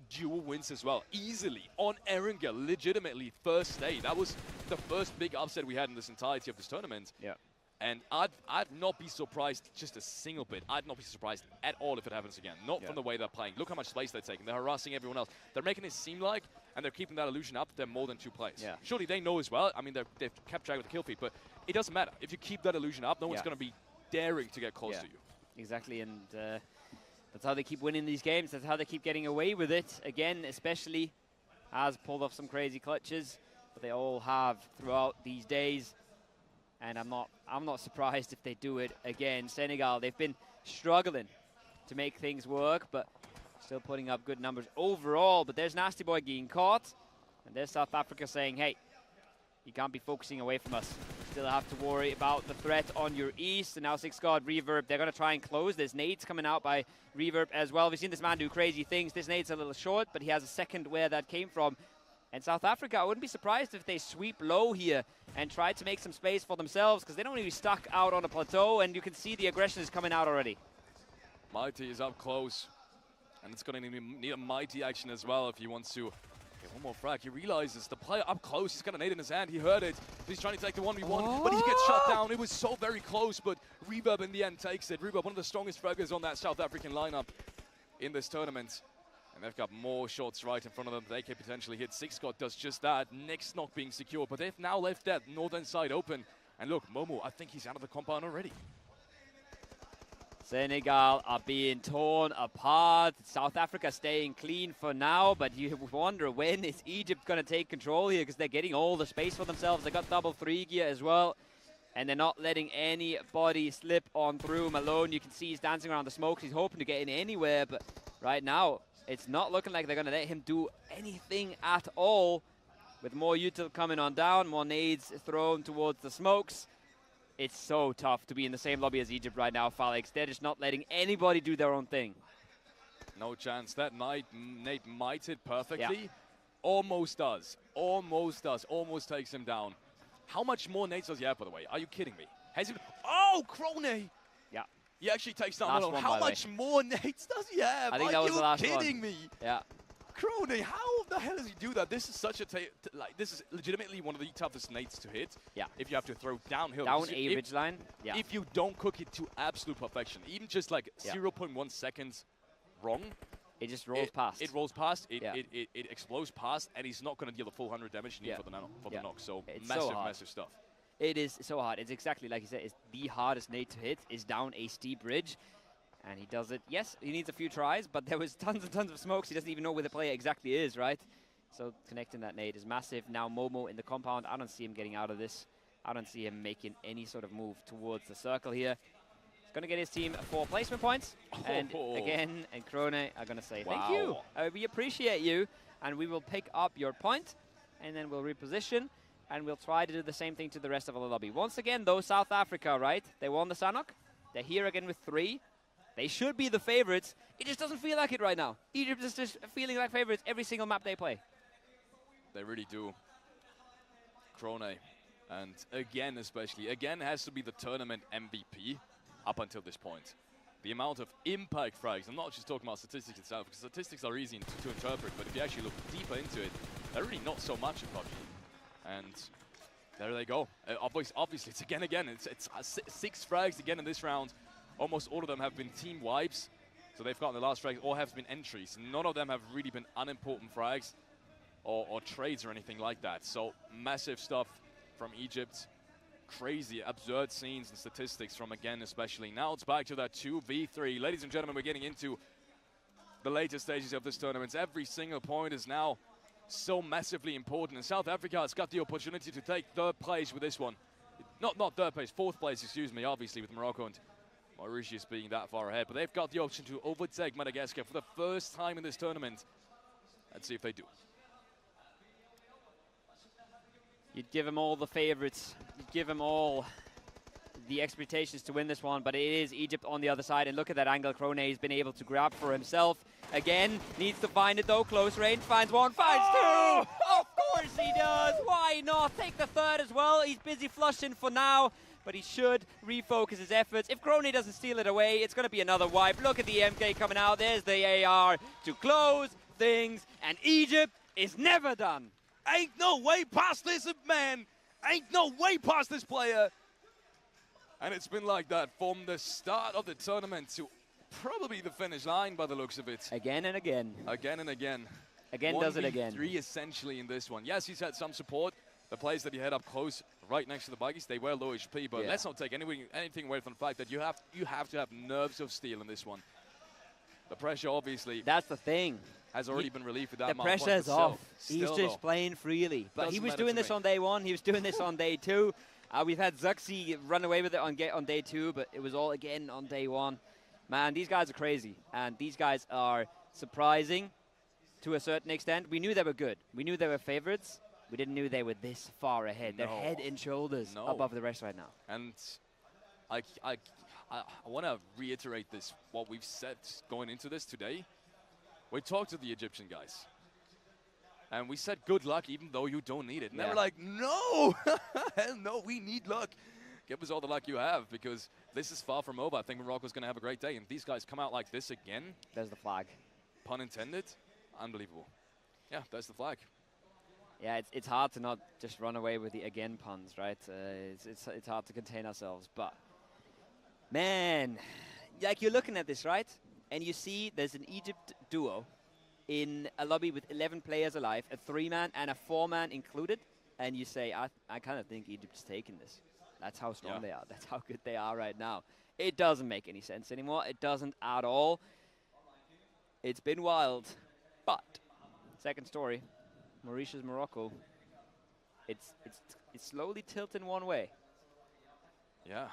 dual wins as well, easily, on Eringa, legitimately first day. That was the first big upset we had in this entirety of this tournament. Yeah. And I'd not be surprised just a single bit. I'd not be surprised at all if it happens again. Not from the way they're playing. Look how much space they're taking. They're harassing everyone else. They're making it seem like, and they're keeping that illusion up, they're more than 2 players. Yeah. Surely they know as well. I mean, they've kept track with the kill feed, but it doesn't matter. If you keep that illusion up, no one's going to be daring to get close to you. Exactly, and that's how they keep winning these games. That's how they keep getting away with it. Again, especially has pulled off some crazy clutches. but they all have throughout these days. And I'm not surprised if they do it again. Senegal, they've been struggling to make things work, but still putting up good numbers overall. But there's Nasty Boy getting caught, and there's South Africa saying, hey, you can't be focusing away from us. Still have to worry about the threat on your east. And now 6God, Reverb, they're going to try and close. There's nades coming out by Reverb as well. We've seen this man do crazy things. This nade's a little short, but he has a second where that came from. And South Africa, I wouldn't be surprised if they sweep low here and try to make some space for themselves, because they don't really stuck out on a plateau, and you can see the aggression is coming out already. Mighty is up close, and it's going to need a Mighty action as well if he wants to get one more frag. He realizes the player up close, he's got a nade in his hand, he heard it. He's trying to take the 1v1, but he gets shut down. It was so very close, but Reverb in the end takes it. Reverb, one of the strongest fraggers on that South African lineup in this tournament. And they've got more shots right in front of them. They can potentially hit. 6God does just that. Next knock being secured. But they've now left that northern side open. And look, Momo, I think he's out of the compound already. Senegal are being torn apart. South Africa staying clean for now. But you wonder, when is Egypt going to take control here? Because they're getting all the space for themselves. They got double 3 gear as well. And they're not letting anybody slip on through. Malone, you can see he's dancing around the smokes. He's hoping to get in anywhere. But right now, it's not looking like they're going to let him do anything at all. With more util coming on down, more nades thrown towards the smokes. It's so tough to be in the same lobby as Egypt right now, Falix. They're just not letting anybody do their own thing. No chance. That nade might hit perfectly. Yeah. Almost does. Almost does. Almost takes him down. How much more nades does he have, by the way? Are you kidding me? Has he... Oh, Krone! Yeah. He actually takes down Last Malone. one, How much more nades does he have? I think that was the last one. Are you kidding me? Yeah. Krone, how the hell does he do that? This is such a this is legitimately one of the toughest nades to hit. Yeah. If you have to throw downhill. Down a ridge line. Yeah. If you don't cook it to absolute perfection, even just like 0.1 seconds wrong, it just rolls past. It rolls past. It explodes past, and he's not going to deal the full 100 damage you need for the knock. So it's massive, so massive stuff. It is so hard. It's exactly like you said. It's the hardest nade to hit. Is down a steep ridge. And he does it. Yes, he needs a few tries, but there was tons and tons of smokes. He doesn't even know where the player exactly is, right? So connecting that nade is massive. Now Momo in the compound. I don't see him getting out of this. I don't see him making any sort of move towards the circle here. He's going to get his team 4 placement points. And again, and Krone are going to say, thank you. We appreciate you. And we will pick up your point. And then we'll reposition. And we'll try to do the same thing to the rest of the lobby. Once again, though, South Africa, right? They won the Sanok. They're here again with 3. They should be the favorites. It just doesn't feel like it right now. Egypt is just feeling like favorites every single map they play. They really do. Krone, and again especially, again has to be the tournament MVP up until this point. The amount of impact frags, I'm not just talking about statistics itself, because statistics are easy to interpret, but if you actually look deeper into it, they're really not so much in Pubgm. And there they go. Obviously, it's again. It's 6 frags again in this round. Almost all of them have been team wipes, so they've gotten the last frags, all have been entries. None of them have really been unimportant frags or trades or anything like that. So massive stuff from Egypt. Crazy, absurd scenes and statistics from again especially. Now it's back to that 2v3. Ladies and gentlemen, we're getting into the later stages of this tournament. Every single point is now so massively important, and South Africa has got the opportunity to take 3rd place with this one. Not 3rd place, 4th place, excuse me, obviously with Morocco and Mauritius being that far ahead, but they've got the option to overtake Madagascar for the first time in this tournament. Let's see if they do. You'd give them all the favorites. You'd give them all the expectations to win this one, but it is Egypt on the other side, and look at that angle Krone has been able to grab for himself. Again, needs to find it though, close range, finds 1, finds 2! Of course he does! Why not? Take the 3rd as well. He's busy flushing for now, but he should refocus his efforts. If Krone doesn't steal it away, it's going to be another wipe. Look at the MK coming out. There's the AR to close things, and Egypt is never done. Ain't no way past this man. Ain't no way past this player. And it's been like that from the start of the tournament to probably the finish line by the looks of it. Again and again. Again and again. Again does it again. 3 essentially in this one. Yes, he's had some support. The players that he had up close, right next to the buggies, they were low HP, but let's not take anything away from the fact that you have to have nerves of steel in this one. The pressure, obviously, That's the thing. has already been relieved with that The amount of pressure points, is but off. still, He's just playing freely. But he Doesn't was matter doing to this me. on day 1. He was doing this on day 2. We've had Zuxi run away with it on day 2, but it was all again on day 1. Man, these guys are crazy, and these guys are surprising to a certain extent. We knew they were good. We knew they were favorites. We didn't know they were this far ahead. They're head and shoulders above the rest right now. And I want to reiterate this, what we've said going into this today. We talked to the Egyptian guys, and we said good luck even though you don't need it. And they were like, no, hell no, we need luck. Give us all the luck you have, because this is far from over. I think Morocco's going to have a great day. And these guys come out like this again. There's the flag. Pun intended. Unbelievable. Yeah, there's the flag. Yeah, it's hard to not just run away with the again puns, right? It's hard to contain ourselves. But, man, like you're looking at this, right? And you see there's an Egypt duo in a lobby with 11 players alive, a 3-man and a 4-man included. And you say, I kind of think Egypt's taking this. That's how strong they are. That's how good they are right now. It doesn't make any sense anymore. It doesn't at all. It's been wild. But, second story, Mauritius, Morocco, it's slowly tilting one way. Yeah,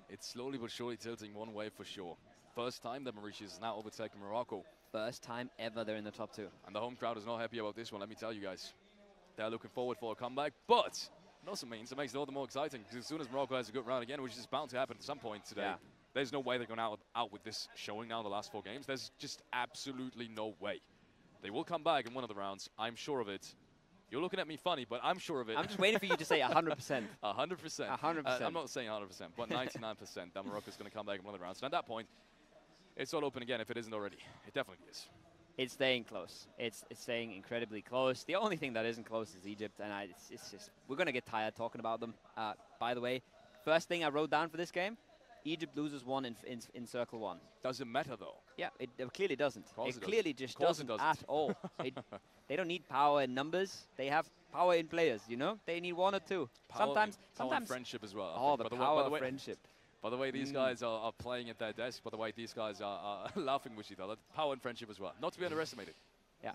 it's slowly but surely tilting one way for sure. First time that Mauritius has now overtaken Morocco. First time ever they're in the top 2. And the home crowd is not happy about this one, let me tell you guys. They're looking forward for a comeback, but it also means it makes it all the more exciting, because as soon as Morocco has a good round again, which is bound to happen at some point today, there's no way they're going out with this showing now in the last 4 games. There's just absolutely no way. They will come back in one of the rounds. I'm sure of it. You're looking at me funny, but I'm sure of it. I'm just waiting for you to say 100%. 100%. 100%. I'm not saying 100%, but 99% that Morocco's going to come back in one of the rounds. And at that point, it's all open again if it isn't already. It definitely is. It's staying close. It's staying incredibly close. The only thing that isn't close is Egypt, and it's just, we're going to get tired talking about them. By the way, first thing I wrote down for this game, Egypt loses 1 in circle 1. Doesn't matter, though. Yeah, it clearly doesn't. It clearly just doesn't at all. They don't need power in numbers. They have power in players, you know? They need 1 or 2. Sometimes friendship as well. Oh, the power of friendship. By the way these guys are playing at their desk, by the way these guys are laughing with each other, power and friendship as well. Not to be underestimated. Yeah,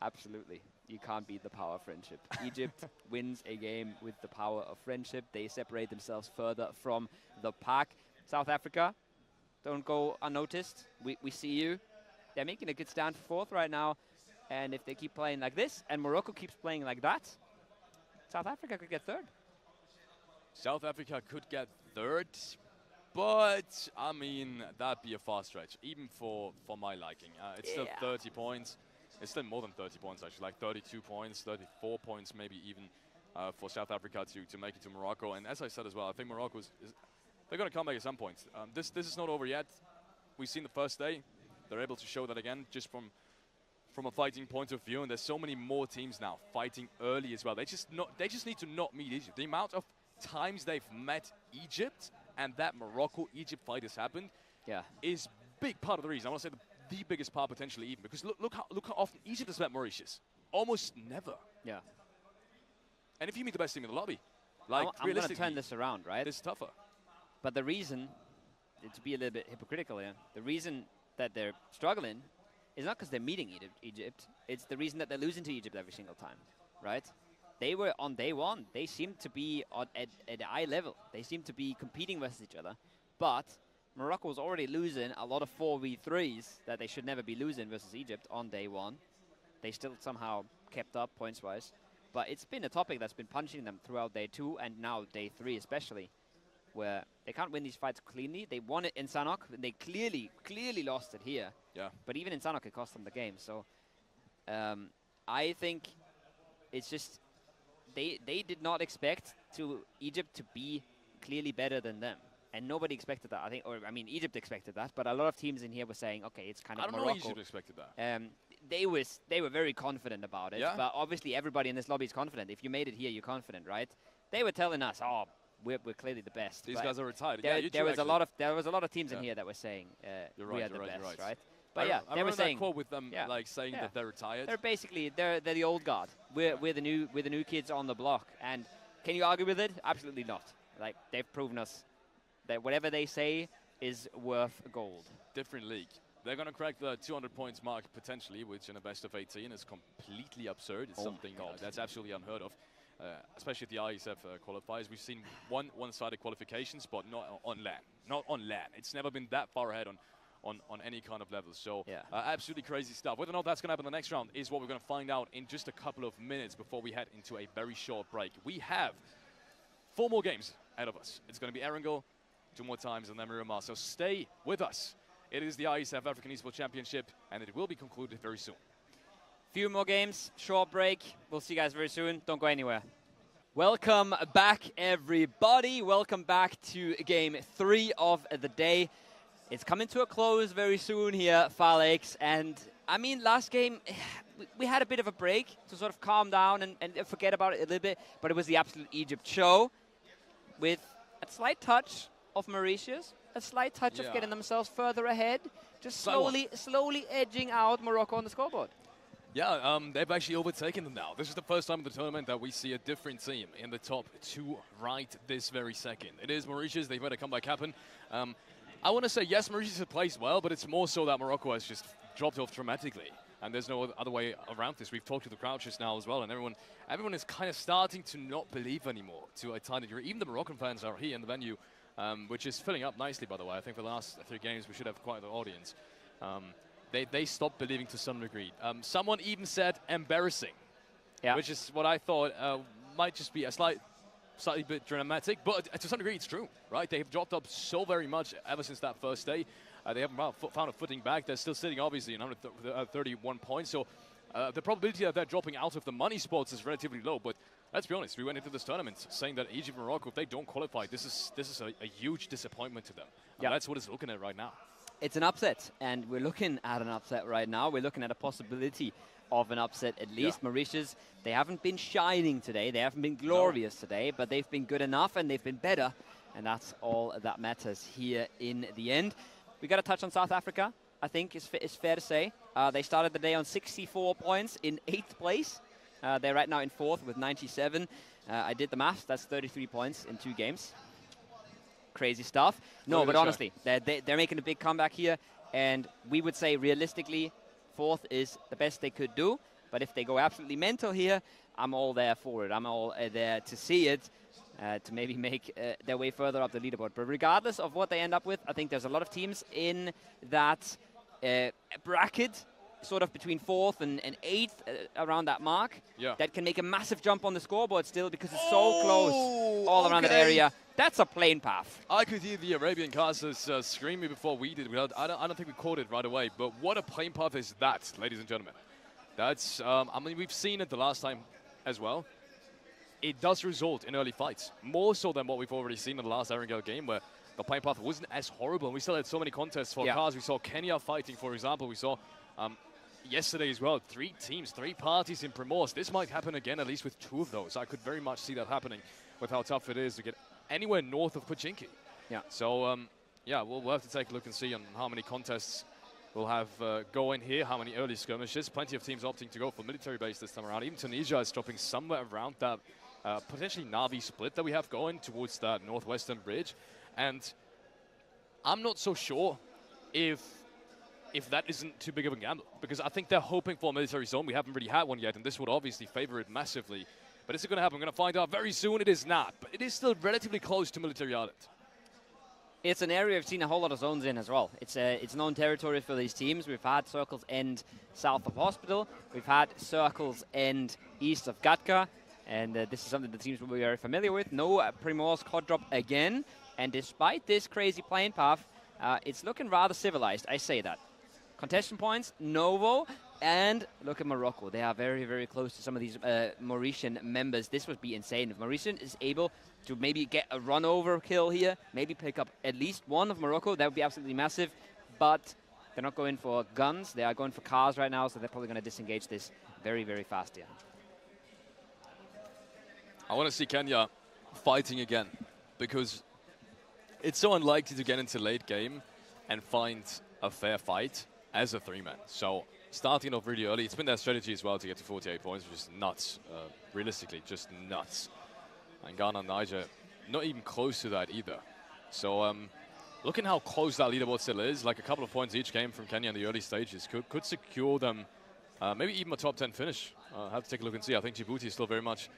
absolutely. You can't beat the power of friendship. Egypt wins a game with the power of friendship. They separate themselves further from the pack. South Africa, don't go unnoticed. We see you. They're making a good stand for 4th right now. And if they keep playing like this, and Morocco keeps playing like that, South Africa could get 3rd. South Africa could get 3rd, but, I mean, that'd be a far stretch, even for my liking. It's still 30 points. It's still more than 30 points, actually, like 32 points, 34 points maybe even for South Africa to make it to Morocco. And as I said as well, I think Morocco they're going to come back at some point. This is not over yet. We've seen the first day. They're able to show that again just from a fighting point of view. And there's so many more teams now fighting early as well. They just need to not meet Egypt. The amount of times they've met Egypt and that Morocco-Egypt fight has happened is big part of the reason. I want to say the biggest part potentially even, because look how often Egypt has met Mauritius. Almost never. Yeah. And if you meet the best team in the lobby, like I'm going to turn this around, right? This is tougher. But the reason, to be a little bit hypocritical here, the reason that they're struggling is not because they're meeting Egypt. It's the reason that they're losing to Egypt every single time, right? They were on day 1. They seemed to be at eye level. They seemed to be competing versus each other. But Morocco was already losing a lot of 4v3s that they should never be losing versus Egypt on day 1. They still somehow kept up points-wise. But it's been a topic that's been punching them throughout day 2 and now day 3 especially, where they can't win these fights cleanly. They won it in Sanok. They clearly lost it here. Yeah. But even in Sanok, it cost them the game. So I think it's just they did not expect Egypt to be clearly better than them. And nobody expected that, I think. I mean, Egypt expected that, but a lot of teams in here were saying, okay, it's kind of Morocco. I don't know Egypt expected that. They were very confident about it. Yeah? But obviously everybody in this lobby is confident. If you made it here, you're confident, right? They were telling us, oh, we're clearly the best. These guys are retired. There was a lot of teams in here that were saying we are the best, right? But they were saying that quote with them, like saying that they're retired. They're basically they're the old guard. We're the new kids on the block. And can you argue with it? Absolutely not. Like, they've proven us that whatever they say is worth gold. Different league. They're going to crack the 200 points mark potentially, which in a best of 18 is completely absurd. It's something that's absolutely unheard of, especially at the Iesf qualifiers. We've seen one-sided qualifications, but not on LAN. Not on LAN. It's never been that far ahead on any kind of level. So absolutely crazy stuff. Whether or not that's going to happen in the next round is what we're going to find out in just a couple of minutes before we head into a very short break. We have 4 more games ahead of us. It's going to be Erangel 2 more times and then Miramar. So stay with us. It is the Iesf African Esports Championship, and it will be concluded very soon. Few more games, short break. We'll see you guys very soon. Don't go anywhere. Welcome back, everybody. Welcome back to game 3 of the day. It's coming to a close very soon here, Falex. And I mean, last game, we had a bit of a break to sort of calm down and forget about it a little bit. But it was the absolute Egypt show with a slight touch of Mauritius. A slight touch of getting themselves further ahead, just slowly edging out Morocco on the scoreboard. Yeah, they've actually overtaken them now. This is the first time in the tournament that we see a different team in the top 2 right this very second. It is Mauritius. They've had a comeback happen. I want to say, yes, Mauritius has played well, but it's more so that Morocco has just dropped off dramatically. And there's no other way around this. We've talked to the crowd just now as well, and everyone is kind of starting to not believe anymore to a tiny degree. Even the Moroccan fans are here in the venue. Which is filling up nicely, by the way. I think for the last 3 games, we should have quite an audience. They stopped believing to some degree. Someone even said embarrassing, which is what I thought might just be a slightly bit dramatic, but to some degree it's true, right? They've dropped up so very much ever since that first day. They haven't found a footing back. They're still sitting, obviously, in 131 points. So the probability that they're dropping out of the money spots is relatively low, but let's be honest, we went into this tournament saying that Egypt and Morocco, if they don't qualify, this is a huge disappointment to them. And that's what it's looking at right now. It's an upset, and we're looking at an upset right now. We're looking at a possibility of an upset at least. Mauritius, they haven't been shining today. They haven't been glorious today, but they've been good enough, and they've been better. And that's all that matters here in the end. We got to touch on South Africa, I think it's fair to say. They started the day on 64 points in 8th place. They're right now in 4th with 97. I did the maths. That's 33 points in 2 games. Crazy stuff. No, but honestly, they're making a big comeback here. And we would say, realistically, 4th is the best they could do. But if they go absolutely mental here, I'm all there for it. I'm all there to see it, to maybe make their way further up the leaderboard. But regardless of what they end up with, I think there's a lot of teams in that bracket, sort of between 4th and 8th, around that mark, that can make a massive jump on the scoreboard still because it's so close all around that area. That's a plane path. I could hear the Arabian casters screaming before we did. I don't think we caught it right away, but what a plane path is that, ladies and gentlemen. That's, I mean, we've seen it the last time as well. It does result in early fights, more so than what we've already seen in the last Erangel game, where the plane path wasn't as horrible, and we still had so many contests for cars. We saw Kenya fighting, for example. We saw yesterday as well, 3 teams, 3 parties in Primors. This might happen again, at least with 2 of those. I could very much see that happening with how tough it is to get anywhere north of Pubgm. So, we'll have to take a look and see on how many contests we'll have going here, how many early skirmishes. Plenty of teams opting to go for military base this time around. Even Tunisia is dropping somewhere around that potentially Navi split that we have going towards that northwestern bridge. And I'm not so sure if that isn't too big of a gamble, because I think they're hoping for a military zone. We haven't really had one yet, and this would obviously favor it massively. But is it going to happen? We're going to find out very soon. It is not, but it is still relatively close to military island. It's an area we've seen a whole lot of zones in as well. It's known territory for these teams. We've had circles end south of Hospital. We've had circles end east of Gatka. And this is something the teams will be very familiar with. No Primor's cod drop again. And despite this crazy playing path, it's looking rather civilized. I say that. Contestant points, Novo, and look at Morocco. They are very, very close to some of these Mauritian members. This would be insane. If Mauritian is able to maybe get a run-over kill here, maybe pick up at least one of Morocco, that would be absolutely massive. But they're not going for guns. They are going for cars right now, so they're probably going to disengage this very, very fast here. I want to see Kenya fighting again, because it's so unlikely to get into late game and find a fair fight as a 3-man. So starting off really early, it's been their strategy as well to get to 48 points, which is nuts. Realistically, just nuts. And Ghana and Niger, not even close to that either. So looking how close that leaderboard still is, like a couple of points each game from Kenya in the early stages could secure them maybe even a top 10 finish. Have to take a look and see. I think Djibouti is still very much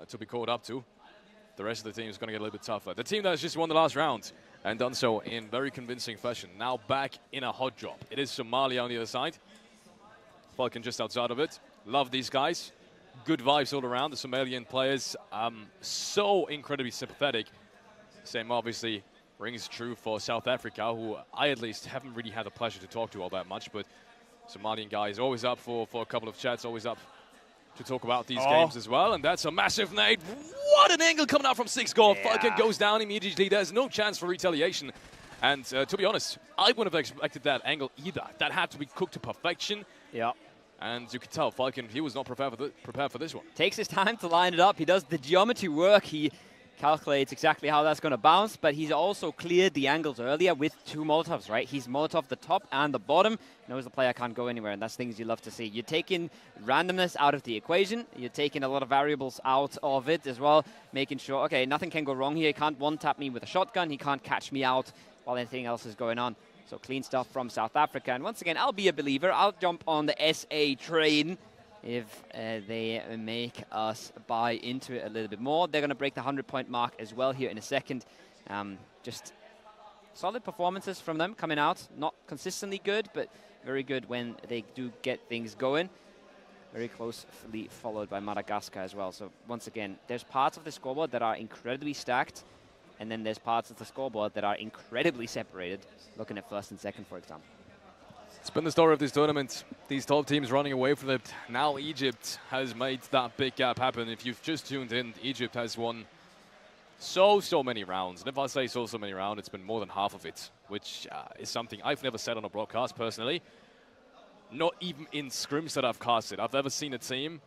to be caught up to. The rest of the team is going to get a little bit tougher. The team that has just won the last round and done so in very convincing fashion, now back in a hot drop. It is Somalia on the other side. Falcon just outside of it. Love these guys. Good vibes all around. The Somalian players, so incredibly sympathetic. Same obviously rings true for South Africa, who I at least haven't really had the pleasure to talk to all that much, but Somalian guys always up for a couple of chats, always up to talk about these games as well. And that's a massive nade. What an angle coming out from 6 goal. Yeah. Falcon goes down immediately. There's no chance for retaliation. And to be honest, I wouldn't have expected that angle either. That had to be cooked to perfection. Yeah. And you could tell Falcon, he was not prepared for this one. Takes his time to line it up. He does the geometry work. He calculates exactly how that's going to bounce, but he's also cleared the angles earlier with 2 Molotovs, right? He's Molotov the top and the bottom. Knows the player can't go anywhere, and that's things you love to see. You're taking randomness out of the equation. You're taking a lot of variables out of it as well, making sure, okay, nothing can go wrong here. He can't one-tap me with a shotgun. He can't catch me out while anything else is going on. So clean stuff from South Africa. And once again, I'll be a believer. I'll jump on the SA train if they make us buy into it a little bit more. They're going to break the 100-point mark as well here in a second. Just solid performances from them coming out. Not consistently good, but very good when they do get things going. Very closely followed by Madagascar as well. So once again, there's parts of the scoreboard that are incredibly stacked, and then there's parts of the scoreboard that are incredibly separated, looking at first and second, for example. It's been the story of this tournament. These top teams running away from it. Now Egypt has made that big gap happen. If you've just tuned in, Egypt has won so many rounds. And if I say so many rounds, it's been more than half of it, which is something I've never said on a broadcast personally. Not even in scrims that I've casted. I've never seen a team,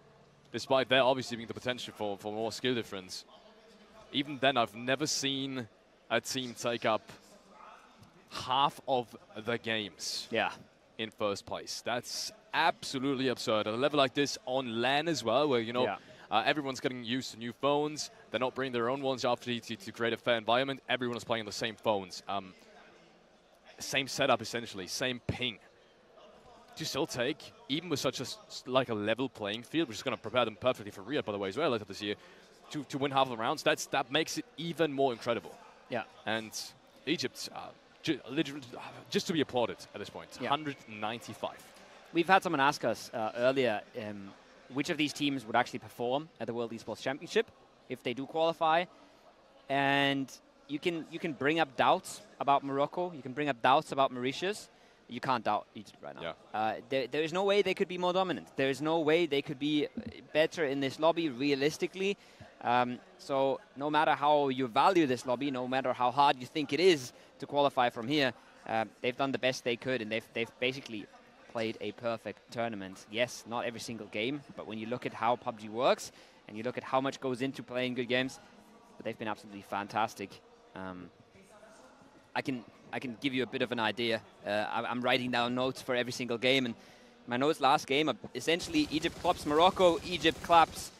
despite there obviously being the potential for more skill difference. Even then, I've never seen a team take up half of the games. Yeah. In first place. That's absolutely absurd. At a level like this on LAN as well, where, you know, everyone's getting used to new phones. They're not bringing their own ones after to create a fair environment. Everyone is playing on the same phones. Same setup, essentially. Same ping. To still take, even with such a level playing field, which is going to prepare them perfectly for Rio, by the way, as well, later this year, to win half of the rounds, that makes it even more incredible. Yeah. And Egypt... just to be applauded at this point. Yeah. 195. We've had someone ask us earlier which of these teams would actually perform at the World Esports Championship if they do qualify. And you can bring up doubts about Morocco. You can bring up doubts about Mauritius. You can't doubt Egypt right now. Yeah. There is no way they could be more dominant. There is no way they could be better in this lobby realistically. So no matter how you value this lobby, no matter how hard you think it is to qualify from here, they've done the best they could, and they've basically played a perfect tournament. Yes, not every single game, but when you look at how PUBG works and you look at how much goes into playing good games, they've been absolutely fantastic. I can give you a bit of an idea. I'm writing down notes for every single game, and my notes last game are essentially Egypt claps Morocco, Egypt claps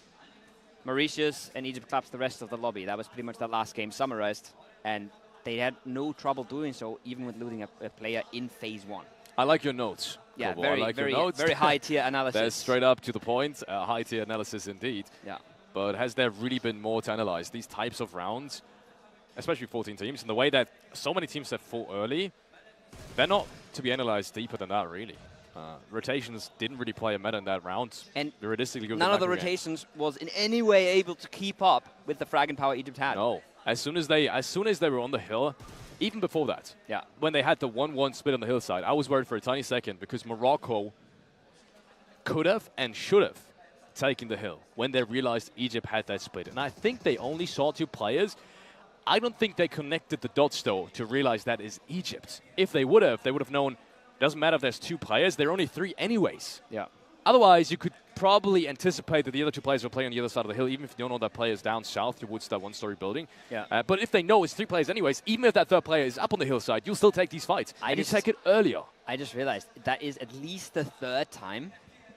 Mauritius, and Egypt claps the rest of the lobby. That was pretty much that last game summarized, and they had no trouble doing so, even with losing a player in phase 1. I like your notes. Yeah, Kobo. very high tier analysis. They're straight up to the point. High tier analysis indeed. Yeah. But has there really been more to analyze these types of rounds, especially 14 teams, and the way that so many teams have fought early? They're not to be analyzed deeper than that, really. Rotations didn't really play a meta in that round. And realistically, none of the rotations was in any way able to keep up with the frag and power Egypt had. No. As soon as they were on the hill, even before that, when they had the 1-1 split on the hillside, I was worried for a tiny second because Morocco could have and should have taken the hill when they realized Egypt had that split. And I think they only saw 2 players. I don't think they connected the dots, though, to realize that is Egypt. If they would have known, doesn't matter if there's 2 players, there are only 3 anyways. Yeah. Otherwise, you could probably anticipate that the other 2 players will play on the other side of the hill, even if you don't know that player is down south towards that 1-story building. Yeah. But if they know it's 3 players anyways, even if that 3rd player is up on the hillside, you'll still take these fights. You take it earlier. I just realized that is at least the 3rd time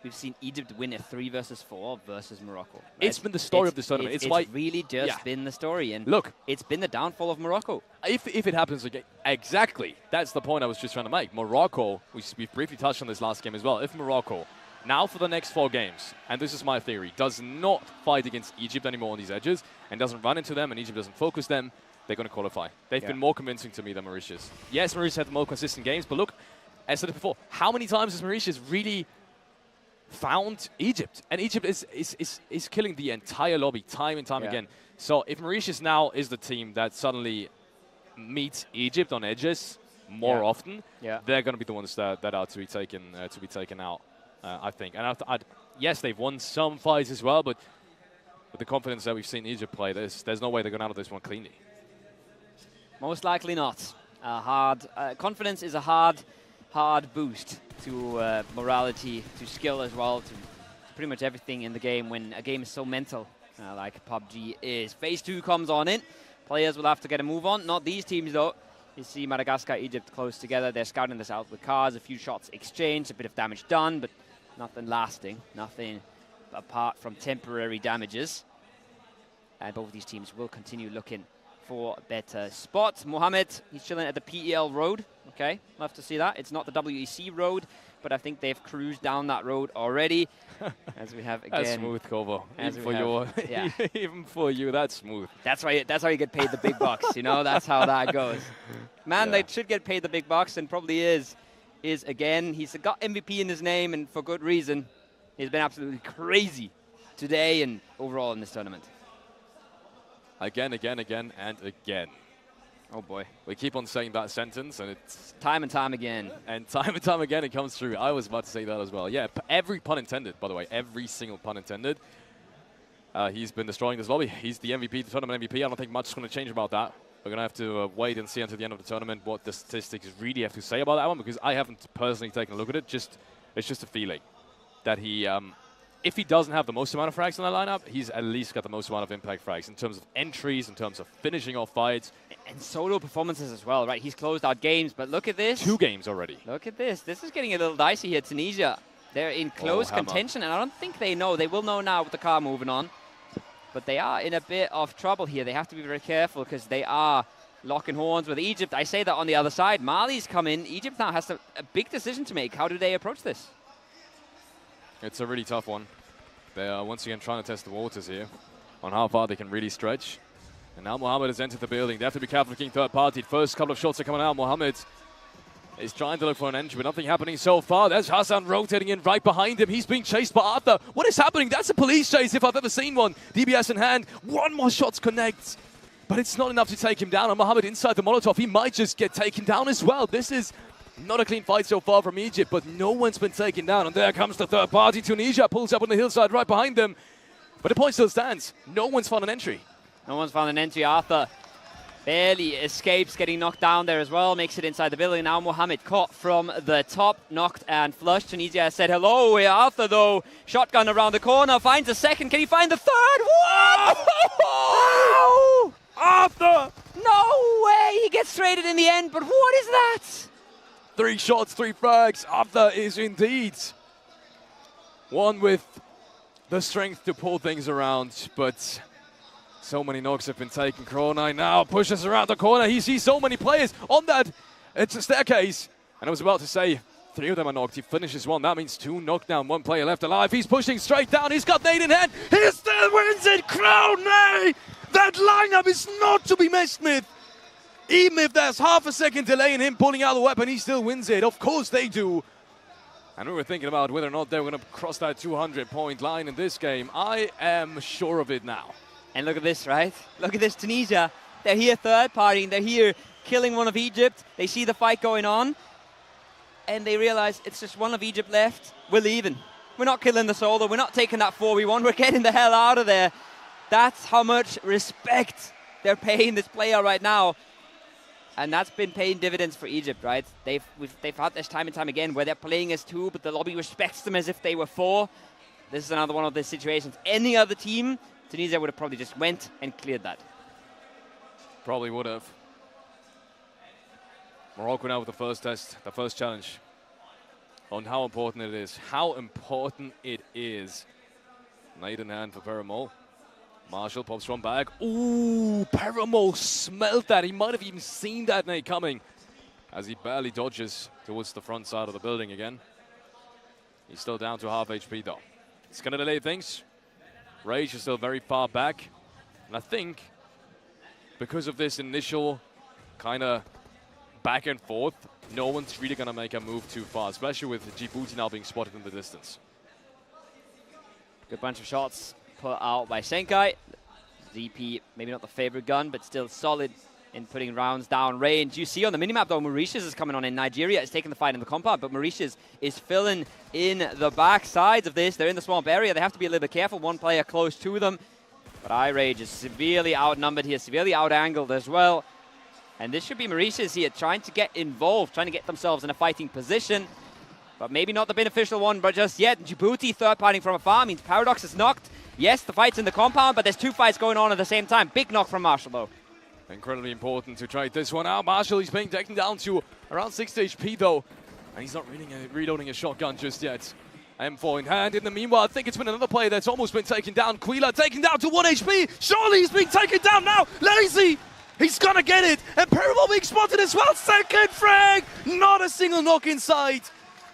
we've seen Egypt win a 3-4 versus Morocco. Right? It's been the story of this tournament. It's why really just been the story. And look, it's been the downfall of Morocco. If it happens again, exactly. That's the point I was just trying to make. Morocco, we've briefly touched on this last game as well. If Morocco, now for the next 4 games, and this is my theory, does not fight against Egypt anymore on these edges and doesn't run into them and Egypt doesn't focus them, they're going to qualify. They've been more convincing to me than Mauritius. Yes, Mauritius had the more consistent games, but look, as I said before, how many times has Mauritius really found Egypt? And Egypt is killing the entire lobby time and time again. So if Mauritius now is the team that suddenly meets Egypt on edges more often, they're going to be the ones that are to be taken out, I think. And yes, they've won some fights as well, but with the confidence that we've seen Egypt play, there's no way they're going out of this one cleanly. Most likely not. Confidence is a hard boost to morality, to skill as well, to pretty much everything in the game when a game is so mental like PUBG is. Phase 2 comes on in. Players will have to get a move on. Not these teams though. You see Madagascar, Egypt close together. They're scouting this out with cars. A few shots exchanged, a bit of damage done, but nothing lasting. Nothing apart from temporary damages. And both of these teams will continue looking for better spots. Mohamed, he's chilling at the PEL road. Okay, love to see that. It's not the WEC road, but I think they've cruised down that road already. As we have again. That's smooth, Kovo. Even for you, that's smooth. That's how you get paid the big bucks. You know, that's how that goes. Man, they should get paid the big bucks, and probably is again. He's got MVP in his name, and for good reason. He's been absolutely crazy today and overall in this tournament. Again, and again. Oh boy. We keep on saying that sentence, and it's... Time and time again. And time again it comes through. I was about to say that as well. Yeah, every pun intended, by the way. Every single pun intended. He's been destroying this lobby. He's the MVP, the tournament MVP. I don't think much is going to change about that. We're going to have to wait and see until the end of the tournament what the statistics really have to say about that one, because I haven't personally taken a look at it. It's just a feeling that he... if he doesn't have the most amount of frags in that lineup, he's at least got the most amount of impact frags in terms of entries, in terms of finishing off fights. And solo performances as well, right? He's closed out games, but look at this. 2 games already. Look at this. This is getting a little dicey here. Tunisia, they're in close contention, and I don't think they know. They will know now with the car moving on. But they are in a bit of trouble here. They have to be very careful because they are locking horns with Egypt. I say that on the other side. Mali's come in. Egypt now has a big decision to make. How do they approach this? It's a really tough one. They are once again trying to test the waters here on how far they can really stretch. And now Mohamed has entered the building. They have to be careful looking third party. First couple of shots are coming out. Mohamed is trying to look for an entry, but nothing happening so far. There's Hassan rotating in right behind him. He's being chased by Arthur. What is happening? That's a police chase if I've ever seen one. DBS in hand. One more shot connects. But it's not enough to take him down. And Mohamed inside the Molotov. He might just get taken down as well. This is not a clean fight so far from Egypt, but no one's been taken down. And there comes the third party. Tunisia pulls up on the hillside right behind them. But the point still stands. No one's found an entry. No one's found an entry. Arthur barely escapes, getting knocked down there as well. Makes it inside the building. Now Mohamed caught from the top, knocked and flushed. Tunisia has said hello. Here Arthur, though, shotgun around the corner. Finds a second. Can he find the third? What? Oh! Arthur! No way! He gets traded in the end, but what is that? 3 shots, 3 frags. Arthur is indeed one with the strength to pull things around, but so many knocks have been taken. Kronai now pushes around the corner. He sees so many players on that. It's a staircase. And I was about to say, 3 of them are knocked. He finishes 1. That means 2 knocked down, 1 player left alive. He's pushing straight down. He's got nade in hand. He still wins it. Kronai! That lineup is not to be messed with. Even if there's half a second delay in him pulling out the weapon, he still wins it. Of course they do. And we were thinking about whether or not they were going to cross that 200-point line in this game. I am sure of it now. And look at this, right? Look at this, Tunisia. They're here third partying. They're here killing one of Egypt. They see the fight going on. And they realize it's just one of Egypt left. We're leaving. We're not killing the solo. We're not taking that 4v1. We're getting the hell out of there. That's how much respect they're paying this player right now. And that's been paying dividends for Egypt, right? They've had this time and time again where they're playing as 2, but the lobby respects them as if they were 4. This is another one of these situations. Any other team, Tunisia would have probably just went and cleared that. Probably would have. Morocco now with the first test, the first challenge. on how important it is. How important it is. Maiden hand for Paramol. Marshall pops from back. Ooh, Paramol smelled that. He might have even seen that nade coming as he barely dodges towards the front side of the building again. He's still down to half HP though. It's going to delay things. Rage is still very far back. And I think because of this initial kind of back and forth, no one's really going to make a move too far, especially with Djibouti now being spotted in the distance. Good bunch of shots put out by Senkai. DP, maybe not the favorite gun, but still solid in putting rounds down range. You see on the minimap though, Mauritius is coming on in. Nigeria is taking the fight in the compound, but Mauritius is filling in the back sides of this. They're in the swamp area. They have to be a little bit careful. One player close to them. But iRage is severely outnumbered here, severely out-angled as well. And this should be Mauritius here trying to get involved, trying to get themselves in a fighting position. But maybe not the beneficial one, but just yet. Djibouti third-partying from afar means Paradox is knocked. Yes, the fight's in the compound, but there's two fights going on at the same time. Big knock from Marshall, though. Incredibly important to trade this one out. Marshall is being taken down to around 60 HP, though. And he's not reloading a shotgun just yet. M4 in hand. In the meanwhile, I think it's been another player that's almost been taken down. Quila taken down to 1 HP. Surely he's being taken down now. Lazy! He's gonna get it. And Paramol being spotted as well. Second frag! Not a single knock inside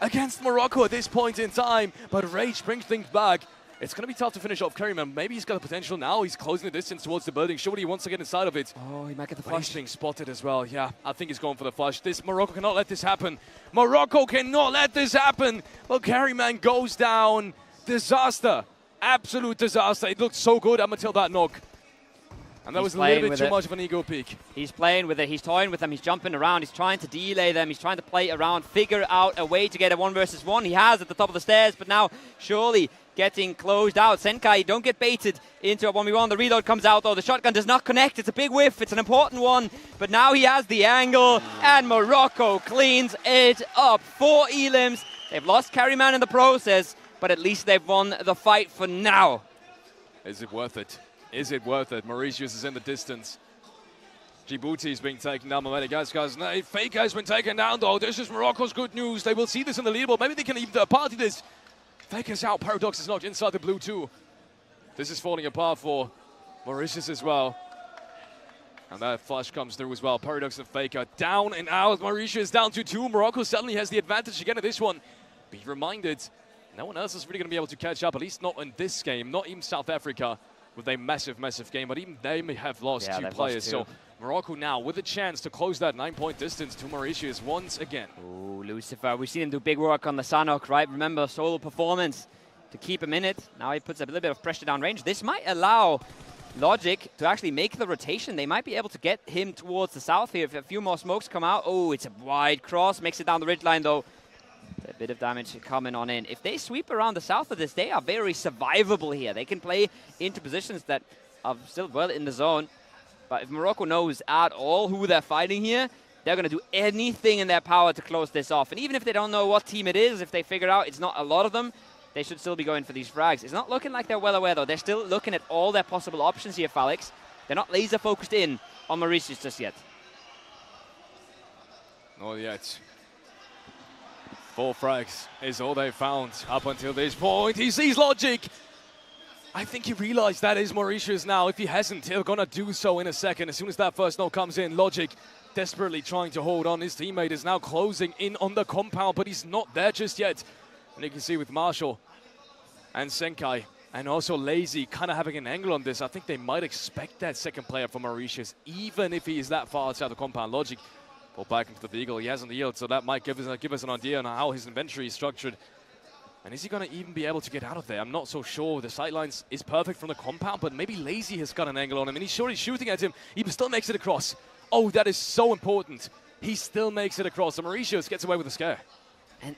against Morocco at this point in time. But Rage brings things back. It's going to be tough to finish off Curryman. Maybe he's got the potential now. He's closing the distance towards the building. Surely he wants to get inside of it. Oh, he might get the But flush. he's being spotted as well. Yeah, I think he's going for the flush. Morocco cannot let this happen. Morocco cannot let this happen. Well, Curryman goes down. Disaster. Absolute disaster. It looked so good up until that knock. And that was a little bit too much of an ego peak. He's playing with it. He's toying with them. He's jumping around. He's trying to delay them. He's trying to play around, figure out a way to get a 1 versus 1. He has at the top of the stairs, but now surely getting closed out. Senkai, don't get baited into a 1v1. The reload comes out, though. The shotgun does not connect. It's a big whiff. It's an important one. But now he has the angle, and Morocco cleans it up. 4 elims. They've lost Carryman in the process, but at least they've won the fight for now. Is it worth it? Is it worth it? Mauritius is in the distance. Djibouti is being taken down. Madagascar's Faker has been taken down, though. This is Morocco's good news. They will see this in the leaderboard. Maybe they can even party this. Faker's out. Paradox is knocked inside the blue, too. This is falling apart for Mauritius as well. And that flash comes through as well. Paradox and Faker down and out. Mauritius down to 2. Morocco suddenly has the advantage again in this one. Be reminded, no one else is really going to be able to catch up, at least not in this game. Not even South Africa with a massive, massive game. But even they may have lost 2 players. So Morocco now with a chance to close that 9-point distance to Mauritius once again. Ooh, Lucifer. We've seen him do big work on the Sanok, right? Remember, solo performance to keep him in it. Now he puts a little bit of pressure down range. This might allow Logic to actually make the rotation. They might be able to get him towards the south here if a few more smokes come out. Oh, it's a wide cross. Makes it down the ridgeline, though. A bit of damage coming on in. If they sweep around the south of this, they are very survivable here. They can play into positions that are still well in the zone. But if Morocco knows at all who they're fighting here, they're going to do anything in their power to close this off. And even if they don't know what team it is, if they figure out it's not a lot of them, they should still be going for these frags. It's not looking like they're well aware, though. They're still looking at all their possible options here, Falix. They're not laser-focused in on Mauritius just yet. Not yet. 4 frags is all they found up until this point. He sees Logic. I think he realized that is Mauritius now. If he hasn't, he's going to do so in a second. As soon as that first note comes in, Logic desperately trying to hold on. His teammate is now closing in on the compound, but he's not there just yet. And you can see with Marshall and Senkai and also Lazy kind of having an angle on this. I think they might expect that second player from Mauritius, even if he is that far outside the compound. Logic pulled back into the vehicle. He hasn't healed, so that might give us an idea on how his inventory is structured. And is he going to even be able to get out of there? I'm not so sure. The sightlines is perfect from the compound, but maybe Lazy has got an angle on him, and he's surely shooting at him. He still makes it across. Oh, that is so important. He still makes it across. So Mauritius gets away with a scare. And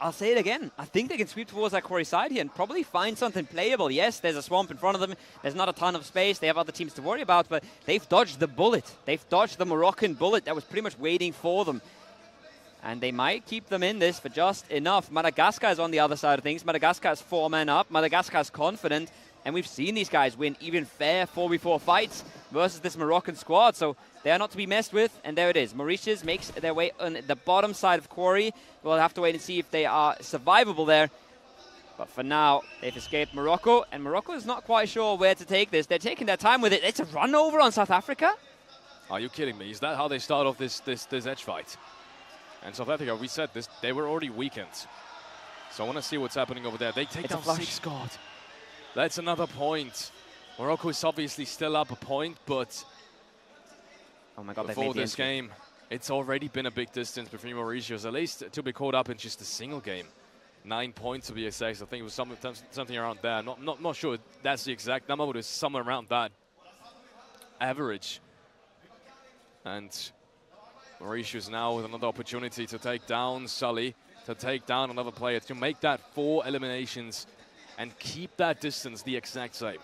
I'll say it again. I think they can sweep towards that quarry side here and probably find something playable. Yes, there's a swamp in front of them. There's not a ton of space. They have other teams to worry about, but they've dodged the bullet. They've dodged the Moroccan bullet that was pretty much waiting for them. And they might keep them in this for just enough. Madagascar is on the other side of things. Madagascar is 4 men up. Madagascar is confident. And we've seen these guys win even fair 4v4 fights. versus this Moroccan squad. So they are not to be messed with. And there it is. Mauritius makes their way on the bottom side of Quarry. We'll have to wait and see if they are survivable there. But for now, they've escaped Morocco. And Morocco is not quite sure where to take this. They're taking their time with it. It's a run over on South Africa. Are you kidding me? Is that how they start off this edge fight? And South Africa, we said this, they were already weakened. So I want to see what's happening over there. They take down 6 God. That's another point. Morocco is obviously still up a point, but oh my God, before this game, it's already been a big distance between Mauritius, at least to be caught up in just a single game. 9 points to be exact. I think it was something around there. Not sure that's the exact number, but it's somewhere around that average. And Mauritius now with another opportunity to take down Sully, to take down another player, to make that 4 eliminations and keep that distance the exact same.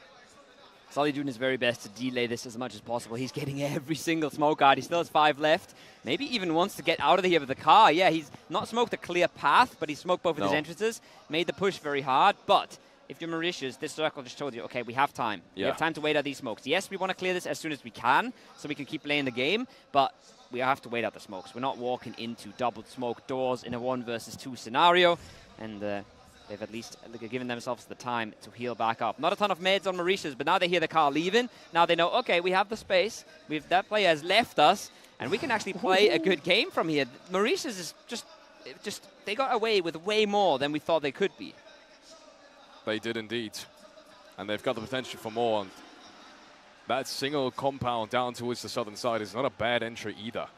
Sully doing his very best to delay this as much as possible. He's getting every single smoke out. He still has 5 left. Maybe even wants to get out of here with the car. Yeah, he's not smoked a clear path, but he smoked both of his entrances. Made the push very hard, but if you're Mauritius, this circle just told you, okay, we have time. Yeah. We have time to wait out these smokes. Yes, we want to clear this as soon as we can, so we can keep playing the game, but we have to wait out the smokes. We're not walking into double smoke doors in a 1 versus 2 scenario, and they've at least given themselves the time to heal back up. Not a ton of meds on Mauritius, but now they hear the car leaving. Now they know, okay, we have the space. That player has left us, and we can actually play a good game from here. Mauritius is just they got away with way more than we thought they could be. They did indeed. And they've got the potential for more. And that single compound down towards the southern side is not a bad entry either.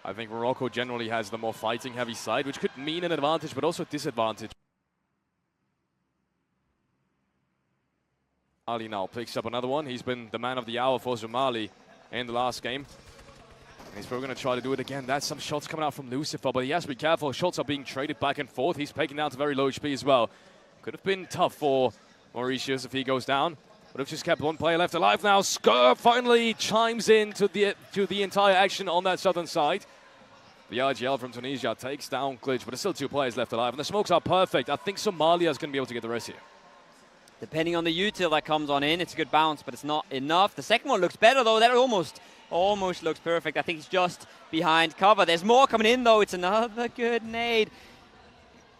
I think Morocco generally has the more fighting heavy side, which could mean an advantage, but also a disadvantage. Ali now picks up another one. He's been the man of the hour for Somali in the last game. And he's probably going to try to do it again. That's some shots coming out from Lucifer, but he has to be careful. Shots are being traded back and forth. He's pegging down to very low HP as well. Could have been tough for Mauritius if he goes down. But have just kept one player left alive now. Skur finally chimes in to the entire action on that southern side. The RGL from Tunisia takes down Glitch, but there's still 2 players left alive. And the smokes are perfect. I think Somalia is going to be able to get the rest here. Depending on the util that comes on in, it's a good bounce, but it's not enough. The second one looks better, though. That almost looks perfect. I think he's just behind cover. There's more coming in, though. It's another good nade.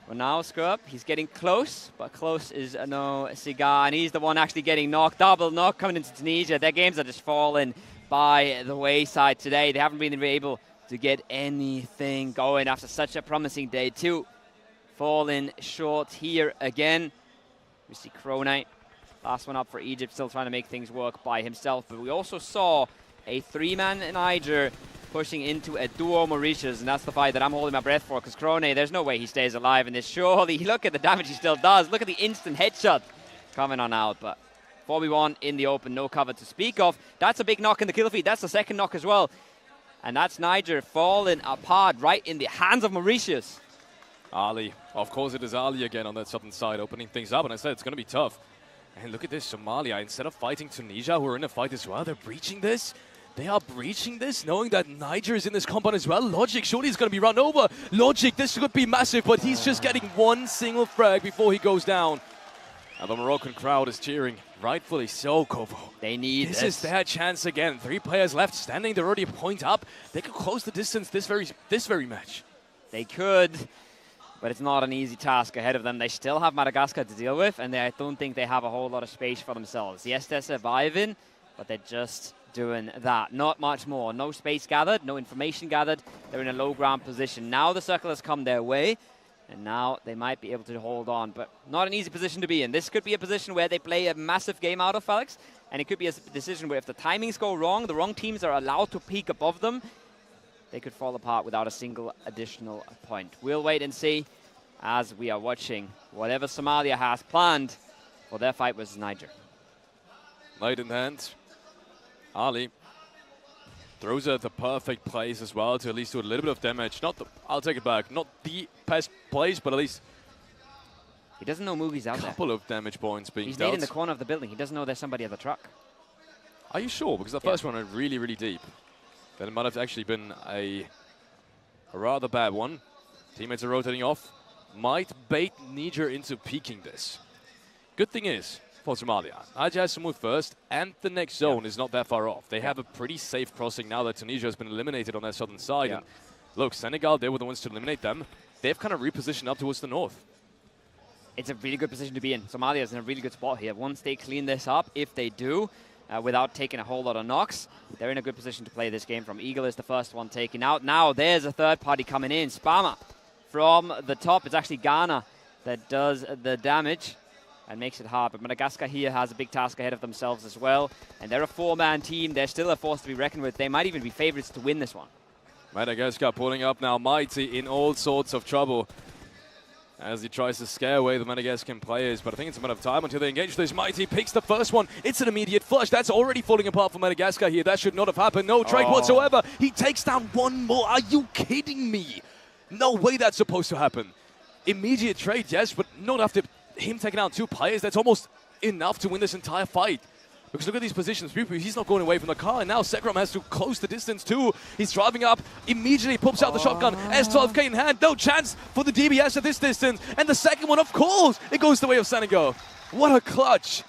Well, now Scrub, he's getting close, but close is no cigar, and he's the one actually getting knocked. Double knock coming into Tunisia. Their games are just falling by the wayside today. They haven't been able to get anything going after such a promising day, too. Falling short here again. We see Krone, last one up for Egypt, still trying to make things work by himself, but we also saw a 3-man Niger pushing into a duo Mauritius, and that's the fight that I'm holding my breath for, because Krone, there's no way he stays alive in this. Surely, look at the damage he still does. Look at the instant headshot coming on out, but 4v1 in the open, no cover to speak of. That's a big knock in the kill feed. That's the second knock as well. And that's Niger falling apart right in the hands of Mauritius. Ali, of course it is Ali again on that southern side, opening things up, and I said it's going to be tough. And look at this, Somalia, instead of fighting Tunisia, who are in a fight as well, they're breaching this. They are breaching this, knowing that Niger is in this compound as well. Logic, surely he's going to be run over. Logic, this could be massive, but he's just getting one single frag before he goes down. And the Moroccan crowd is cheering, rightfully so, Kovo. They need this. This is their chance again. 3 players left standing, they're already a point up. They could close the distance this very match. They could, but it's not an easy task ahead of them. They still have Madagascar to deal with, and I don't think they have a whole lot of space for themselves. Yes, they're surviving, but they're just doing that. Not much more. No space gathered, no information gathered. They're in a low ground position. Now the circle has come their way, and now they might be able to hold on, but not an easy position to be in. This could be a position where they play a massive game out of Felix, and it could be a decision where if the timings go wrong, the wrong teams are allowed to peek above them, they could fall apart without a single additional point. We'll wait and see as we are watching whatever Somalia has planned for their fight with Niger. Light in hand. Ali throws at the perfect place as well to at least do a little bit of damage. I'll take it back. Not the best place, but at least he doesn't know Mugi's out there. A couple of damage points being He's dealt. laid in the corner of the building. He doesn't know there's somebody at the truck. Are you sure? Because the first one went really, really deep. Then it might have actually been a rather bad one. Teammates are rotating off. Might bait Niger into peeking this. Good thing is, for Somalia. Niger has to move first, and the next zone is not that far off. They have a pretty safe crossing now that Tunisia has been eliminated on their southern side. And look, Senegal, they were the ones to eliminate them. They've kind of repositioned up towards the north. It's a really good position to be in. Somalia is in a really good spot here. Once they clean this up, if they do, without taking a whole lot of knocks, they're in a good position to play this game from. Eagle is the first one taken out. Now there's a third party coming in. Spammer from the top. It's actually Ghana that does the damage and makes it hard. But Madagascar here has a big task ahead of themselves as well. And they're a 4-man team. They're still a force to be reckoned with. They might even be favorites to win this one. Madagascar pulling up now. Mighty in all sorts of trouble as he tries to scare away the Madagascan players. But I think it's a matter of time until they engage this. Mighty picks the first one. It's an immediate flush. That's already falling apart for Madagascar here. That should not have happened. No trade whatsoever. He takes down one more. Are you kidding me? No way that's supposed to happen. Immediate trade, yes, but not after him taking out 2 players. That's almost enough to win this entire fight. Because look at these positions. He's not going away from the car, and now Sekram has to close the distance too. He's driving up, immediately pops out the shotgun. S12K in hand, no chance for the DBS at this distance. And the second one, of course, it goes the way of Senegal. What a clutch.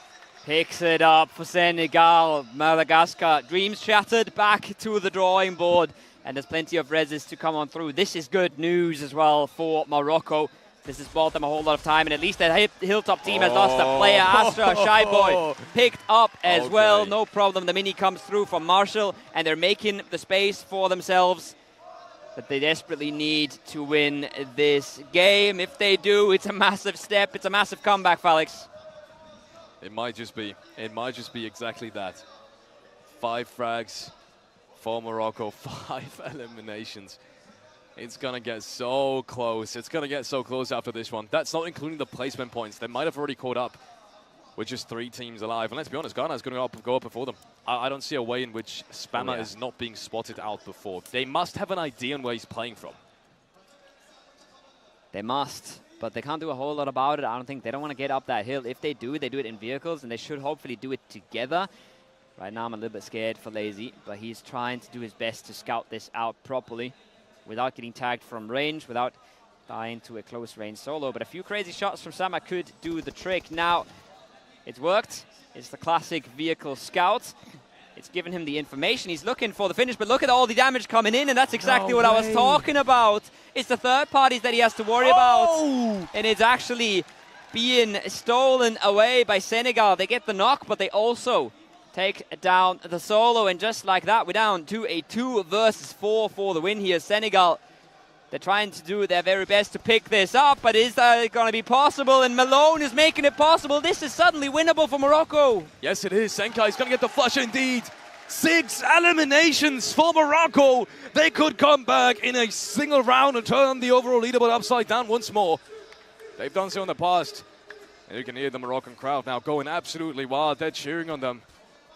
Picks it up for Senegal. Madagascar, dreams shattered, back to the drawing board. And there's plenty of reses to come on through. This is good news as well for Morocco. This has bought them a whole lot of time, and at least that Hilltop team has lost a player. Astra, Shy Boy, picked up as well. No problem. The mini comes through from Marshall, and they're making the space for themselves that they desperately need to win this game. If they do, it's a massive step. It's a massive comeback, Felix. It might just be. It might just be exactly that. 5 frags for Morocco, 5 eliminations. It's going to get so close. It's going to get so close after this one. That's not including the placement points. They might have already caught up with just 3 teams alive. And let's be honest, Ghana is going to go up before them. I don't see a way in which Spammer is not being spotted out before. They must have an idea on where he's playing from. They must, but they can't do a whole lot about it. I don't think they don't want to get up that hill. If they do it in vehicles, and they should hopefully do it together. Right now I'm a little bit scared for Lazy, but he's trying to do his best to scout this out properly, without getting tagged from range, without dying to a close range solo. But a few crazy shots from Sama could do the trick. Now, it's worked. It's the classic vehicle scout. It's given him the information. He's looking for the finish, but look at all the damage coming in, and that's exactly what I was talking about. It's the third parties that he has to worry about. And it's actually being stolen away by Senegal. They get the knock, but they also take down the solo, and just like that, we're down to a 2 versus 4 for the win here. Senegal, they're trying to do their very best to pick this up, but is that going to be possible? And Malone is making it possible. This is suddenly winnable for Morocco. Yes, it is. Senkai is going to get the flush indeed. 6 eliminations for Morocco. They could come back in a single round and turn the overall leaderboard upside down once more. They've done so in the past. And you can hear the Moroccan crowd now going absolutely wild. They're cheering on them.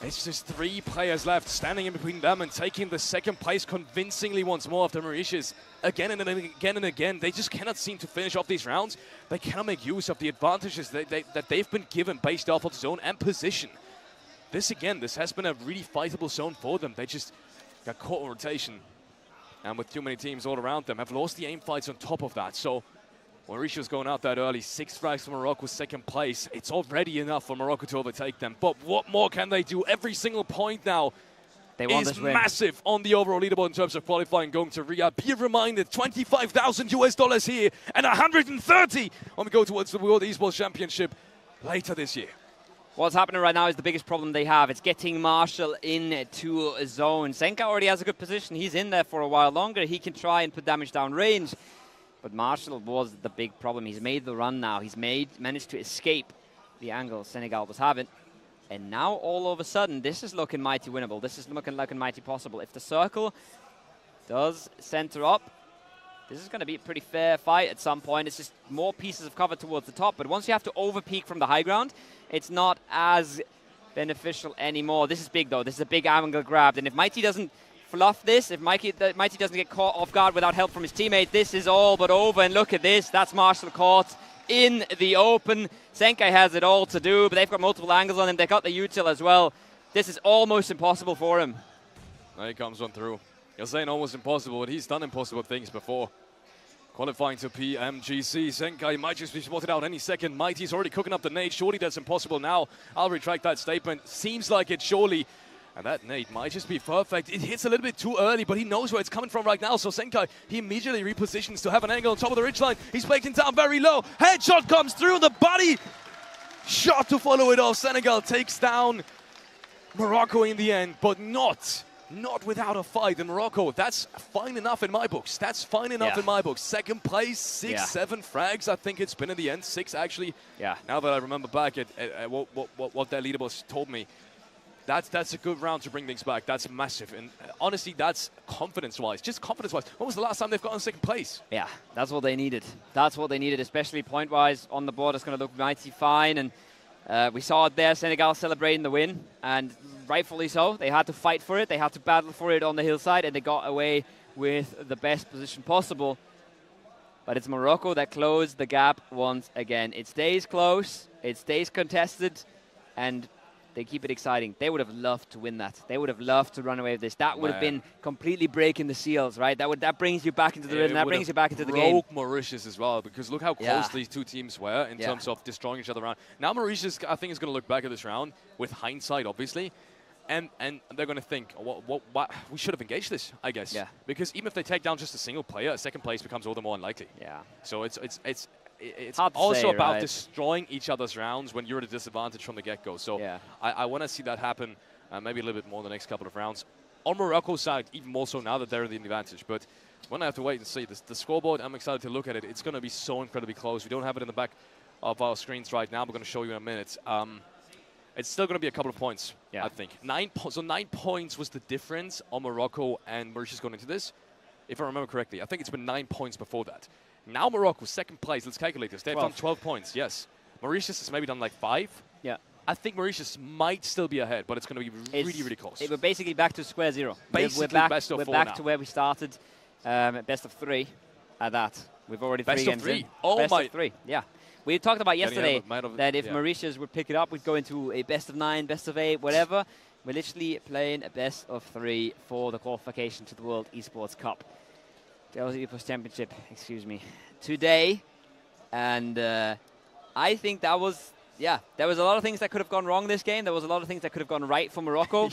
It's just 3 players left, standing in between them and taking the second place convincingly once more after Mauritius. Again and again and again, they just cannot seem to finish off these rounds. They cannot make use of the advantages that they've been given based off of zone and position. This has been a really fightable zone for them. They just got caught on rotation. And with too many teams all around them, have lost the aim fights on top of that. So Mauritius going out that early, 6 frags for Morocco, second place. It's already enough for Morocco to overtake them. But what more can they do? Every single point now is massive on the overall leaderboard in terms of qualifying, going to Riyadh. Be reminded, $25,000 here and 130 when we go towards the World Esports Championship later this year. What's happening right now is the biggest problem they have. It's getting Marshall into a zone. Senka already has a good position. He's in there for a while longer. He can try and put damage down range. But Marshall was the big problem. He's made the run now. He's managed to escape the angle Senegal was having. And now, all of a sudden, this is looking mighty winnable. This is looking mighty possible. If the circle does center up, this is going to be a pretty fair fight at some point. It's just more pieces of cover towards the top. But once you have to over-peak from the high ground, it's not as beneficial anymore. This is big, though. This is a big angle grab. And if Mighty doesn't fluff this, if Mighty doesn't get caught off guard without help from his teammate, this is all but over. And look at this. That's Marshall caught in the open. Senkai has it all to do, but they've got multiple angles on him. They've got the util as well. This is almost impossible for him. Now he comes on through. You're saying almost impossible, but he's done impossible things before. Qualifying to PMGC, Zenkai might just be spotted out any second. Mighty's already cooking up the nade. Surely that's impossible now. I'll retract that statement. Seems like it, surely. And that nade might just be perfect. It hits a little bit too early, but he knows where it's coming from right now. So Zenkai, he immediately repositions to have an angle on top of the ridgeline. He's baking down very low. Headshot comes through the body. Shot to follow it off. Senegal takes down Morocco in the end, but not without a fight in Morocco. That's fine enough in my books. That's fine enough in my books. Second place, 6-7 frags. I think it's been in the end. 6 actually. Yeah. Now that I remember back at what their leaderboards told me, that's a good round to bring things back. That's massive. And honestly, that's confidence-wise. Just confidence-wise. When was the last time they've gotten second place? Yeah, that's what they needed. That's what they needed, especially point-wise. On the board, it's going to look mighty fine. And we saw it there, Senegal celebrating the win. And rightfully so. They had to fight for it. They had to battle for it on the hillside. And they got away with the best position possible. But it's Morocco that closed the gap once again. It stays close. It stays contested. And they keep it exciting. They would have loved to win that. They would have loved to run away with this. That would have been completely breaking the seals, right? That brings you back into the rhythm. That brings you back into the game. Broke Mauritius as well, because look how close these two teams were in terms of destroying each other around. Now Mauritius, I think, is going to look back at this round with hindsight, obviously, and they're going to think, what we should have engaged this, I guess. Yeah. Because even if they take down just a single player, second place becomes all the more unlikely. Yeah. So it's also about destroying each other's rounds when you're at a disadvantage from the get-go. So I want to see that happen maybe a little bit more in the next couple of rounds. On Morocco's side, even more so now that they're in the advantage. But we're going to have to wait and see. The scoreboard, I'm excited to look at it. It's going to be so incredibly close. We don't have it in the back of our screens right now. We're going to show you in a minute. It's still going to be a couple of points, I think. 9 points was the difference on Morocco and Mauritius going into this, if I remember correctly. I think it's been 9 points before that. Now Morocco, second place. Let's calculate this. They've done 12 points, yes. Mauritius has maybe done like 5. Yeah. I think Mauritius might still be ahead, but it's going to be really, really close. We're basically back to square zero. Basically, we're back to where we started. Best of 3 at that. We've already best 3 of games 3. in. Oh best my. Of 3, yeah. We talked about yesterday that if Mauritius would pick it up, we'd go into a best of 9, best of 8, whatever. We're literally playing a best of 3 for the qualification to the World Esports Cup. The Esports Championship, excuse me, today. And I think that was, there was a lot of things that could have gone wrong this game. There was a lot of things that could have gone right for Morocco.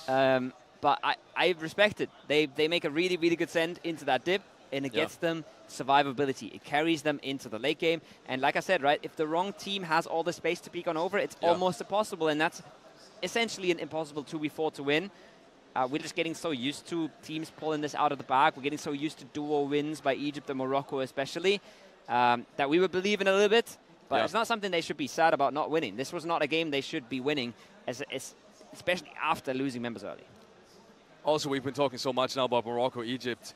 But I respect it. They make a really, really good send into that dip, and it gets them survivability. It carries them into the late game. And like I said, right, if the wrong team has all the space to be gone over, it's almost impossible. And that's essentially an impossible 2v4 to win. We're just getting so used to teams pulling this out of the bag. We're getting so used to duo wins by Egypt and Morocco especially, that we would believe in a little bit. But it's not something they should be sad about not winning. This was not a game they should be winning, especially after losing members early. Also, we've been talking so much now about Morocco, Egypt,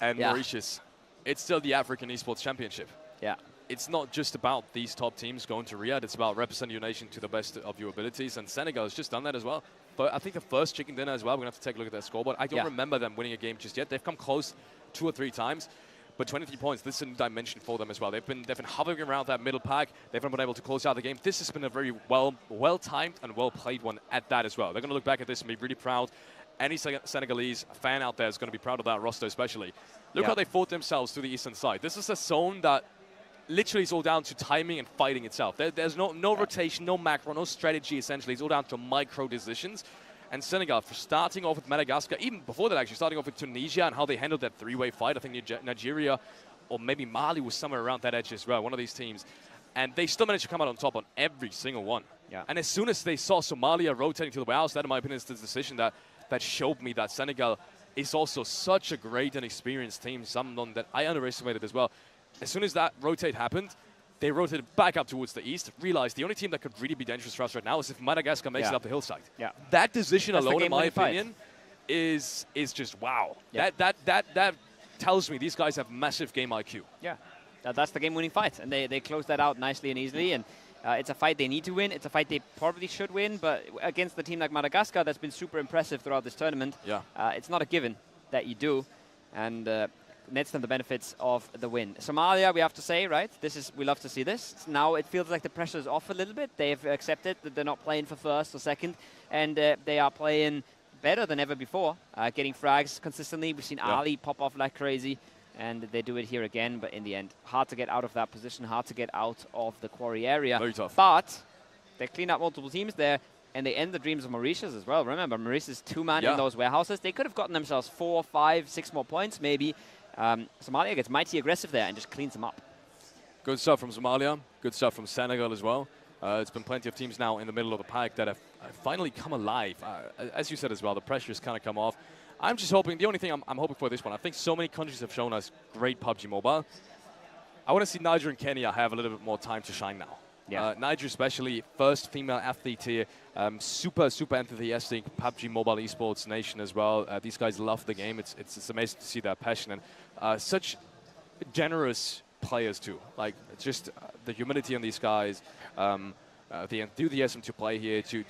and Mauritius. It's still the African Esports Championship. Yeah. It's not just about these top teams going to Riyadh. It's about representing your nation to the best of your abilities. And Senegal has just done that as well. But I think the first chicken dinner as well, we're going to have to take a look at their scoreboard. I don't remember them winning a game just yet. They've come close 2 or 3 times. But 23 points, this is a new dimension for them as well. They've been hovering around that middle pack. They haven't been able to close out the game. This has been a very well-timed and well-played one at that as well. They're going to look back at this and be really proud. Any Senegalese fan out there is going to be proud of that roster especially. Look how they fought themselves to the eastern side. This is a zone that literally is all down to timing and fighting itself. There's no rotation, no macro, no strategy essentially. It's all down to micro decisions. And Senegal, for starting off with Madagascar, even before that actually, starting off with Tunisia and how they handled that 3-way fight. I think Nigeria or maybe Mali was somewhere around that edge as well, one of these teams. And they still managed to come out on top on every single one. Yeah. And as soon as they saw Somalia rotating to the way out, that in my opinion is the decision that showed me that Senegal is also such a great and experienced team, someone that I underestimated as well. As soon as that rotate happened, they rotated back up towards the east, realized the only team that could really be dangerous for us right now is if Madagascar makes it up the hillside. Yeah. That decision alone, in my opinion, is just wow. Yeah. That tells me these guys have massive game IQ. Yeah, that's the game-winning fight, and they closed that out nicely and easily. And it's a fight they need to win. It's a fight they probably should win, but against a team like Madagascar that's been super impressive throughout this tournament, it's not a given that you do. And nets them the benefits of the win. Somalia, we have to say, right? We love to see this. Now it feels like the pressure is off a little bit. They've accepted that they're not playing for first or second, and they are playing better than ever before, getting frags consistently. We've seen Ali pop off like crazy, and they do it here again, but in the end, hard to get out of that position, hard to get out of the quarry area. Very tough. But they clean up multiple teams there, and they end the dreams of Mauritius as well. Remember, Mauritius 2-man in those warehouses. They could have gotten themselves 4, 5, 6 more points, maybe. Somalia gets mighty aggressive there and just cleans them up. Good stuff from Somalia. Good stuff from Senegal as well. It's been plenty of teams now in the middle of the pack that have finally come alive. As you said as well, the pressure's kind of come off. I'm just hoping, the only thing I'm hoping for this one, I think so many countries have shown us great PUBG Mobile. I want to see Niger and Kenya have a little bit more time to shine now. Yeah. Niger especially, first female athlete here, super enthusiastic PUBG Mobile Esports nation as well. These guys love the game. It's amazing to see their passion, and such generous players too. Like, just the humility on these guys, the enthusiasm to play here, to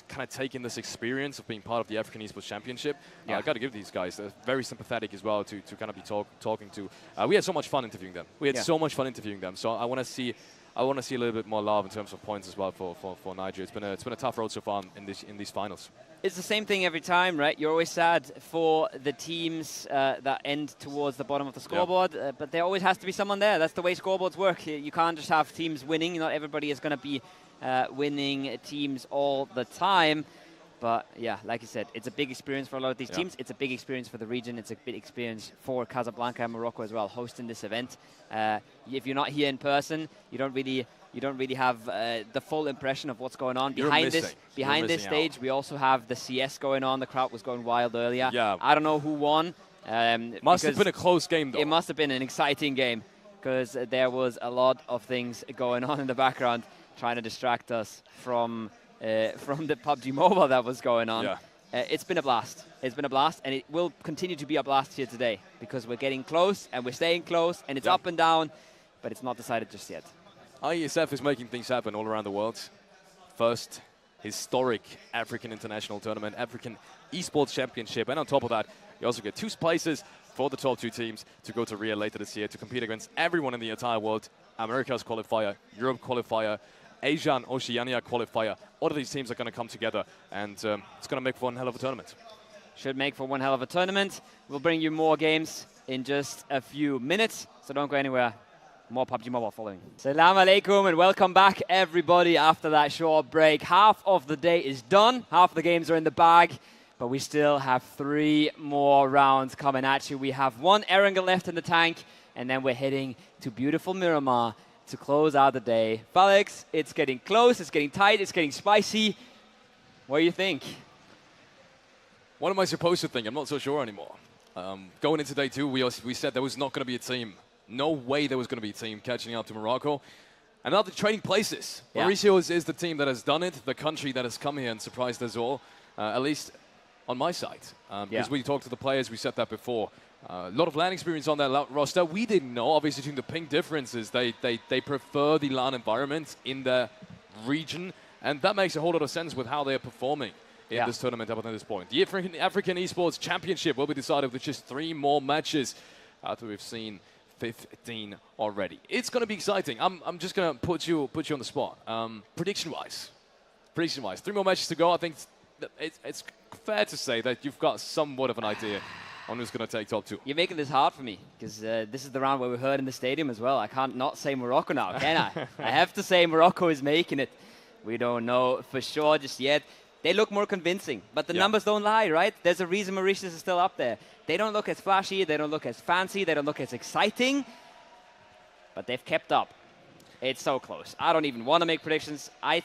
kind of take in this experience of being part of the African Esports Championship. I got to give these guys, they're very sympathetic as well to kind of be talking to. We had so much fun interviewing them. So much fun interviewing them. So I want to see a little bit more love in terms of points as well for Niger. It's been a tough road so far in these finals. It's the same thing every time, right? You're always sad for the teams that end towards the bottom of the scoreboard, but there always has to be someone there. That's the way scoreboards work. You can't just have teams winning. Not everybody is going to be winning teams all the time. But yeah, like you said, it's a big experience for a lot of these teams. It's a big experience for the region. It's a big experience for Casablanca and Morocco as well, hosting this event. If you're not here in person, you don't really have the full impression of what's going on behind this stage. We also have the CS going on. The crowd was going wild earlier. Yeah. I don't know who won. Must have been a close game, though. It must have been an exciting game because there was a lot of things going on in the background trying to distract us from the PUBG Mobile that was going on. Yeah. It's been a blast. It's been a blast, and it will continue to be a blast here today because we're getting close and we're staying close, and it's up and down, but it's not decided just yet. Iesf is making things happen all around the world. First historic African international tournament, African Esports Championship, and on top of that, you also get 2 places for the top 2 teams to go to Rio later this year to compete against everyone in the entire world. America's qualifier, Europe qualifier, Asia and Oceania qualifier. All of these teams are going to come together, and it's going to make for one hell of a tournament. Should make for one hell of a tournament. We'll bring you more games in just a few minutes, so don't go anywhere. More PUBG Mobile following. Salam alaikum and welcome back, everybody, after that short break. Half of the day is done. Half the games are in the bag, but we still have 3 more rounds coming at you. We have 1 Erangel left in the tank, and then we're heading to beautiful Miramar to close out the day. Felix, it's getting close, it's getting tight, it's getting spicy. What do you think? What am I supposed to think? I'm not so sure anymore. Going into day 2, we said there was not going to be a team. No way there was going to be a team catching up to Morocco. And now they're trading places. Yeah. Mauricio is the team that has done it, the country that has come here and surprised us all, at least on my side. Because we talked to the players, we said that before. A lot of LAN experience on that roster. We didn't know, obviously, between the ping differences. They prefer the LAN environment in the region, and that makes a whole lot of sense with how they are performing in this tournament up until this point. The African Esports Championship will be decided with just 3 more matches after we've seen 15 already. It's going to be exciting. I'm just going to put you on the spot. Prediction-wise, 3 more matches to go. I think it's fair to say that you've got somewhat of an idea on who's going to take top 2. You're making this hard for me because this is the round where we heard in the stadium as well. I can't not say Morocco now, can I? I have to say Morocco is making it. We don't know for sure just yet. They look more convincing, but the numbers don't lie, right? There's a reason Mauritius is still up there. They don't look as flashy, they don't look as fancy, they don't look as exciting, but they've kept up. It's so close. I don't even want to make predictions. I'm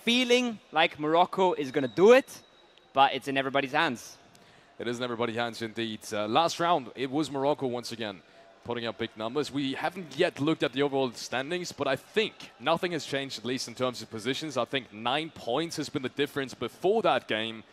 feeling like Morocco is going to do it, but it's in everybody's hands. It is in everybody's hands indeed. Last round, it was Morocco once again, putting up big numbers. We haven't yet looked at the overall standings, but I think nothing has changed, at least in terms of positions. I think 9 points has been the difference before that game.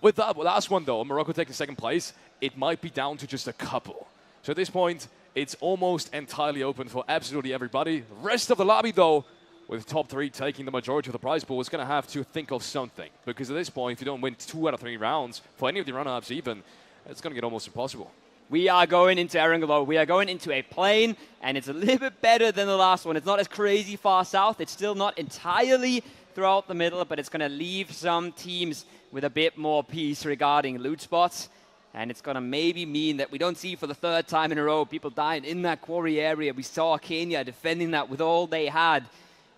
With that last one, though, Morocco taking 2nd place, it might be down to just a couple. So at this point, it's almost entirely open for absolutely everybody. The rest of the lobby, though, with top 3 taking the majority of the prize pool, is going to have to think of something. Because at this point, if you don't win 2 out of 3 rounds, for any of the run-ups even, it's going to get almost impossible. We are going into Erangel. We are going into a plane, and it's a little bit better than the last one. It's not as crazy far south. It's still not entirely throughout the middle, but it's going to leave some teams with a bit more peace regarding loot spots. And it's going to maybe mean that we don't see for the third time in a row people dying in that quarry area. We saw Kenya defending that with all they had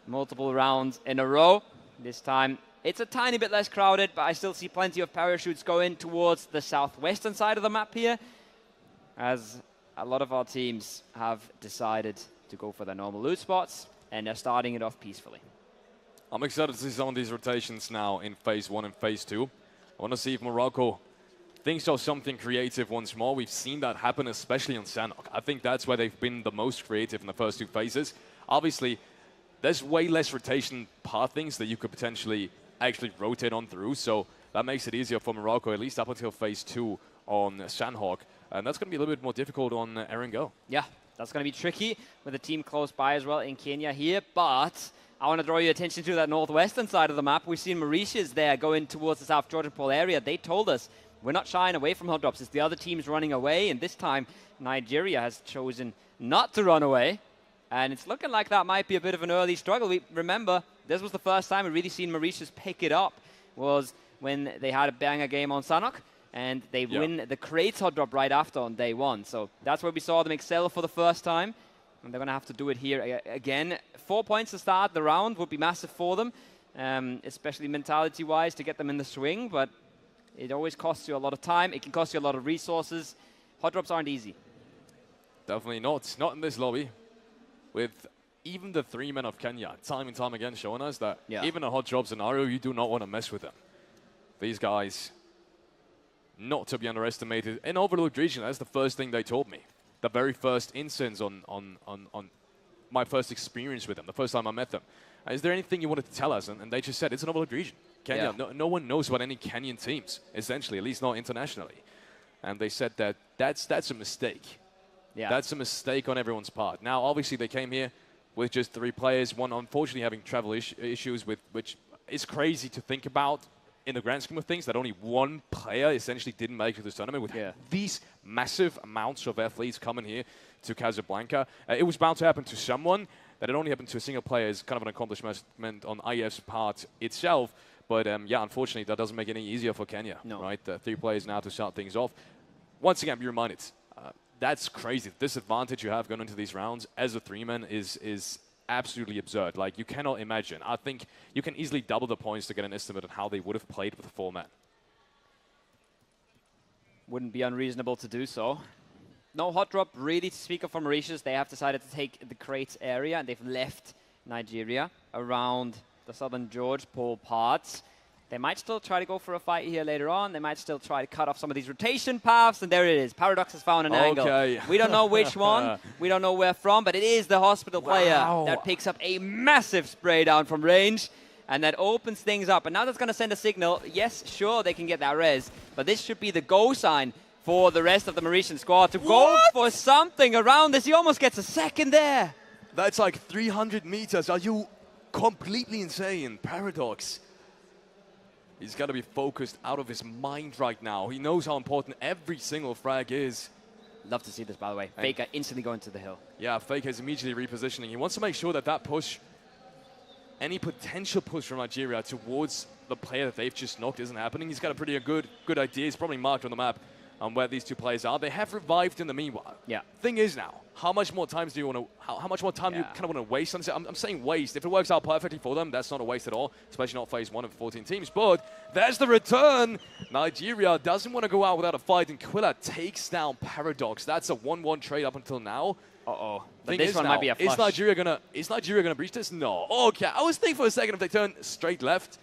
multiple rounds in a row. This time it's a tiny bit less crowded, but I still see plenty of parachutes going towards the southwestern side of the map here, as a lot of our teams have decided to go for their normal loot spots, and they're starting it off peacefully. I'm excited to see some of these rotations now in Phase 1 and Phase 2. I want to see if Morocco thinks of something creative once more. We've seen that happen, especially on Sanhok. I think that's where they've been the most creative in the first 2 phases. Obviously, there's way less rotation pathings that you could potentially actually rotate on through, so that makes it easier for Morocco, at least up until Phase 2 on Sanhok. And that's going to be a little bit more difficult on Erangel. Yeah, that's going to be tricky with a team close by as well in Kenya here, but I want to draw your attention to that northwestern side of the map. We've seen Mauritius there going towards the South Georgian Pole area. They told us we're not shying away from hot drops. It's the other teams running away, and this time Nigeria has chosen not to run away. And it's looking like that might be a bit of an early struggle. Remember, this was the first time we really seen Mauritius pick it up, was when they had a banger game on Sanhok, and they win the crates hot drop right after on day 1. So that's where we saw them excel for the first time, and they're going to have to do it here again. 4 points to start the round would be massive for them, especially mentality-wise to get them in the swing, but it always costs you a lot of time. It can cost you a lot of resources. Hot drops aren't easy. Definitely not. Not in this lobby. With even the 3 men of Kenya, time and time again showing us that even a hot drop scenario, you do not want to mess with them. These guys, not to be underestimated. In Overlooked region, that's the first thing they told me. The very first instance on my first experience with them, the first time I met them. Is there anything you wanted to tell us? And they just said, it's an Overlooked region. Kenya, no one knows about any Kenyan teams, essentially, at least not internationally. And they said that that's a mistake. Yeah. That's a mistake on everyone's part. Now, obviously, they came here with just 3 players, one unfortunately having travel issues, which is crazy to think about in the grand scheme of things, that only 1 player essentially didn't make it to this tournament with these massive amounts of athletes coming here to Casablanca. It was bound to happen to someone. That it only happened to a single player is kind of an accomplishment on Iesf's part itself. But yeah, unfortunately, that doesn't make it any easier for Kenya, right? 3 players now to start things off. Once again, be reminded, that's crazy. The disadvantage you have going into these rounds as a 3-man is absolutely absurd. Like, you cannot imagine. I think you can easily double the points to get an estimate on how they would have played with a 4-man. Wouldn't be unreasonable to do so. No hot drop really to speak of for Mauritius. They have decided to take the crates area, and they've left Nigeria around the southern George Pole parts. They might still try to go for a fight here later on. They might still try to cut off some of these rotation paths, and there it is. Paradox has found an angle. We don't know which one. We don't know where from, but it is the hospital player that picks up a massive spray down from range, and that opens things up. And now that's going to send a signal. Yes, sure, they can get that res, but this should be the go sign for the rest of the Mauritian squad to go for something around this. He almost gets a second there. That's like 300 meters. Are you completely insane? Paradox. He's got to be focused out of his mind right now. He knows how important every single frag is. Love to see this, by the way. Faker instantly going to the hill. Yeah, Faker is immediately repositioning. He wants to make sure that that push, any potential push from Nigeria towards the player that they've just knocked isn't happening. He's got a pretty good idea. He's probably marked on the map on where these 2 players are. They have revived in the meanwhile. Yeah. Thing is now, how much more time do you want to? How much more time do you kind of want to waste on this? I'm saying waste. If it works out perfectly for them, that's not a waste at all. Especially not phase 1 of 14 teams. But there's the return. Nigeria doesn't want to go out without a fight, and Quilla takes down Paradox. That's a 1-1 trade up until now. But this one might be a flush. Is Nigeria gonna breach this? No. Okay. I was thinking for a second if they turn straight left,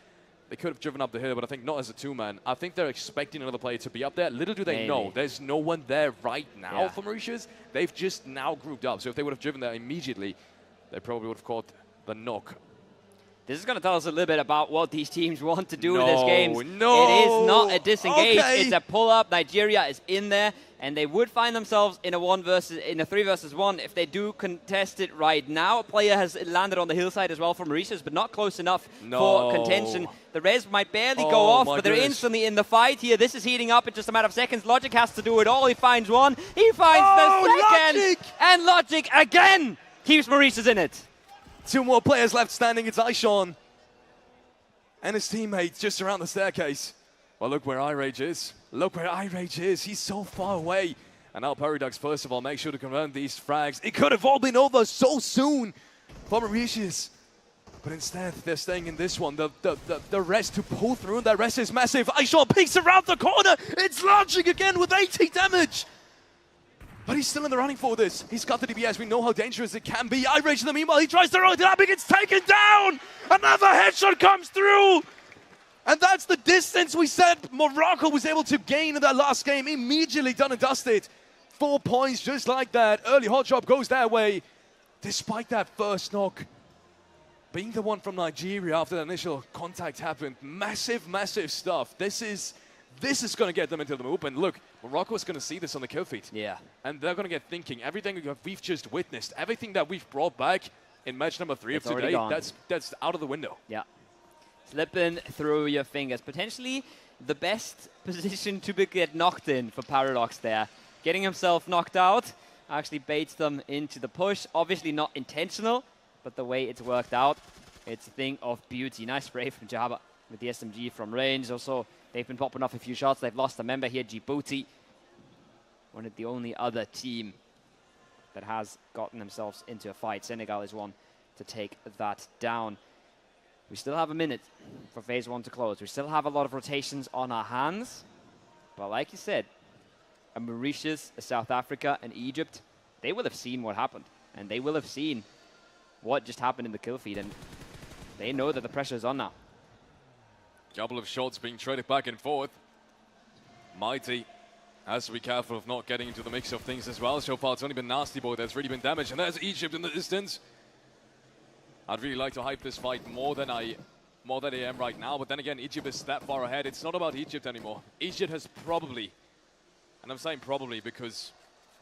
they could have driven up the hill, but I think not as a 2-man. I think they're expecting another player to be up there. Little do they know, there's no one there right now for Mauritius. They've just now grouped up. So if they would have driven there immediately, they probably would have caught the knock. This is going to tell us a little bit about what these teams want to do in this game. It is not a disengage. It's a pull-up. Nigeria is in there, and they would find themselves in a 3 versus 1 if they do contest it right now. A player has landed on the hillside as well for Mauritius, but not close enough for contention. The res might barely go off, but they're instantly in the fight here. This is heating up in just a matter of seconds. Logic has to do it all. He finds one. He finds the second. Logic! And Logic again keeps Mauritius in it. 2 more players left standing. It's Aishon and his teammates just around the staircase. Well, look where iRage is. Look where iRage is. He's so far away. And now Paradox, first of all, make sure to confirm these frags. It could have all been over so soon for Mauritius. But instead, they're staying in this one. The rest to pull through, and that rest is massive. Aishon peeks around the corner. It's launching again with 80 damage. But he's still in the running for this. He's got the DPS. We know how dangerous it can be. iRage in the meanwhile, he tries to roll it up. He gets taken down. Another headshot comes through. And that's the distance we said Morocco was able to gain in that last game. Immediately done and dusted. 4 points just like that. Early hot drop goes their way. Despite that first knock being the one from Nigeria after the initial contact happened. Massive, massive stuff. This is going to get them into the move. And look, Morocco is going to see this on the kill feed. Yeah. And they're going to get thinking. Everything we've just witnessed, everything that we've brought back in match number 3 of today, that's out of the window. Yeah. Slipping through your fingers. Potentially the best position to get knocked in for Paradox there. Getting himself knocked out actually baits them into the push. Obviously not intentional, but the way it's worked out, it's a thing of beauty. Nice spray from Jabba with the SMG from range. Also, they've been popping off a few shots. They've lost a member here, Djibouti. One of the only other team that has gotten themselves into a fight. Senegal is one to take that down. We still have a minute for phase 1 to close. We still have a lot of rotations on our hands. But like you said, a Mauritius, a South Africa, and Egypt, they will have seen what happened. And they will have seen what just happened in the kill feed. And they know that the pressure is on now. Couple of shots being traded back and forth. Mighty has to be careful of not getting into the mix of things as well. So far, it's only been Nasty Boy that's really been damaged. And there's Egypt in the distance. I'd really like to hype this fight more than I am right now. But then again, Egypt is that far ahead. It's not about Egypt anymore. Egypt has probably, and I'm saying probably because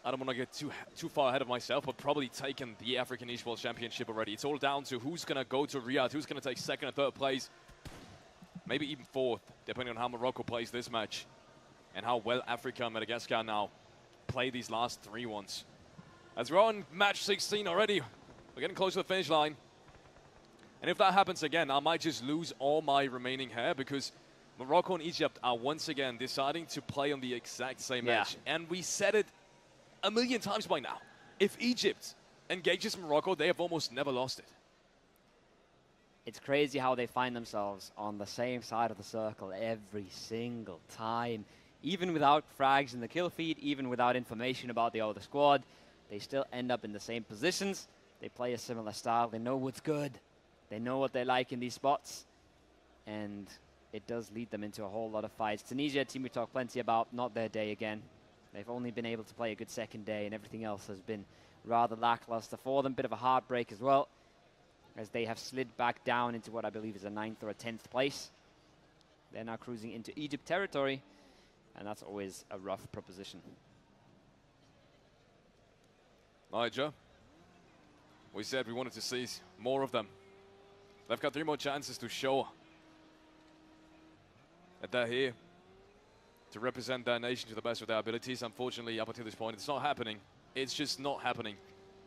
I don't want to get too far ahead of myself, but probably taken the African Esports Championship already. It's all down to who's going to go to Riyadh, who's going to take 2nd and 3rd place, maybe even 4th, depending on how Morocco plays this match and how well Africa and Madagascar now play these last 3 ones. As we're on match 16 already, we're getting close to the finish line. And if that happens again, I might just lose all my remaining hair because Morocco and Egypt are once again deciding to play on the exact same match. And we said it a million times by now. If Egypt engages Morocco, they have almost never lost it. It's crazy how they find themselves on the same side of the circle every single time. Even without frags in the kill feed, even without information about the other squad, they still end up in the same positions. They play a similar style. They know what's good. They know what they like in these spots. And it does lead them into a whole lot of fights. Tunisia, a team we talk plenty about, not their day again. They've only been able to play a good second day, and everything else has been rather lackluster for them. Bit of a heartbreak as well, as they have slid back down into what I believe is a 9th or a 10th place. They're now cruising into Egypt territory, and that's always a rough proposition. Niger, we said we wanted to see more of them. They've got 3 more chances to show that they're here to represent their nation to the best of their abilities. Unfortunately, up until this point, it's not happening. It's just not happening.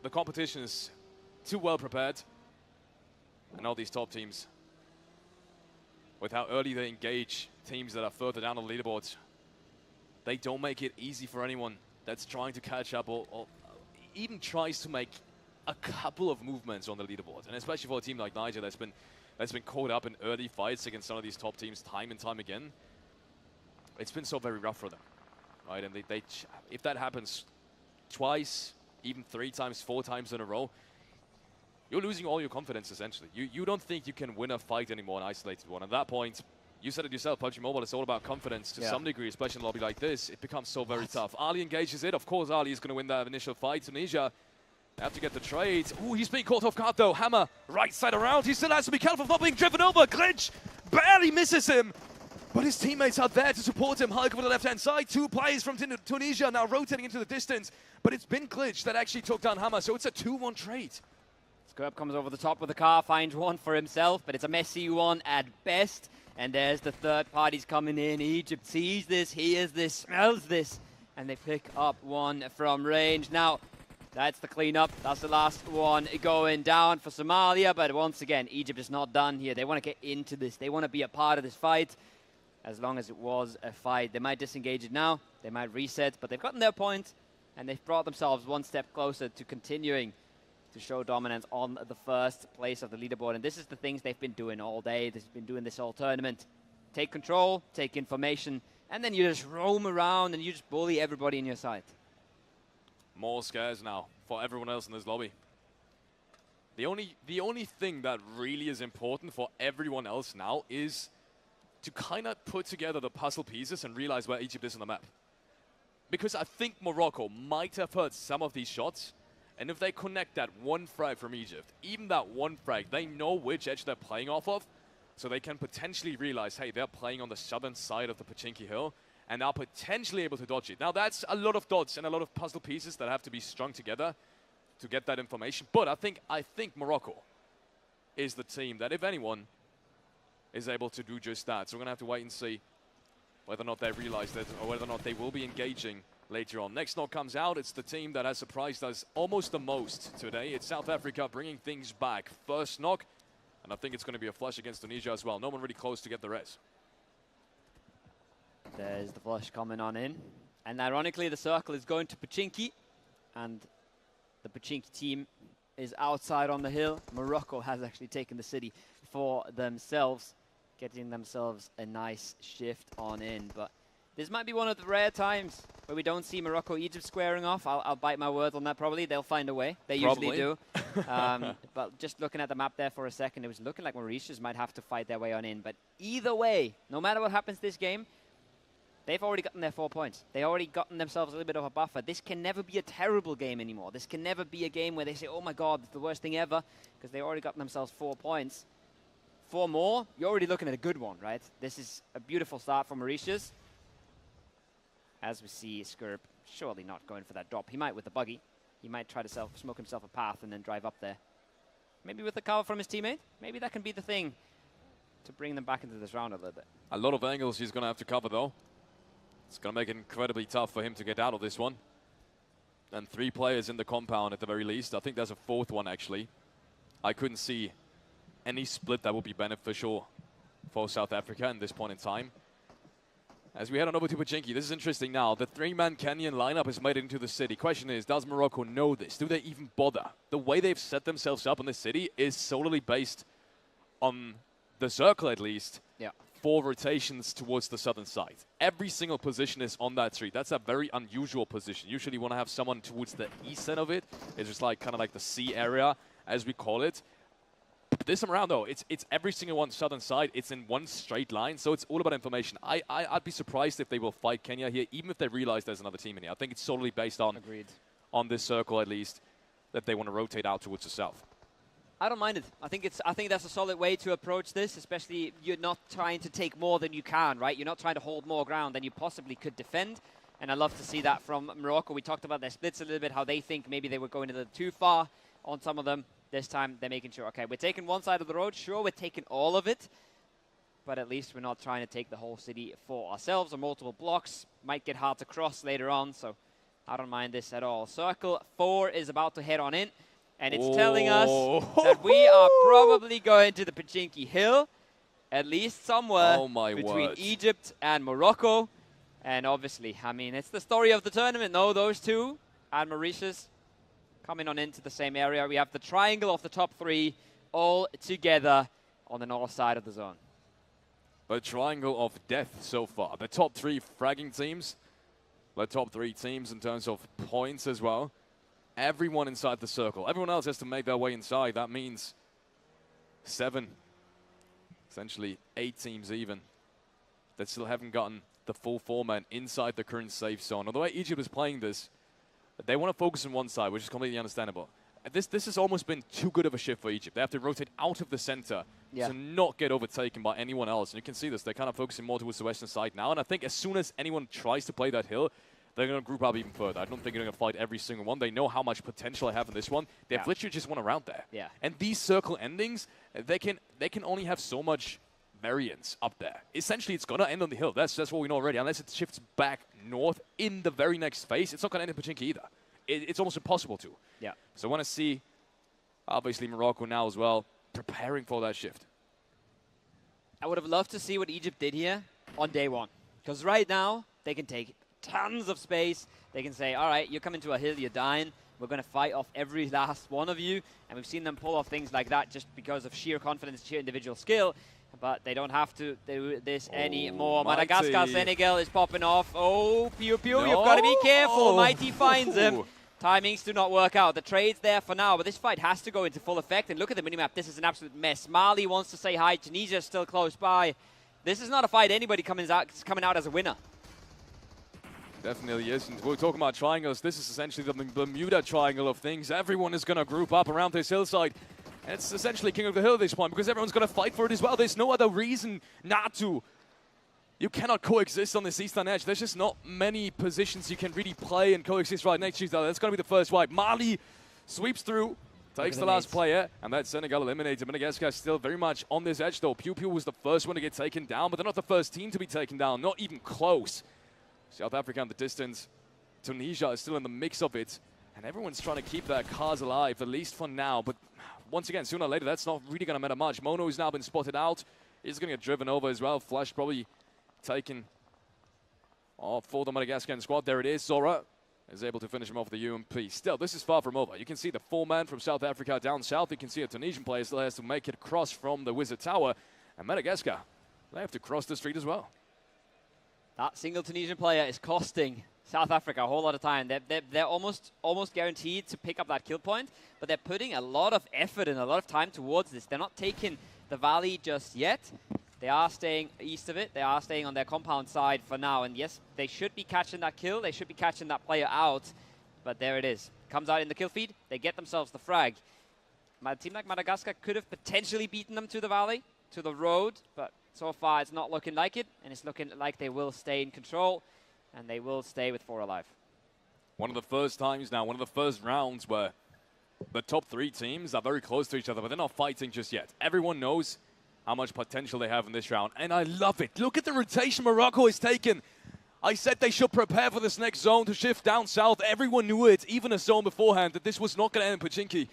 The competition is too well prepared. And all these top teams, with how early they engage teams that are further down on the leaderboards, they don't make it easy for anyone that's trying to catch up or even tries to make a couple of movements on the leaderboard. And especially for a team like Niger that's been caught up in early fights against some of these top teams time and time again. It's been so very rough for them, right? And if that happens twice, even 3 times, 4 times in a row, you're losing all your confidence, essentially. You don't think you can win a fight anymore, an isolated one. At that point, you said it yourself, Pubgm Mobile, it's all about confidence to some degree, especially in a lobby like this. It becomes so very tough. Ali engages it. Of course, Ali is going to win that initial fight. Tunisia have to get the trade. Ooh, he's being caught off guard, though. Hammer, right side around. He still has to be careful of not being driven over. Glitch barely misses him. But his teammates are there to support him. Hulk on the left-hand side. 2 players from Tunisia now rotating into the distance. But it's been Glitch that actually took down Hammer, so it's a 2-1 trade. Skirp comes over the top with the car, finds one for himself, but it's a messy one at best. And there's the third parties coming in. Egypt sees this, hears this, smells this, and they pick up one from range. Now, that's the cleanup. That's the last one going down for Somalia. But once again, Egypt is not done here. They want to get into this. They want to be a part of this fight. as long as it was a fight. They might disengage it now, they might reset, but they've gotten their point, and they've brought themselves one step closer to continuing to show dominance on the first place of the leaderboard. And this is the things they've been doing all day. They've been doing this whole tournament. Take control, take information, and then you just roam around and you just bully everybody in your side. More scares now for everyone else in this lobby. The only thing that really is important for everyone else now is to kind of put together the puzzle pieces and realize where Egypt is on the map. Because I think Morocco might have heard some of these shots, and if they connect that one frag from Egypt, even that one frag, they know which edge they're playing off of, so they can potentially realize, hey, they're playing on the southern side of the Pubgm hill, and are potentially able to dodge it. Now, that's a lot of dots and a lot of puzzle pieces that have to be strung together to get that information. But I think Morocco is the team that, if anyone, is able to do just that. So we're going to have to wait and see whether or not they realize that, or whether or not they will be engaging later on. Next knock comes out. It's the team that has surprised us almost the most today. It's South Africa bringing things back. First knock, and I think it's going to be a flush against Tunisia as well. No one really close to get the res. There's the flush coming on in. And ironically, the circle is going to Pubgm, and the Pubgm team is outside on the hill. Morocco has actually taken the city for themselves, getting themselves a nice shift on in. But this might be one of the rare times where we don't see Morocco-Egypt squaring off. I'll bite my words on that probably. They'll find a way. They usually do. But just looking at the map there for a second, it was looking like Mauritius might have to fight their way on in. But either way, no matter what happens this game, they've already gotten their 4 points. They've already gotten themselves a little bit of a buffer. This can never be a terrible game anymore. This can never be a game where they say, oh my God, it's the worst thing ever, because they already gotten themselves 4 points. 4 more, you're already looking at a good one, right? This is a beautiful start for Mauritius. As we see Skirp surely not going for that drop. He might with the buggy. He might try to smoke himself a path and then drive up there. Maybe with the cover from his teammate. Maybe that can be the thing to bring them back into this round a little bit. A lot of angles he's going to have to cover, though. It's going to make it incredibly tough for him to get out of this one. And 3 players in the compound at the very least. I think there's a 4th one, actually. I couldn't see any split that would be beneficial for South Africa at this point in time. As we head on over to Pubgm, this is interesting now. The 3-man Kenyan lineup has made it into the city. Question is, does Morocco know this? Do they even bother? The way they've set themselves up in the city is solely based on the circle, at least. Yeah. 4 rotations towards the southern side. Every single position is on that tree. That's a very unusual position. Usually you want to have someone towards the east end of it. It's just like kind of like the C area, as we call it. This time around, though, it's every single one southern side. It's in one straight line, so it's all about information. I'd be surprised if they will fight Kenya here, even if they realize there's another team in here. I think it's solely based on, on this circle, at least, that they want to rotate out towards the south. I don't mind it. I think that's a solid way to approach this, especially you're not trying to take more than you can, right? You're not trying to hold more ground than you possibly could defend. And I love to see that from Morocco. We talked about their splits a little bit, how they think maybe they were going a little too far on some of them. This time they're making sure, okay, we're taking one side of the road. Sure, we're taking all of it. But at least we're not trying to take the whole city for ourselves or multiple blocks. Might get hard to cross later on, so I don't mind this at all. Circle 4 is about to head on in. And it's telling us that we are probably going to the Pubgm hill, at least somewhere between Egypt and Morocco. And obviously, I mean, it's the story of the tournament. No, those two and Mauritius coming on into the same area. We have the triangle of the top 3 all together on the north side of the zone. A triangle of death so far. The top 3 fragging teams, the top 3 teams in terms of points as well. Everyone inside the circle. Everyone else has to make their way inside. That means 7, essentially 8 teams even, that still haven't gotten the full format inside the current safe zone. Or the way Egypt is playing this, they want to focus on one side, which is completely understandable. This has almost been too good of a shift for Egypt. They have to rotate out of the center to not get overtaken by anyone else. And you can see this. They're kind of focusing more towards the western side now. And I think as soon as anyone tries to play that hill, they're going to group up even further. I don't think they're going to fight every single one. They know how much potential they have in this one. They have literally just one around there. Yeah. And these circle endings, they can only have so much variance up there. Essentially, it's going to end on the hill. That's what we know already. Unless it shifts back north in the very next phase, it's not going to end in Pubgm either. It's almost impossible to. Yeah. So I want to see, obviously, Morocco now as well, preparing for that shift. I would have loved to see what Egypt did here. on day one. Because right now, they can take tons of space. They can say, all right, you're coming to a hill, you're dying. We're going to fight off every last one of you. And we've seen them pull off things like that just because of sheer confidence, sheer individual skill. But they don't have to do this anymore. Mighty. Madagascar, Senegal is popping off. Oh, Pew Pew, you've got to be careful. Mighty finds him. Timings do not work out. The trade's there for now, but this fight has to go into full effect. And look at the minimap. This is an absolute mess. Mali wants to say hi. Tunisia's still close by. This is not a fight anybody coming out as a winner. Definitely isn't. We're talking about triangles. This is essentially the Bermuda Triangle of things. Everyone is going to group up around this hillside. And it's essentially King of the Hill at this point because everyone's going to fight for it as well. There's no other reason not to. You cannot coexist on this eastern edge. There's just not many positions you can really play and coexist right next to each other. That's going to be the first wipe. Mali sweeps through, takes the last player, and that's Senegal eliminated. Madagascar still very much on this edge, though. Pew Pew was the first one to get taken down, but they're not the first team to be taken down. Not even close. South Africa in the distance. Tunisia is still in the mix of it. And everyone's trying to keep their cars alive, at least for now. But once again, sooner or later, that's not really going to matter much. Mono's now been spotted out. He's going to get driven over as well. Flash probably taken off for the Madagascar squad. There it is. Zora is able to finish him off the UMP. Still, this is far from over. You can see the 4-man from South Africa down south. You can see a Tunisian player still has to make it across from the Wizard Tower. And Madagascar, they have to cross the street as well. That single Tunisian player is costing South Africa a whole lot of time. They're almost guaranteed to pick up that kill point, but they're putting a lot of effort and a lot of time towards this. They're not taking the valley just yet. They are staying east of it. They are staying on their compound side for now. And yes, they should be catching that kill. They should be catching that player out. But there it is. Comes out in the kill feed. They get themselves the frag. A team like Madagascar could have potentially beaten them to the valley, to the road, but so far it's not looking like it, and it's looking like they will stay in control, and they will stay with 4 alive. One of the first times now, one of the first rounds where the top 3 teams are very close to each other, but they're not fighting just yet. Everyone knows how much potential they have in this round, and I love it. Look at the rotation Morocco has taken. I said they should prepare for this next zone to shift down south. Everyone knew it, even a zone beforehand, that this was not going to end in Pubgm.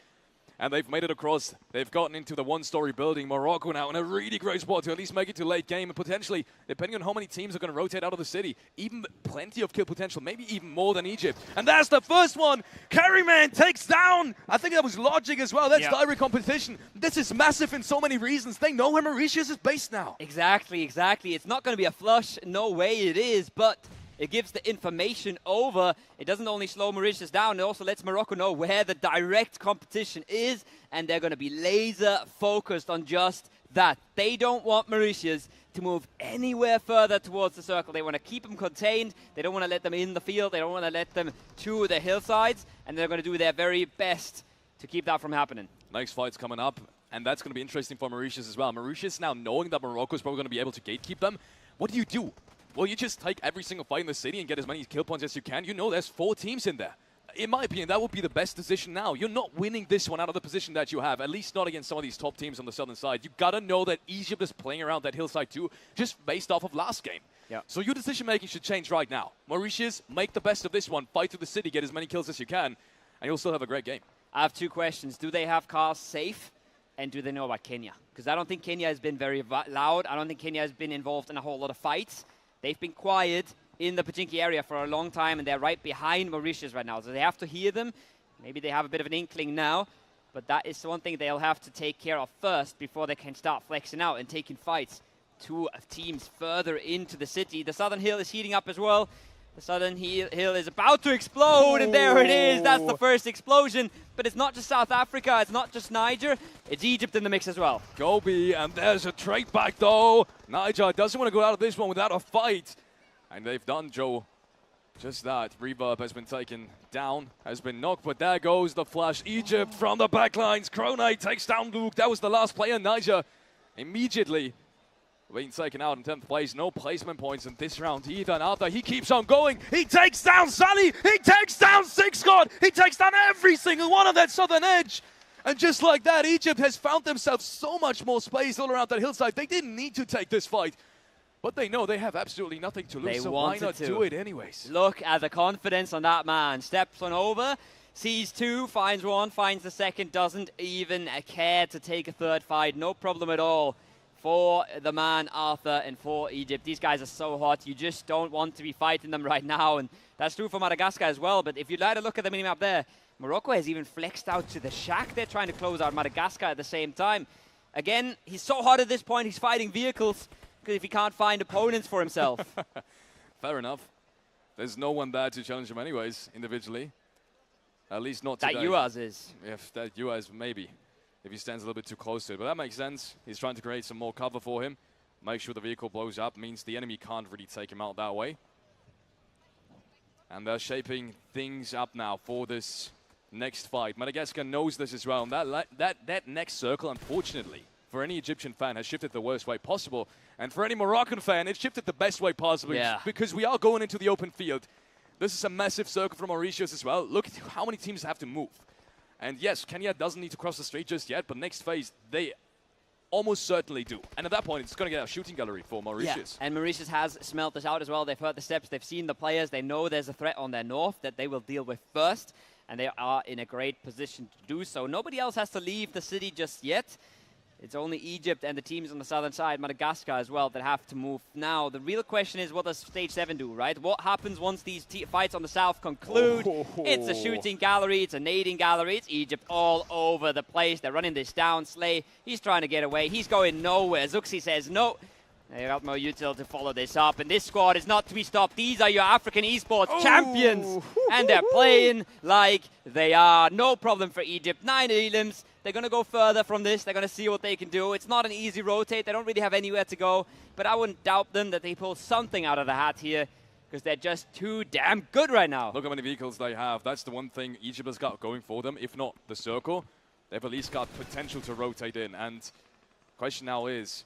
And they've made it across. They've gotten into the 1-story building. Morocco now in a really great spot to at least make it to late game. And potentially, depending on how many teams are going to rotate out of the city, even plenty of kill potential, maybe even more than Egypt. And that's the first one. Carryman takes down. I think that was logic as well. That's direct competition. This is massive in so many reasons. They know where Mauritius is based now. Exactly. It's not going to be a flush. No way it is. But it gives the information over. It doesn't only slow Mauritius down, it also lets Morocco know where the direct competition is, and they're going to be laser focused on just that. They don't want Mauritius to move anywhere further towards the circle. They want to keep them contained. They don't want to let them in the field. They don't want to let them to the hillsides, and they're going to do their very best to keep that from happening. Next fight's coming up, and that's going to be interesting for Mauritius as well. Mauritius now knowing that Morocco is probably going to be able to gatekeep them. What do? Well, you just take every single fight in the city and get as many kill points as you can. You know there's 4 teams in there. In my opinion, that would be the best decision now. You're not winning this one out of the position that you have, at least not against some of these top teams on the southern side. You got to know that Egypt is playing around that hillside too, just based off of last game. Yeah. So your decision-making should change right now. Mauritius, make the best of this one. Fight through the city, get as many kills as you can, and you'll still have a great game. I have 2 questions. Do they have cars safe? And do they know about Kenya? Because I don't think Kenya has been very loud. I don't think Kenya has been involved in a whole lot of fights. They've been quiet in the Pubgm area for a long time, and they're right behind Mauritius right now. So they have to hear them. Maybe they have a bit of an inkling now, but that is one thing they'll have to take care of first before they can start flexing out and taking fights to teams further into the city. The southern hill is heating up as well. The southern hill is about to explode, and there it is. That's the first explosion. But it's not just South Africa, it's not just Niger, it's Egypt in the mix as well. Gobi, and there's a trade back though. Niger doesn't want to go out of this one without a fight. And they've done, Joe, just that. Reverb has been taken down, has been knocked, but there goes the flash. Egypt from the backlines. Kronite takes down Luke. That was the last player. Niger immediately being taken out in 10th place. No placement points in this round either. And Arthur, he keeps on going. He takes down Sunny. He takes down Six God. He takes down every single one of that southern edge. And just like that, Egypt has found themselves so much more space all around that hillside. They didn't need to take this fight. But they know they have absolutely nothing to lose, so why not do it anyways? Look at the confidence on that man. Steps on over, sees 2, finds 1, finds the second, doesn't even care to take a third fight. No problem at all for the man Arthur and for Egypt. These guys are so hot. You just don't want to be fighting them right now. And that's true for Madagascar as well. But if you'd like to look at the minimap there, Morocco has even flexed out to the shack. They're trying to close out Madagascar at the same time. Again, he's so hot at this point, he's fighting vehicles because if he can't find opponents for himself. Fair enough. There's no one there to challenge him anyways, individually. At least not today. That Uaz is. If that Uaz, maybe. If he stands a little bit too close to it. But that makes sense. He's trying to create some more cover for him. Make sure the vehicle blows up. Means the enemy can't really take him out that way. And they're shaping things up now for this next fight. Madagascar knows this as well. And that next circle, unfortunately, for any Egyptian fan, has shifted the worst way possible. And for any Moroccan fan, it's shifted the best way possible. Yeah. Because we are going into the open field. This is a massive circle for Mauritius as well. Look at how many teams have to move. And yes, Kenya doesn't need to cross the street just yet, but next phase, they almost certainly do. And at that point, it's going to get a shooting gallery for Mauritius. Yeah. And Mauritius has smelt this out as well. They've heard the steps, they've seen the players, they know there's a threat on their north that they will deal with first, and they are in a great position to do so. Nobody else has to leave the city just yet. It's only Egypt and the teams on the southern side, Madagascar as well, that have to move now. The real question is, what does Stage 7 do, right? What happens once these fights on the south conclude? It's a shooting gallery, it's a nading gallery, it's Egypt all over the place. They're running this down. Slay, he's trying to get away. He's going nowhere. Zuxi says no. They got more util to follow this up, and this squad is not to be stopped. These are your African esports champions, and they're playing like they are. No problem for Egypt. 9 elims. They're going to go further from this. They're going to see what they can do. It's not an easy rotate. They don't really have anywhere to go, but I wouldn't doubt them that they pull something out of the hat here because they're just too damn good right now. Look how many vehicles they have. That's the one thing Egypt has got going for them. If not the circle, they've at least got potential to rotate in. And the question now is,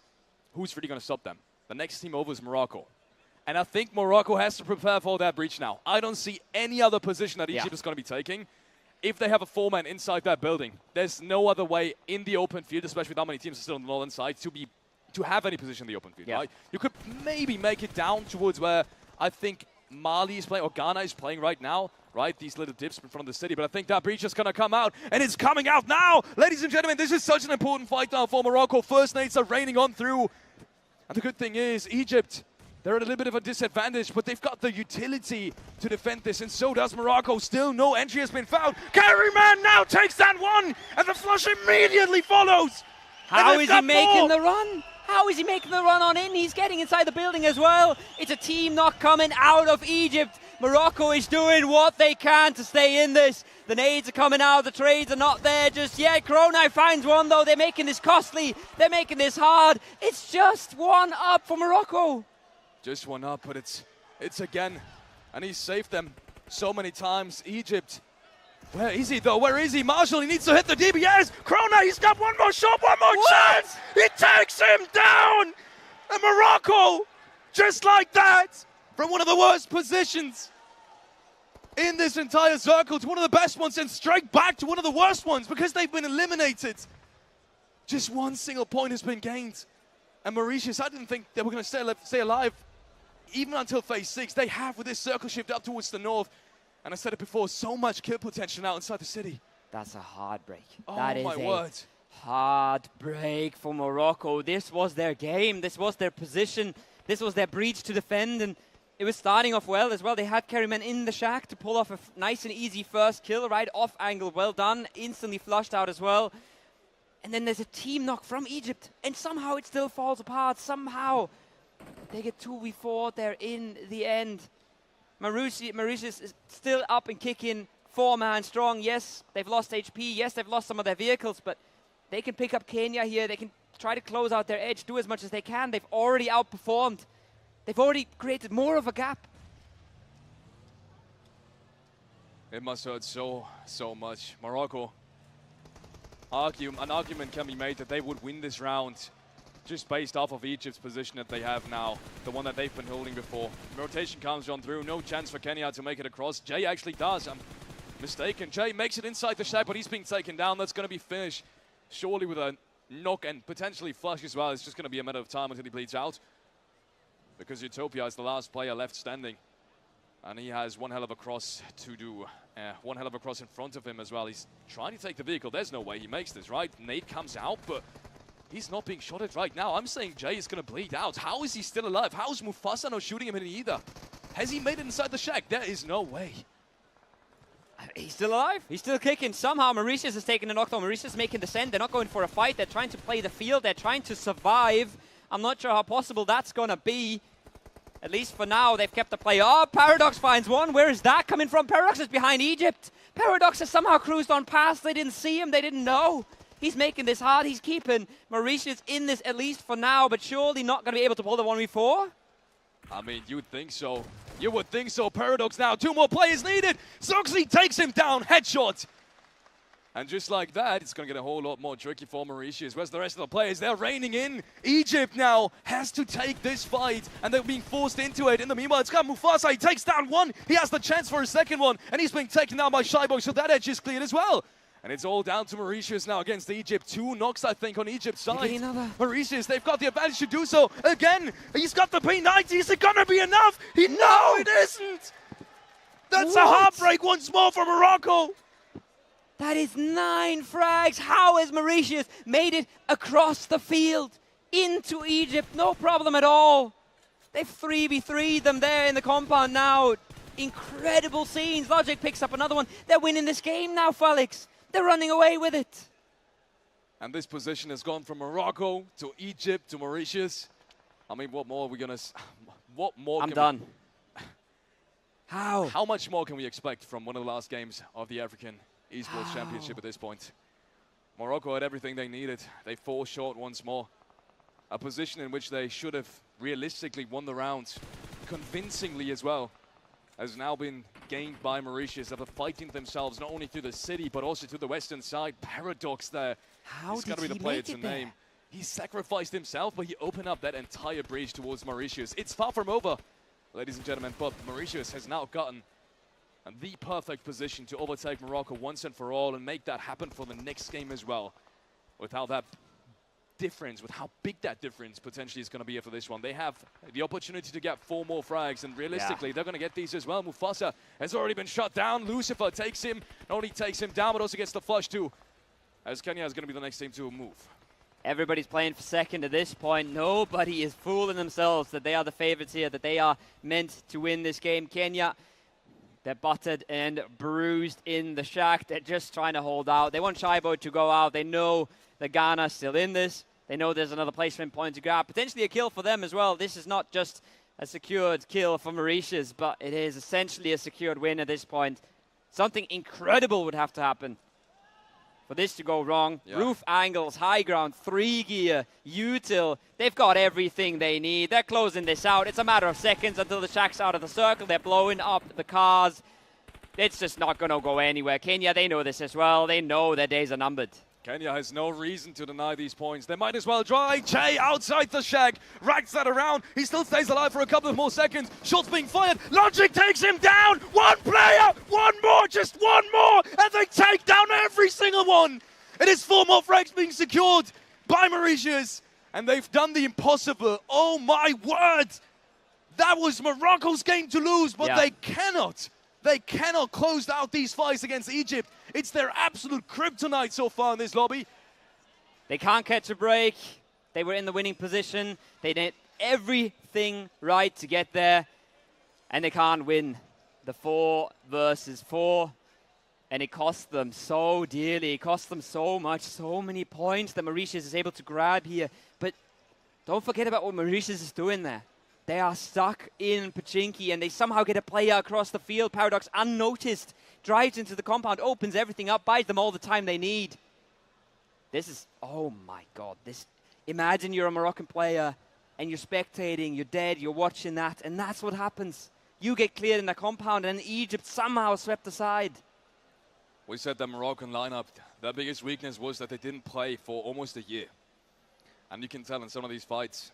who's really going to stop them? The next team over is Morocco. And I think Morocco has to prepare for that breach now. I don't see any other position that Egypt is going to be taking. If they have a 4-man inside that building, there's no other way in the open field, especially with how many teams are still on the northern side, to have any position in the open field, right? You could maybe make it down towards where I think Mali is playing, or Ghana is playing right now, right? These little dips in front of the city, but I think that breach is going to come out, and it's coming out now! Ladies and gentlemen, this is such an important fight now for Morocco. First nades are raining on through. And the good thing is, Egypt, they're at a little bit of a disadvantage, but they've got the utility to defend this, and so does Morocco. Still no entry has been found. Carryman now takes that one, and the flush immediately follows. How is he making the run? How is he making the run on in? He's getting inside the building as well. It's a team knock coming out of Egypt. Morocco is doing what they can to stay in this. The nades are coming out, the trades are not there just yet. Corona finds one though, they're making this costly, they're making this hard. It's just one up for Morocco. Just one up, but it's again, and he's saved them so many times. Egypt, where is he though? Where is he? Marshall, he needs to hit the DBS. Krona, he's got one more shot, one more chance. He takes him down. And Morocco, just like that, from one of the worst positions in this entire circle to one of the best ones, and straight back to one of the worst ones because they've been eliminated. Just one single point has been gained. And Mauritius, I didn't think they were going to stay alive even until phase 6. They have with this circle shift up towards the north. And I said it before, so much kill potential now inside the city. That's a hard break. Oh, that is my word. Hard break for Morocco. This was their game. This was their position. This was their breach to defend. And it was starting off well as well. They had Carryman in the shack to pull off a nice and easy first kill, right off angle. Well done. Instantly flushed out as well. And then there's a team knock from Egypt. And somehow it still falls apart. Somehow they get 2v4. They're in the end. Mauritius is still up and kicking. 4-man strong. Yes, they've lost HP. Yes, they've lost some of their vehicles. But they can pick up Kenya here. They can try to close out their edge. Do as much as they can. They've already outperformed. They've already created more of a gap. It must hurt so much. Morocco. An argument can be made that they would win this round just based off of Egypt's position that they have now, the one that they've been holding before. Rotation comes on through, no chance for Kenya to make it across. Jay actually does. I'm mistaken. Jay makes it inside the shack, but he's being taken down. That's going to be finished, surely with a knock and potentially flush as well. It's just going to be a matter of time until he bleeds out, because Utopia is the last player left standing. And he has one hell of a cross to do. One hell of a cross in front of him as well. He's trying to take the vehicle. There's no way he makes this, right? Nate comes out, but He's not being shot at right now. I'm saying Jay is going to bleed out. How is he still alive? How is Mufasa not shooting him in either? Has he made it inside the shack? There is no way. He's still alive. He's still kicking. Somehow Mauritius is taking the knockdown. Mauritius making the send. They're not going for a fight. They're trying to play the field. They're trying to survive. I'm not sure how possible that's going to be. At least for now, they've kept the play. Oh, Paradox finds one. Where is that coming from? Paradox is behind Egypt. Paradox has somehow cruised on past. They didn't see him. They didn't know. He's making this hard. He's keeping Mauritius in this at least for now, but surely not going to be able to pull the 1v4. I mean, you'd think so. You would think so. Paradox now. 2 more players needed. Zoxley takes him down. Headshot. And just like that, it's going to get a whole lot more tricky for Mauritius. Whereas the rest of the players, they're reining in. Egypt now has to take this fight, and they're being forced into it. In the meanwhile, it's got Mufasa. He takes down one. He has the chance for a second one, and he's being taken down by Shyboy, so that edge is cleared as well. And it's all down to Mauritius now against Egypt. 2 knocks, I think, on Egypt's side. Mauritius, they've got the advantage to do so. Again, he's got the P90. Is it going to be enough? No, it isn't. That's a heartbreak once more for Morocco. That is 9 frags. How has Mauritius made it across the field into Egypt? No problem at all. They've 3v3'd them there in the compound now. Incredible scenes. Logic picks up another one. They're winning this game now, Felix. They're running away with it. And this position has gone from Morocco to Egypt to Mauritius. I mean, what more are we going to... What more I'm done. How much more can we expect from one of the last games of the African Esports Championship at this point? Morocco had everything they needed. They fall short once more. A position in which they should have realistically won the round convincingly as well has now been gained by Mauritius after fighting themselves not only through the city but also to the western side. Paradox there. How He's did got to be he the player make to it there? name. He sacrificed himself, but he opened up that entire bridge towards Mauritius. It's far from over, ladies and gentlemen, but Mauritius has now gotten the perfect position to overtake Morocco once and for all and make that happen for the next game as well. With how that difference, with how big that difference potentially is going to be for this one. They have the opportunity to get 4 more frags, and realistically, they're going to get these as well. Mufasa has already been shot down. Lucifer takes him, not only takes him down, but also gets the flush too, as Kenya is going to be the next team to move. Everybody's playing for second at this point. Nobody is fooling themselves that they are the favorites here, that they are meant to win this game. Kenya, they're battered and bruised in the shack. They're just trying to hold out. They want Shyboy to go out. They know that Ghana's still in this. They know there's another placement point to grab. Potentially a kill for them as well. This is not just a secured kill for Mauritius, but it is essentially a secured win at this point. Something incredible would have to happen for this to go wrong. Roof angles, high ground, 3 gear, util. They've got everything they need. They're closing this out. It's a matter of seconds until the shack's out of the circle. They're blowing up the cars. It's just not going to go anywhere. Kenya, they know this as well. They know their days are numbered. Kenya has no reason to deny these points. They might as well try. Jay outside the shack, racks that around. He still stays alive for a couple of more seconds. Shots being fired. Logic takes him down. 1 player, 1 more, just 1 more, and they take down every single one. It is 4 more frags being secured by Mauritius, and they've done the impossible. Oh my word! That was Morocco's game to lose, but they cannot. They cannot close out these fights against Egypt. It's their absolute kryptonite so far in this lobby. They can't catch a break. They were in the winning position. They did everything right to get there. And they can't win the 4 versus 4. And it cost them so dearly. It cost them so much, so many points that Mauritius is able to grab here. But don't forget about what Mauritius is doing there. They are stuck in Pachinki, and they somehow get a player across the field. Paradox, unnoticed, drives into the compound, opens everything up, buys them all the time they need. This is, oh my God. Imagine you're a Moroccan player, and you're spectating, you're dead, you're watching that, and that's what happens. You get cleared in the compound, and Egypt somehow swept aside. We said the Moroccan lineup, their biggest weakness was that they didn't play for almost a year. And you can tell in some of these fights,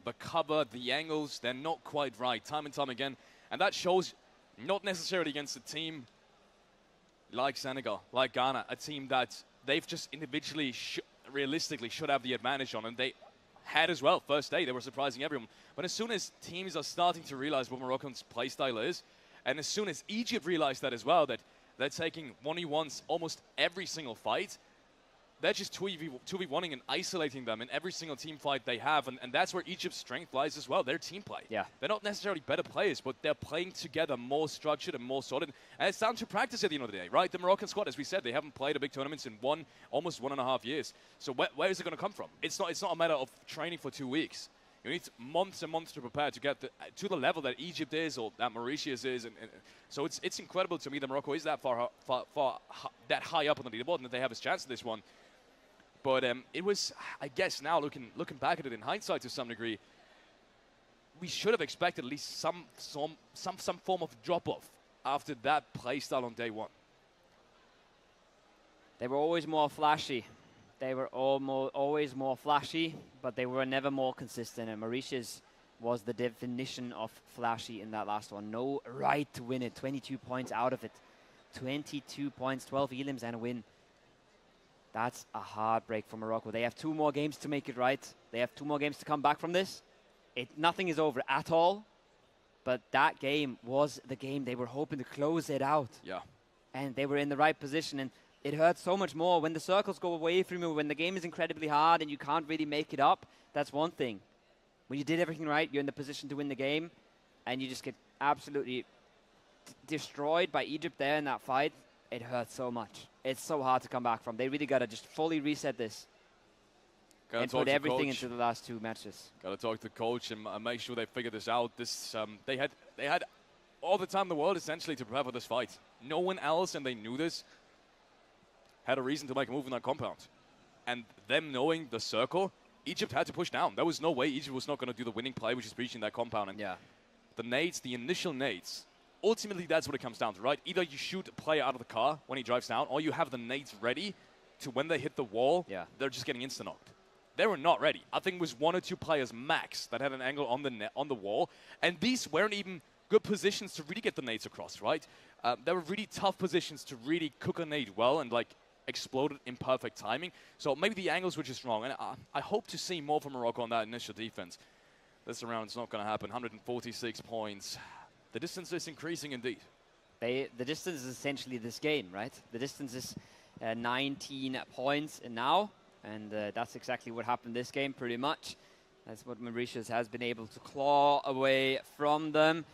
the cover, the angles, they're not quite right, time and time again. And that shows not necessarily against a team like Senegal, like Ghana, a team that they've just individually, realistically, should have the advantage on. And they had as well. First day, they were surprising everyone. But as soon as teams are starting to realize what Moroccan's playstyle is, and as soon as Egypt realized that as well, that they're taking 1v1s almost every single fight, they're just 2v1ing and isolating them in every single team fight they have, and that's where Egypt's strength lies as well, their team play. Yeah. They're not necessarily better players, but they're playing together more structured and more solid, and it's down to practice at the end of the day, right? The Moroccan squad, as we said, they haven't played a big tournament in almost 1.5 years. So where is it going to come from? It's not a matter of training for 2 weeks. You need months and months to prepare to get to the level that Egypt is or that Mauritius is, and so it's incredible to me that Morocco is that that high up on the leaderboard and that they have a chance at this one. But it was, I guess, now looking back at it in hindsight to some degree, we should have expected at least some form of drop-off after that play style on day one. They were always more flashy. They were always more flashy, but they were never more consistent. And Mauritius was the definition of flashy in that last one. No right to win it. 22 points out of it. 22 points, 12 elims and a win. That's a heartbreak for Morocco. They have 2 more games to make it right. They have 2 more games to come back from this. Nothing is over at all. But that game was the game they were hoping to close it out. Yeah. And they were in the right position. And it hurts so much more when the circles go away from you, when the game is incredibly hard and you can't really make it up. That's one thing. When you did everything right, you're in the position to win the game, and you just get absolutely destroyed by Egypt there in that fight. It hurts so much. It's so hard to come back from. They really got to just fully reset this and put everything into the last 2 matches. Got to talk to the coach and make sure they figure this out. This they had all the time in the world essentially to prepare for this fight. No one else, and they knew this, had a reason to make a move in that compound. And them knowing the circle, Egypt had to push down. There was no way Egypt was not going to do the winning play, which is breaching that compound. And the nades, the initial nades, ultimately that's what it comes down to, right? Either you shoot a player out of the car when he drives down, or you have the nades ready to when they hit the wall, they're just getting insta-knocked. They were not ready. I think it was 1 or 2 players max that had an angle on the wall, and these weren't even good positions to really get the nades across, right? They were really tough positions to really cook a nade well and exploded in perfect timing. So maybe the angles were just wrong. And I hope to see more from Morocco on that initial defense. This round is not going to happen. 146 points. The distance is increasing indeed. The distance is essentially this game, right? The distance is 19 points now. And that's exactly what happened this game, pretty much. That's what Mauritius has been able to claw away from them.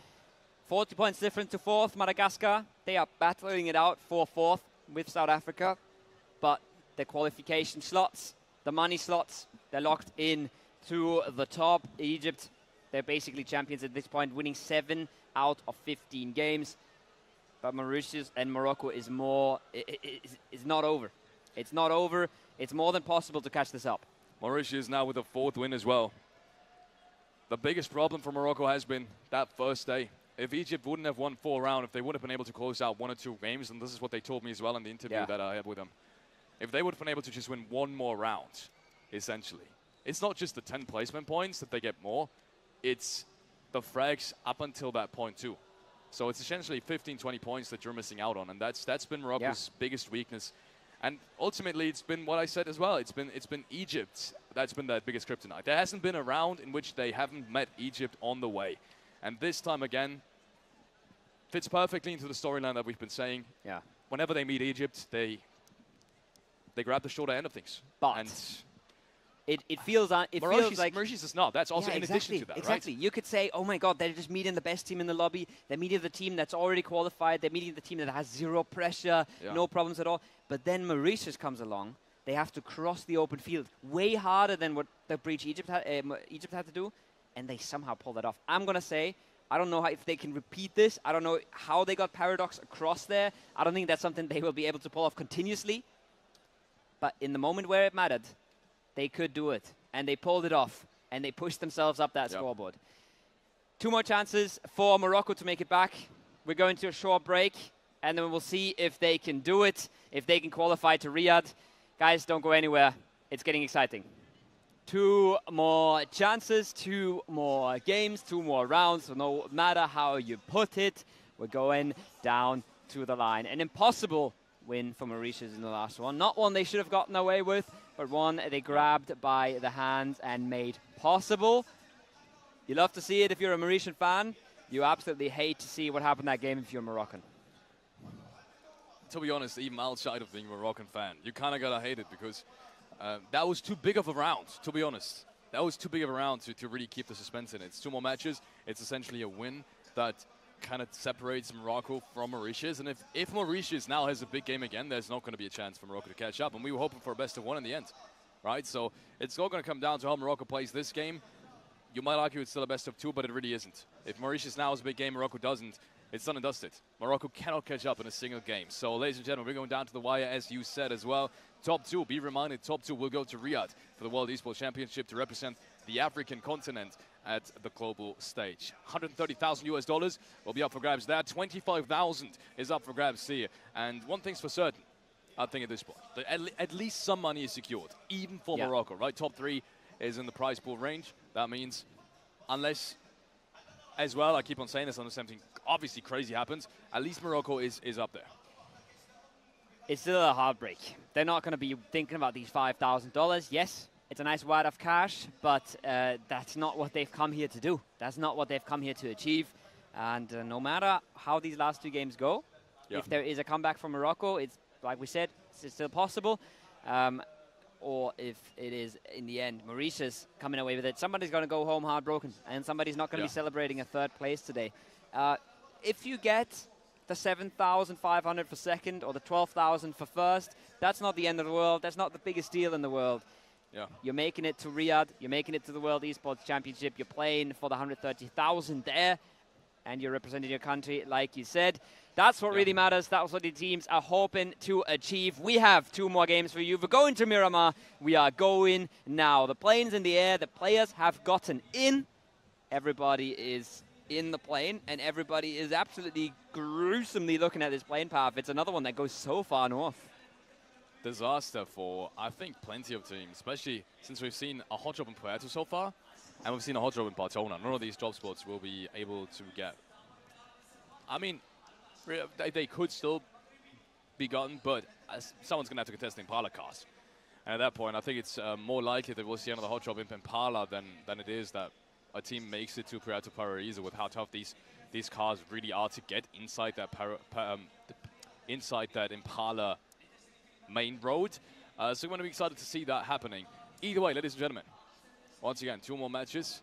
40 points different to 4th, Madagascar. They are battling it out for 4th with South Africa. But the qualification slots, the money slots, they're locked in to the top. Egypt, they're basically champions at this point, winning 7 out of 15 games. But Mauritius and Morocco is not over. It's not over. It's more than possible to catch this up. Mauritius now with a 4th win as well. The biggest problem for Morocco has been that first day. If Egypt wouldn't have won 4 rounds, if they would have been able to close out 1 or 2 games, and this is what they told me as well in the interview that I had with them, if they would have been able to just win 1 more round, essentially. It's not just the 10 placement points that they get more, it's the frags up until that point too. So it's essentially 15, 20 points that you're missing out on, and that's been Morocco's biggest weakness. And ultimately, it's been what I said as well. It's been Egypt that's been their biggest kryptonite. There hasn't been a round in which they haven't met Egypt on the way. And this time again, fits perfectly into the storyline that we've been saying. Yeah. Whenever they meet Egypt, they grab the shorter end of things. But it feels like Mauritius is not. That's also in addition to that, exactly. right? You could say, oh my God, they're just meeting the best team in the lobby. They're meeting the team that's already qualified. They're meeting the team that has 0 pressure, no problems at all. But then Mauritius comes along. They have to cross the open field way harder than what the breach Egypt had to do, and they somehow pulled that off. I'm gonna say, I don't know if they can repeat this. I don't know how they got Paradox across there. I don't think that's something they will be able to pull off continuously. But in the moment where it mattered, they could do it, and they pulled it off, and they pushed themselves up that scoreboard. 2 more chances for Morocco to make it back. We're going to a short break, and then we'll see if they can do it, if they can qualify to Riyadh. Guys, don't go anywhere. It's getting exciting. 2 more chances, 2 more games, 2 more rounds. So no matter how you put it, we're going down to the line. An impossible win for Mauritius in the last one. Not one they should have gotten away with, but one they grabbed by the hands and made possible. You love to see it if you're a Mauritian fan. You absolutely hate to see what happened in that game if you're Moroccan. to be honest, even outside of being a Moroccan fan, you kind of gotta hate it because that was too big of a round, to be honest. That was too big of a round to really keep the suspense in it. It's 2 more matches. It's essentially a win that kind of separates Morocco from Mauritius. And if Mauritius now has a big game again, there's not going to be a chance for Morocco to catch up. And we were hoping for a best of 1 in the end, right? So it's all going to come down to how Morocco plays this game. You might argue it's still a best of 2, but it really isn't. If Mauritius now has a big game, Morocco doesn't, it's done and dusted. Morocco cannot catch up in a single game. So, ladies and gentlemen, we're going down to the wire, as you said as well. Top 2, be reminded, top 2 will go to Riyadh for the World Esports Championship to represent the African continent at the global stage. $130,000 will be up for grabs there. 25,000 is up for grabs here. And one thing's for certain, I think at this point, at least some money is secured, even for Morocco, right? Top 3 is in the prize pool range. That means, unless, as well, I keep on saying this, unless something obviously crazy happens, at least Morocco is up there. It's still a heartbreak. They're not going to be thinking about these $5,000. Yes, it's a nice wad of cash, but that's not what they've come here to do. That's not what they've come here to achieve. And no matter how these last 2 games go, if there is a comeback from Morocco, it's, like we said, it's still possible. Or if it is, in the end, Mauritius coming away with it, somebody's going to go home heartbroken, and somebody's not going to be celebrating a 3rd place today. If you get the 7,500 for 2nd or the 12,000 for 1st, that's not the end of the world. That's not the biggest deal in the world. Yeah. You're making it to Riyadh. You're making it to the World Esports Championship. You're playing for the 130,000 there, and you're representing your country, like you said. That's what really matters. That's what the teams are hoping to achieve. We have 2 more games for you. We're going to Miramar. We are going now. The plane's in the air. The players have gotten in. Everybody is in the plane, and everybody is absolutely gruesomely looking at this plane path. It's another one that goes so far north. Disaster for, I think, plenty of teams, especially since we've seen a hot job in Puerto so far, and we've seen a hot job in Barcelona. None of these job spots will be able to get. I mean, they could still be gotten, but someone's going to have to contest the Impala cars. And at that point, I think it's more likely that we'll see another hot job in Impala than it is that a team makes it to Puerto Paraíso with how tough these cars really are to get inside that Impala main road. So we're going to be excited to see that happening. Either way, ladies and gentlemen, once again, 2 more matches.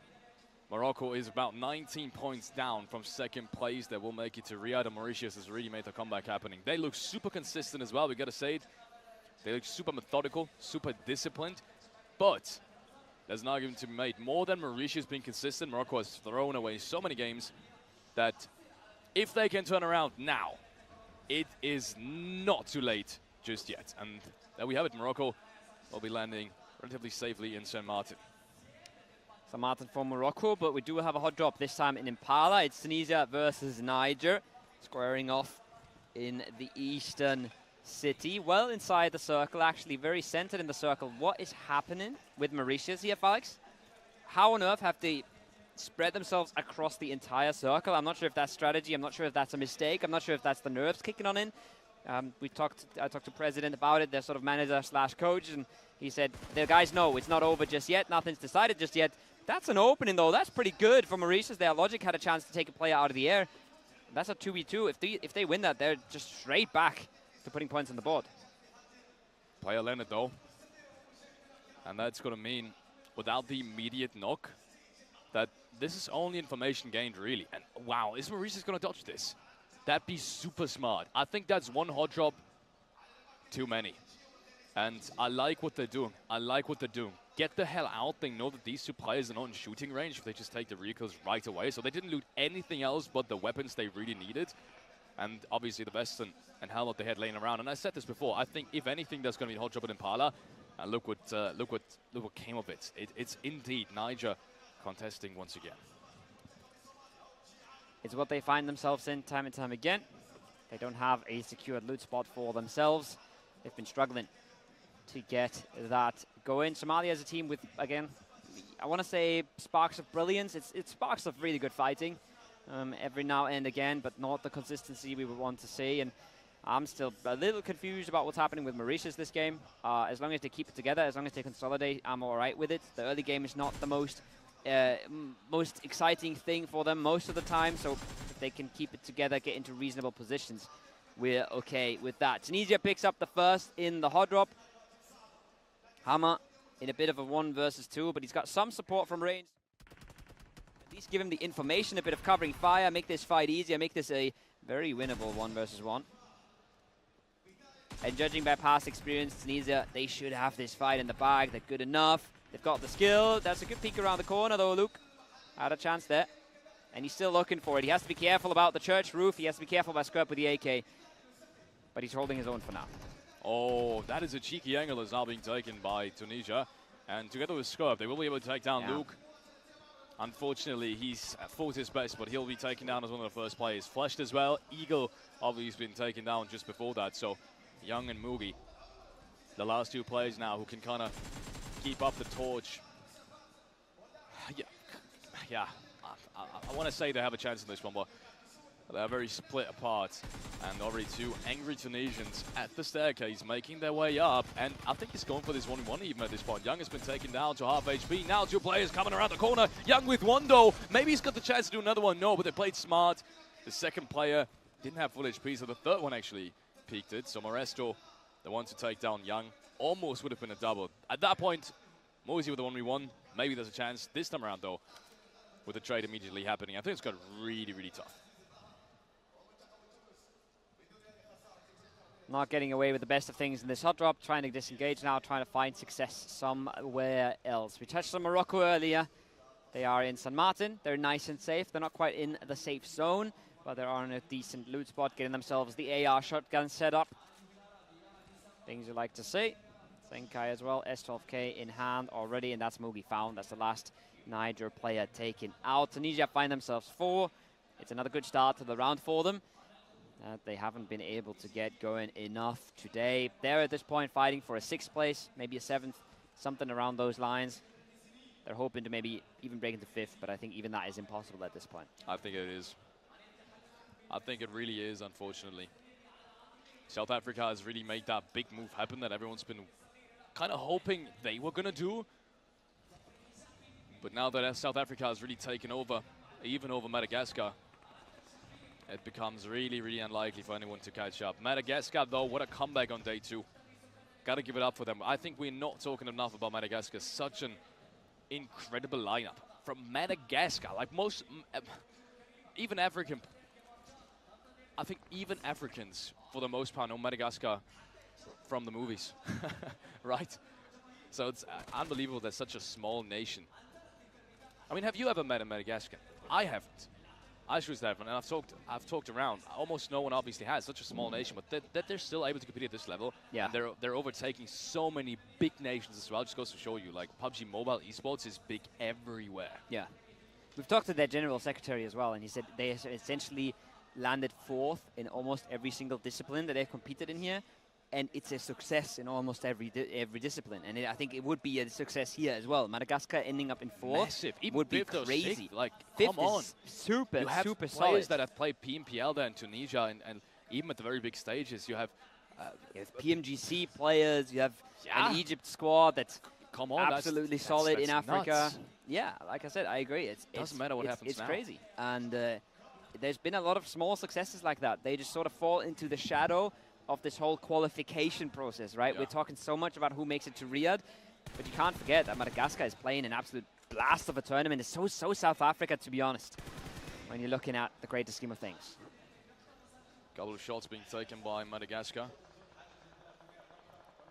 Morocco is about 19 points down from 2nd place. They will make it to Riyadh, and Mauritius has really made the comeback happening. They look super consistent as well, we got to say it. They look super methodical, super disciplined, but there's an argument to be made. More than Mauritius being consistent, Morocco has thrown away so many games that if they can turn around now, it is not too late just yet. And there we have it. Morocco will be landing relatively safely in Saint Martin. Saint Martin for Morocco, but we do have a hot drop this time in Impala. It's Tunisia versus Niger, squaring off in the eastern city. Well inside the circle, actually very centered in the circle. What is happening with Mauritius here, Alex? How on earth have they spread themselves across the entire circle? I'm not sure if that's strategy. I'm not sure if that's a mistake. I'm not sure if that's the nerves kicking on in. I talked to President about it, their sort of manager / coach, and he said, the guys know it's not over just yet. Nothing's decided just yet. That's an opening, though. That's pretty good for Mauritius. Their Logic had a chance to take a player out of the air. That's a 2v2. If they win that, they're just straight back to putting points on the board. Player landed, though. And that's going to mean, without the immediate knock, that this is only information gained, really. And wow, is Mauritius going to dodge this? That'd be super smart. I think that's one hot drop too many. And I like what they're doing. I like what they're doing. Get the hell out. They know that these 2 players are not in shooting range if they just take the vehicles right away. So they didn't loot anything else but the weapons they really needed. And obviously the vest and helmet they had laying around. And I said this before. I think if anything, there's going to be a hot drop at Impala. And look what came of it. It's indeed Niger contesting once again. It's what they find themselves in time and time again. They don't have a secured loot spot for themselves. They've been struggling to get that going. Somalia is a team with, again, I want to say sparks of brilliance. It's sparks of really good fighting every now and again, but not the consistency we would want to see. And I'm still a little confused about what's happening with Mauritius this game. As long as they keep it together, as long as they consolidate, I'm all right with it. The early game is not the most exciting thing for them most of the time, so if they can keep it together, get into reasonable positions, we're okay with that. Tunisia picks up the first in the hot drop. Hammer in a bit of a 1 versus 2, but he's got some support from range. At least give him the information, a bit of covering fire, make this fight easier, make this a very winnable 1 versus 1. And judging by past experience, Tunisia, they should have this fight in the bag. They're good enough. They've got the skill. That's a good peek around the corner, though, Luke. Had a chance there. And he's still looking for it. He has to be careful about the church roof. He has to be careful about Scrub with the AK. But he's holding his own for now. Oh, that is a cheeky angle that's now being taken by Tunisia. And together with Scrub, they will be able to take down Luke. Unfortunately, he's fought his best, but he'll be taken down as one of the first players. Fleshed as well. Eagle obviously been taken down just before that. So Young and Mugi, the last 2 players now who can kind of keep up the torch. Yeah. I want to say they have a chance in this one, but they're very split apart. And already 2 angry Tunisians at the staircase making their way up. And I think he's going for this 1v1 even at this point. Young has been taken down to half HP. Now 2 players coming around the corner. Young with 1 though. Maybe he's got the chance to do another one. No, but they played smart. The second player didn't have full HP, so the third one actually peaked it. So Moresto, the one to take down Young, almost would have been a double. At that point, Moisey with the 1v1. Maybe there's a chance this time around though, with the trade immediately happening. I think it's got really, really tough. Not getting away with the best of things in this hot drop, trying to disengage now, trying to find success somewhere else. We touched on Morocco earlier. They are in San Martin. They're nice and safe. They're not quite in the safe zone, but they're on a decent loot spot, getting themselves the AR shotgun set up. Things you like to see. Zenkai as well, S12K in hand already, and that's Mugi found. That's the last Niger player taken out. Tunisia find themselves 4. It's another good start to the round for them. They haven't been able to get going enough today. They're at this point fighting for a 6th place, maybe a 7th, something around those lines. They're hoping to maybe even break into 5th, but I think even that is impossible at this point. I think it is. I think it really is, unfortunately. South Africa has really made that big move happen that everyone's been kind of hoping they were going to do. But now that South Africa has really taken over, even over Madagascar, it becomes really, really unlikely for anyone to catch up. Madagascar, though, what a comeback on day 2. Got to give it up for them. I think we're not talking enough about Madagascar. Such an incredible lineup from Madagascar. Like most, even African, I think even Africans, for the most part, know Madagascar from the movies, right? So it's unbelievable that such a small nation. I mean, have you ever met a Madagascar? I haven't. I should have, and I've talked around. Almost no one obviously has such a small nation, but that they're still able to compete at this level. Yeah. And they're overtaking so many big nations as well. Just goes to show you, like PUBG Mobile Esports is big everywhere. Yeah. We've talked to their general secretary as well, and he said they essentially landed 4th in almost every single discipline that they've competed in here. And it's a success in almost every discipline. And I think it would be a success here as well. Madagascar ending up in 4th Massive. Even would be crazy. 6th, like, 5th come on. Super, you have super players solid. that have played PMPL there in Tunisia, and even at the very big stages, you have PMGC players, you have an Egypt squad that's absolutely solid in Africa. Nuts. Yeah, like I said, I agree. Doesn't matter what happens it's now. It's crazy. And there's been a lot of small successes like that. They just sort of fall into the shadow of this whole qualification process, right? Yeah. We're talking so much about who makes it to Riyadh, but you can't forget that Madagascar is playing an absolute blast of a tournament. It's so South Africa, to be honest, when you're looking at the greater scheme of things. Couple of shots being taken by Madagascar.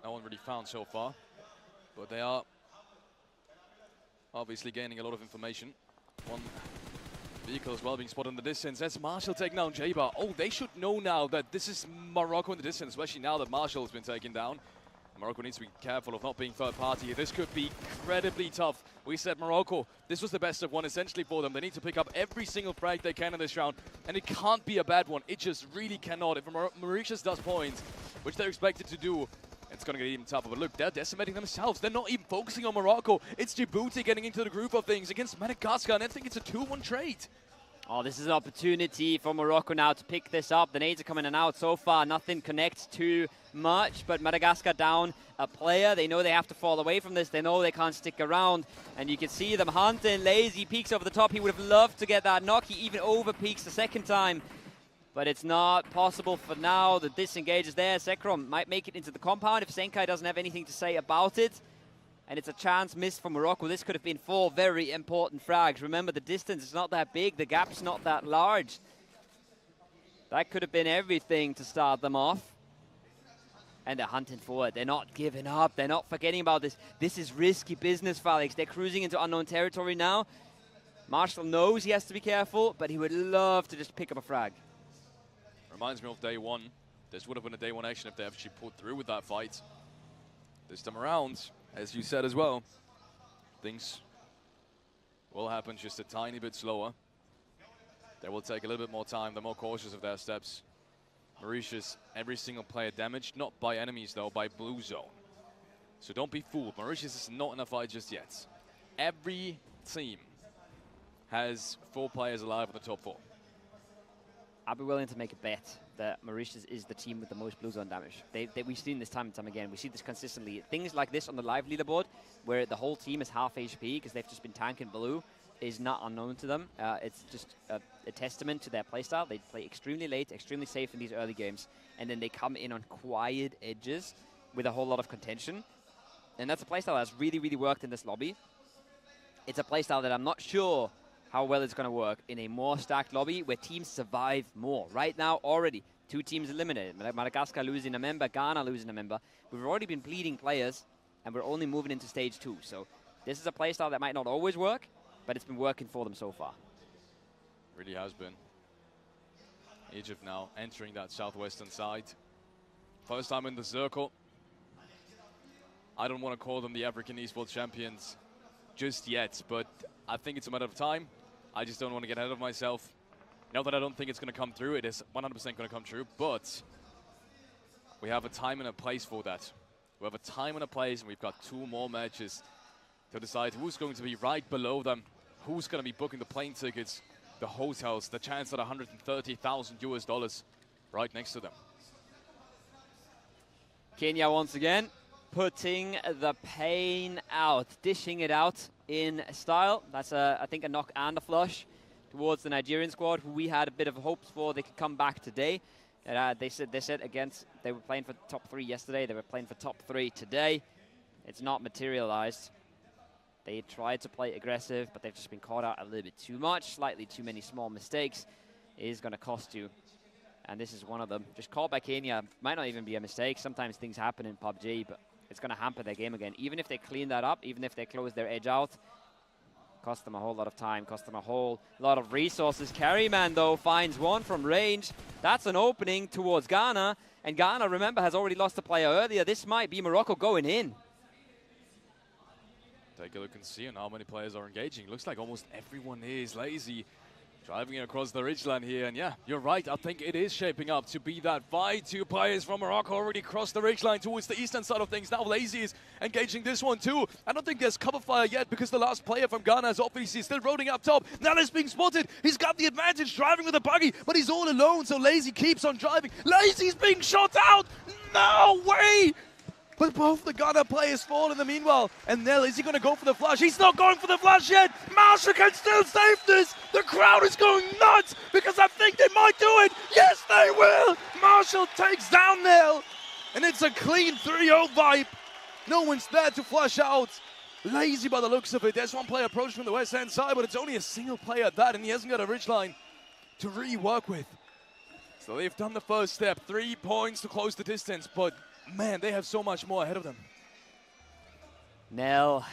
No one really found so far, but they are obviously gaining a lot of information. One vehicle as well being spotted in the distance. That's Marshall taking down J-Bar. Oh, they should know now that this is Morocco in the distance, especially now that Marshall has been taken down. Morocco needs to be careful of not being third party. This could be incredibly tough. We said Morocco, this was the best of 1 essentially for them. They need to pick up every single frag they can in this round, and it can't be a bad one. It just really cannot. If Mauritius does points, which they're expected to do, it's going to get even tougher. But look, they're decimating themselves. They're not even focusing on Morocco. It's Djibouti getting into the groove of things against Madagascar, and I think it's a 2-1 trade. Oh, this is an opportunity for Morocco now to pick this up. The nades are coming in and out. So far, nothing connects too much, but Madagascar down a player. They know they have to fall away from this. They know they can't stick around, and you can see them hunting. Lazy peeks over the top. He would have loved to get that knock. He even over peeks the second time. but it's not possible for now. The disengage is there. Sekrom might make it into the compound if Senkai doesn't have anything to say about it. And it's a chance missed for Morocco. This could have been 4 very important frags. Remember, the distance is not that big. The gap's not that large. That could have been everything to start them off. And they're hunting forward. They're not giving up. They're not forgetting about this. This is risky business for Alex. They're cruising into unknown territory now. Marshall knows he has to be careful, but he would love to just pick up a frag. Reminds me of day one. This would have been a day one action if they actually pulled through with that fight. This time around, as you said as well, things will happen just a tiny bit slower. They will take a little bit more time. They're more cautious of their steps. Mauritius, every single player damaged, not by enemies though, by blue zone. So don't be fooled. Mauritius is not in a fight just yet. Every team has 4 players alive in the top 4. I'd be willing to make a bet that Mauritius is the team with the most blue zone damage. We've seen this time and time again. We see this consistently. Things like this on the live leaderboard, where the whole team is half HP because they've just been tanking blue, is not unknown to them. It's just a testament to their playstyle. They play extremely late, extremely safe in these early games, and then they come in on quiet edges with a whole lot of contention. And that's a playstyle that's really, really worked in this lobby. It's a playstyle that I'm not sure how well it's going to work in a more stacked lobby where teams survive more. Right now, already, 2 teams eliminated. Madagascar losing a member, Ghana losing a member. We've already been bleeding players, and we're only moving into stage 2. So this is a playstyle that might not always work, but it's been working for them so far. Really has been. Egypt now entering that southwestern side. First time in the circle. I don't want to call them the African Esports champions just yet, but I think it's a matter of time. I just don't want to get ahead of myself. Not that I don't think it's going to come through. It is 100% going to come true, but we have a time and a place for that. We have a time and a place, and we've got 2 more matches to decide who's going to be right below them, who's going to be booking the plane tickets, the hotels, the chance at $130,000 right next to them. Kenya once again putting the pain out, dishing it out in style. That's, I think, a knock and a flush towards the Nigerian squad, who we had a bit of hopes for they could come back today. They said against, they were playing for top 3 yesterday. They were playing for top 3 today. It's not materialized. They tried to play aggressive, but they've just been caught out a little bit too much. Slightly too many small mistakes is going to cost you. And this is one of them. Just caught by Kenya. Might not even be a mistake. Sometimes things happen in PUBG, but it's going to hamper their game again. Even if they clean that up, even if they close their edge out, cost them a whole lot of time, cost them a whole lot of resources. Carryman, though, finds one from range. That's an opening towards Ghana. And Ghana, remember, has already lost a player earlier. This might be Morocco going in. Take a look and see on how many players are engaging. Looks like almost everyone is. Lazy driving across the ridgeline here. And yeah, you're right. I think it is shaping up to be that fight. 2 players from Morocco already crossed the ridgeline towards the eastern side of things. Now Lazy is engaging this one too. I don't think there's cover fire yet because the last player from Ghana is obviously still rolling up top. Now he's being spotted. He's got the advantage driving with a buggy, but he's all alone. So Lazy keeps on driving. Lazy's being shot out. No way! But both the Ghana players fall in the meanwhile. And Nell, is he going to go for the flash? He's not going for the flash yet. Marshall can still save this. The crowd is going nuts because I think they might do it. Yes, they will. Marshall takes down Nell. And it's a clean 3-0 vibe. No one's there to flash out. Lazy by the looks of it. There's one player approaching from the west-hand side, but it's only a single player at that, and he hasn't got a ridgeline to really work with. So they've done the first step. 3 points to close the distance, but man, they have so much more ahead of them. Nell,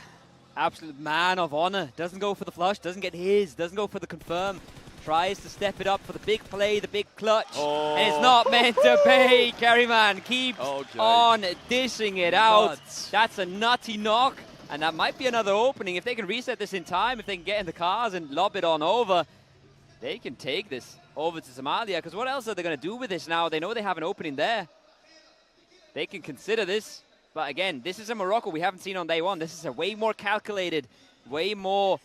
absolute man of honor. Doesn't go for the flush, doesn't get his, doesn't go for the confirm. Tries to step it up for the big play, the big clutch. Oh. And it's not meant to be. Carryman keeps on dishing it out. That's a nutty knock. And that might be another opening. If they can reset this in time, if they can get in the cars and lob it on over, they can take this over to Somalia. Because what else are they going to do with this now? They know they have an opening there. They can consider this. But again, this is a Morocco we haven't seen on day one. This is a way more calculated, way more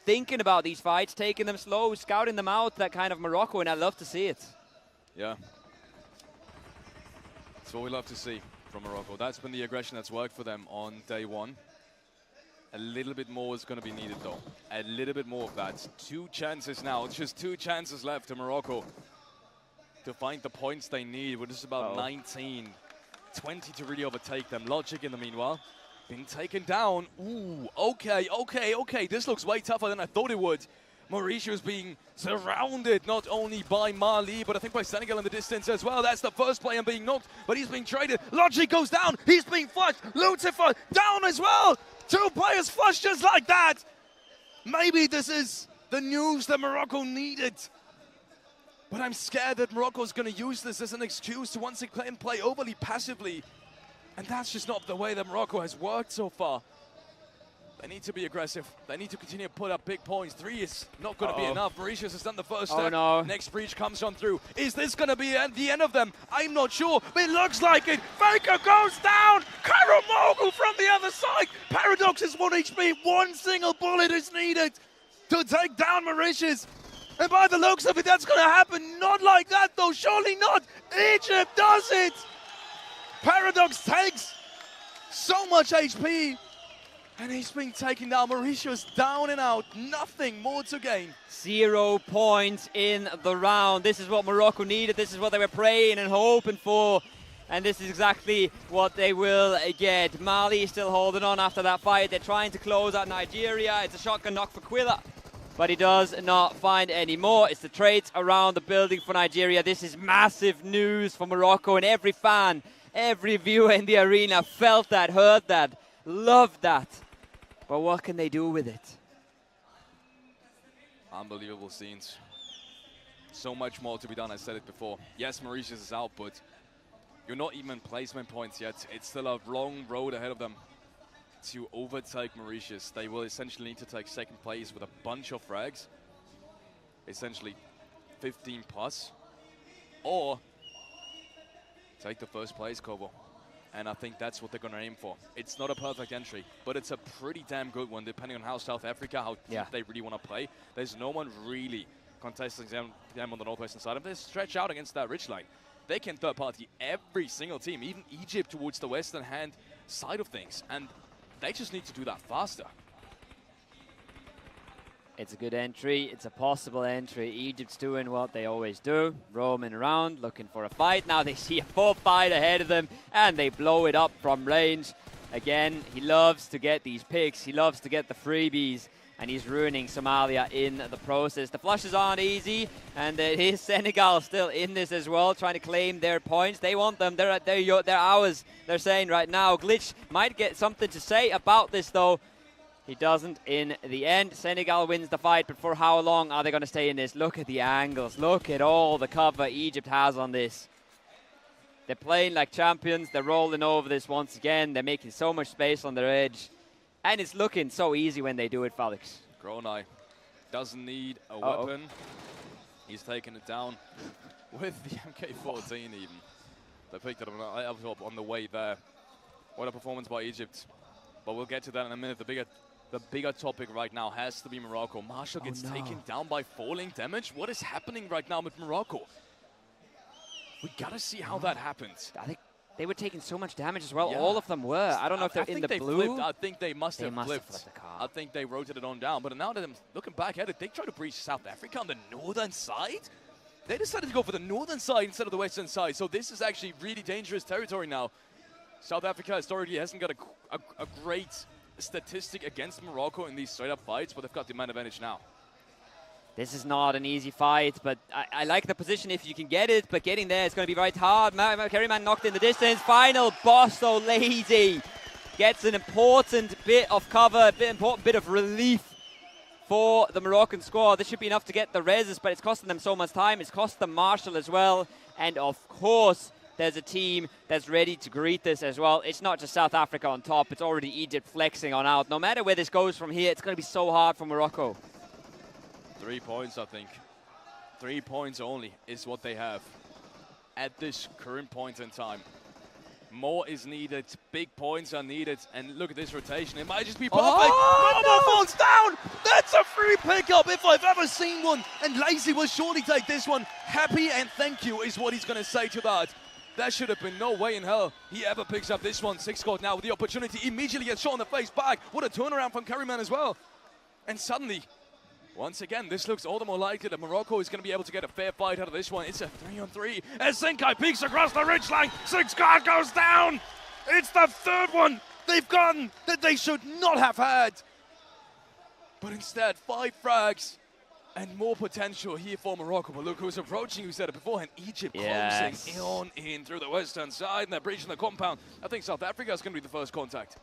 thinking about these fights, taking them slow, scouting them out, that kind of Morocco, and I love to see it. Yeah. That's what we love to see from Morocco. That's been the aggression that's worked for them on day one. A little bit more is going to be needed, though. A little bit more of that. 2 chances now. Just 2 chances left to Morocco to find the points they need. We're just about 19, 20 to really overtake them. Logic in the meanwhile, being taken down. Ooh, okay. This looks way tougher than I thought it would. Mauritius being surrounded not only by Mali, but I think by Senegal in the distance as well. That's the first player being knocked, but he's being traded. Logic goes down. He's being flushed. Lucifer down as well. 2 players flushed just like that. Maybe this is the news that Morocco needed. But I'm scared that Morocco's going to use this as an excuse to once again play overly passively. And that's just not the way that Morocco has worked so far. They need to be aggressive. They need to continue to put up big points. 3 is not going to be enough. Mauritius has done the first step. No. Next breach comes on through. Is this going to be the end of them? I'm not sure, but it looks like it. Faker goes down. Karamogu from the other side. Paradox is 1 HP. 1 single bullet is needed to take down Mauritius. And by the looks of it, that's going to happen. Not like that, though. Surely not. Egypt does it. Paradox takes so much HP. And he's being taken down. Mauritius down and out. Nothing more to gain. 0 points in the round. This is what Morocco needed. This is what they were praying and hoping for. And this is exactly what they will get. Mali is still holding on after that fight. They're trying to close out Nigeria. It's a shotgun knock for Quilla, but he does not find any more. It's the trades around the building for Nigeria. This is massive news for Morocco, and every fan, every viewer in the arena felt that, heard that, loved that. But what can they do with it? Unbelievable scenes. So much more to be done. I said it before. Yes, Mauritius is out, but you're not even placement points yet. It's still a long road ahead of them to overtake Mauritius. They will essentially need to take second place with a bunch of frags. Essentially 15 plus. Or take the first place, Kobo. And I think that's what they're going to aim for. It's not a perfect entry, but it's a pretty damn good one, depending on how South Africa, how deep they really want to play. There's no one really contesting them on the northwestern side. If they stretch out against that ridgeline, they can third-party every single team, even Egypt towards the western hand side of things. And they just need to do that faster. It's a good entry. It's a possible entry. Egypt's doing what they always do, roaming around, looking for a fight. Now they see a 4-5 ahead of them, and they blow it up from range. Again, he loves to get these picks. He loves to get the freebies, and he's ruining Somalia in the process. The flushes aren't easy, and it is Senegal still in this as well, trying to claim their points. They want them. They're ours, they're saying right now. Glitch might get something to say about this, though. He doesn't in the end. Senegal wins the fight, but for how long are they going to stay in this? Look at the angles. Look at all the cover Egypt has on this. They're playing like champions. They're rolling over this once again. They're making so much space on their edge. And it's looking so easy when they do it, Felix. Gronai doesn't need a weapon. He's taking it down with the MK14 even. They picked it up on the way there. What a performance by Egypt. But we'll get to that in a minute. The bigger topic right now has to be Morocco. Marshall gets taken down by falling damage. What is happening right now with Morocco? We gotta see how that happens. I think they were taking so much damage as well. Yeah. All of them were. I don't know if they're in the blue. Flipped. I think they must have flipped the car. I think they rotated on down. But now that I'm looking back at it, they tried to breach South Africa on the northern side. They decided to go for the northern side instead of the western side. So this is actually really dangerous territory now. South Africa historically hasn't got a great statistic against Morocco in these straight-up fights, but they've got the man advantage now. This is not an easy fight, but I like the position if you can get it, but getting there is going to be right hard. Kerryman knocked in the distance. Final boss, though, Lady gets an important bit of cover, important bit of relief for the Moroccan squad. This should be enough to get the reses, but it's costing them so much time. It's cost them Marshall as well, and of course, there's a team that's ready to greet this as well. It's not just South Africa on top. It's already Egypt flexing on out. No matter where this goes from here, it's going to be so hard for Morocco. 3 points, I think. 3 points only is what they have at this current point in time. More is needed. Big points are needed. And look at this rotation. It might just be perfect. Falls down. That's a free pickup if I've ever seen one. And Lazy will surely take this one. Happy and thank you is what he's going to say to that. There should have been no way in hell he ever picks up this one. 6 scored now with the opportunity. Immediately gets shot in the face back. What a turnaround from Curryman as well. And suddenly, Once again, this looks all the more likely that Morocco is going to be able to get a fair fight out of this one. It's a 3-on-3 as Senkai peeks across the ridgeline. 6 guard goes down. It's the third one they've gotten that they should not have had. But instead, 5 frags and more potential here for Morocco. But look who's approaching, who said it beforehand. Egypt closing on in through the western side, and they're breaching the compound. I think South Africa is going to be the first contact.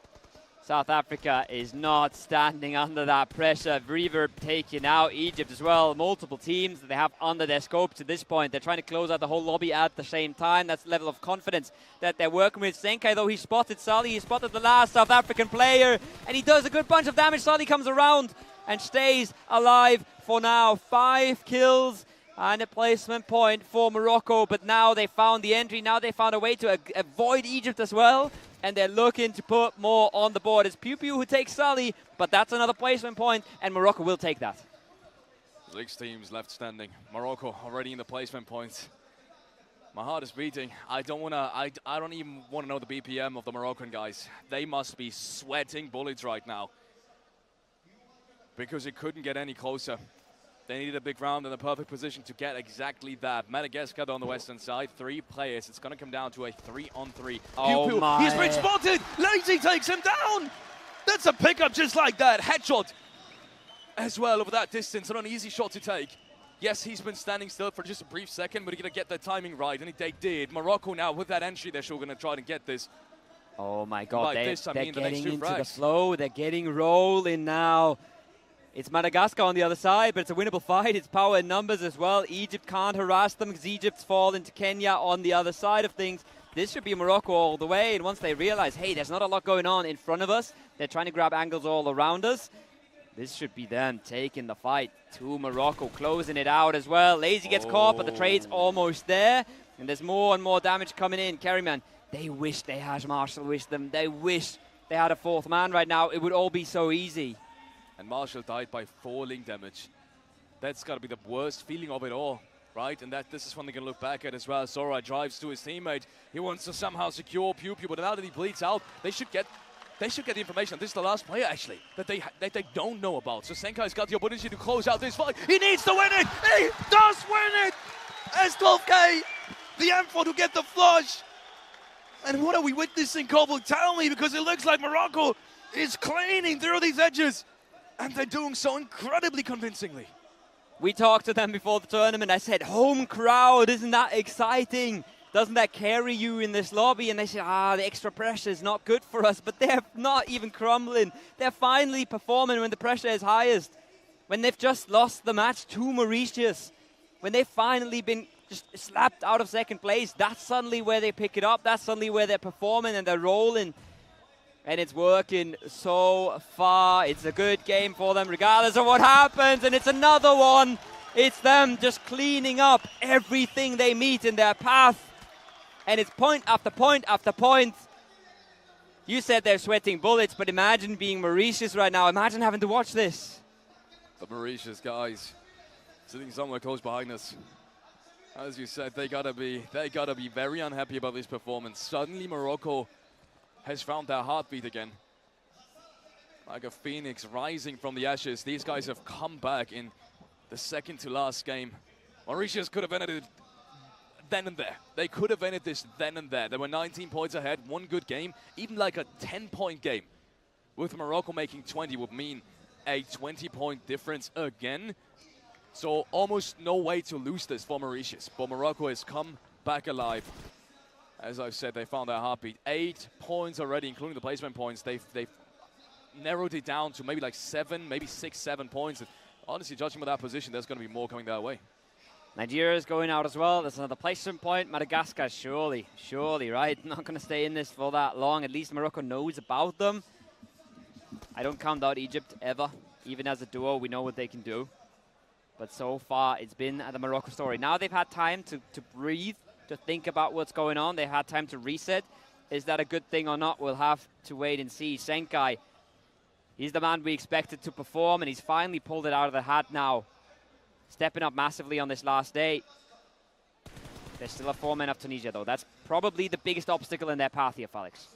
South Africa is not standing under that pressure. Reverb taking out Egypt as well. Multiple teams that they have under their scope to this point. They're trying to close out the whole lobby at the same time. That's the level of confidence that they're working with. Senkai, though, he spotted Sully. He spotted the last South African player, and he does a good bunch of damage. Sully comes around and stays alive for now. 5 kills and a placement point for Morocco, but now they found the entry. Now they found a way to avoid Egypt as well, and they're looking to put more on the board. It's Pew Pew who takes Sully, but that's another placement point, and Morocco will take that. 6 teams left standing. Morocco already in the placement points. My heart is beating. I don't even want to know the BPM of the Moroccan guys. They must be sweating bullets right now, because it couldn't get any closer. They needed a big round in the perfect position to get exactly that. Madagascar on the western side, 3 players. It's going to come down to a 3-on-3. Oh my. He's been spotted. Lazy takes him down. That's a pickup just like that. Headshot as well over that distance. Not an easy shot to take. Yes, he's been standing still for just a brief second, but he's going to get the timing right, and they did. Morocco now, with that entry, they're sure going to try to get this. Oh my God, By they're the getting into frags. the flow. They're getting rolling now. It's Madagascar on the other side, but it's a winnable fight. It's power in numbers as well. Egypt can't harass them because Egypt's fallen to Kenya on the other side of things. This should be Morocco all the way, and once they realize, hey, there's not a lot going on in front of us, they're trying to grab angles all around us. This should be them taking the fight to Morocco, closing it out as well. Lazy gets caught, but the trade's almost there, and there's more and more damage coming in. Carryman, they wish they had Marshall with them. They wish they had a 4th man right now. It would all be so easy. And Marshall died by 4 link damage. That's got to be the worst feeling of it all, right? And this is one they can look back at as well. Sora drives to his teammate. He wants to somehow secure Pew Pew, but now that he bleeds out, they should get the information. This is the last player, actually, that they don't know about. So Senkai's got the opportunity to close out this fight. He needs to win it. He does win it. S12K, the M4 to get the flush. And what are we witnessing, Kobo? Tell me, because it looks like Morocco is cleaning through these edges. And they're doing so incredibly convincingly. We talked to them before the tournament. I said, home crowd, isn't that exciting? Doesn't that carry you in this lobby? And they said, the extra pressure is not good for us. But they're not even crumbling. They're finally performing when the pressure is highest. When they've just lost the match to Mauritius. When they've finally been just slapped out of second place. That's suddenly where they pick it up. That's suddenly where they're performing and they're rolling. And it's working so far. It's a good game for them regardless of what happens. And it's another one. It's them just cleaning up everything they meet in their path. And it's point after point after point. You said they're sweating bullets, but imagine being Mauritius right now. Imagine having to watch this. The Mauritius guys sitting somewhere close behind us. As you said, they gotta be very unhappy about this performance. Suddenly Morocco has found their heartbeat again. Like a phoenix rising from the ashes. These guys have come back in the second to last game. Mauritius could have ended it then and there. They could have ended this then and there. They were 19 points ahead, 1 good game. Even like a 10-point game with Morocco making 20 would mean a 20-point difference again. So almost no way to lose this for Mauritius. But Morocco has come back alive. As I've said, they found their heartbeat. 8 points already, including the placement points. They've narrowed it down to maybe like 7, maybe 6, 7 points. And honestly, judging by that position, there's going to be more coming their way. Nigeria is going out as well. There's another placement point. Madagascar, surely, right? Not going to stay in this for that long. At least Morocco knows about them. I don't count out Egypt ever. Even as a duo, we know what they can do. But so far, it's been the Morocco story. Now they've had time to breathe, to think about what's going on. They had time to reset. Is that a good thing or not? We'll have to wait and see. Senkai, he's the man we expected to perform, and he's finally pulled it out of the hat now. Stepping up massively on this last day. There's still a 4-man of Tunisia, though. That's probably the biggest obstacle in their path here, Felix.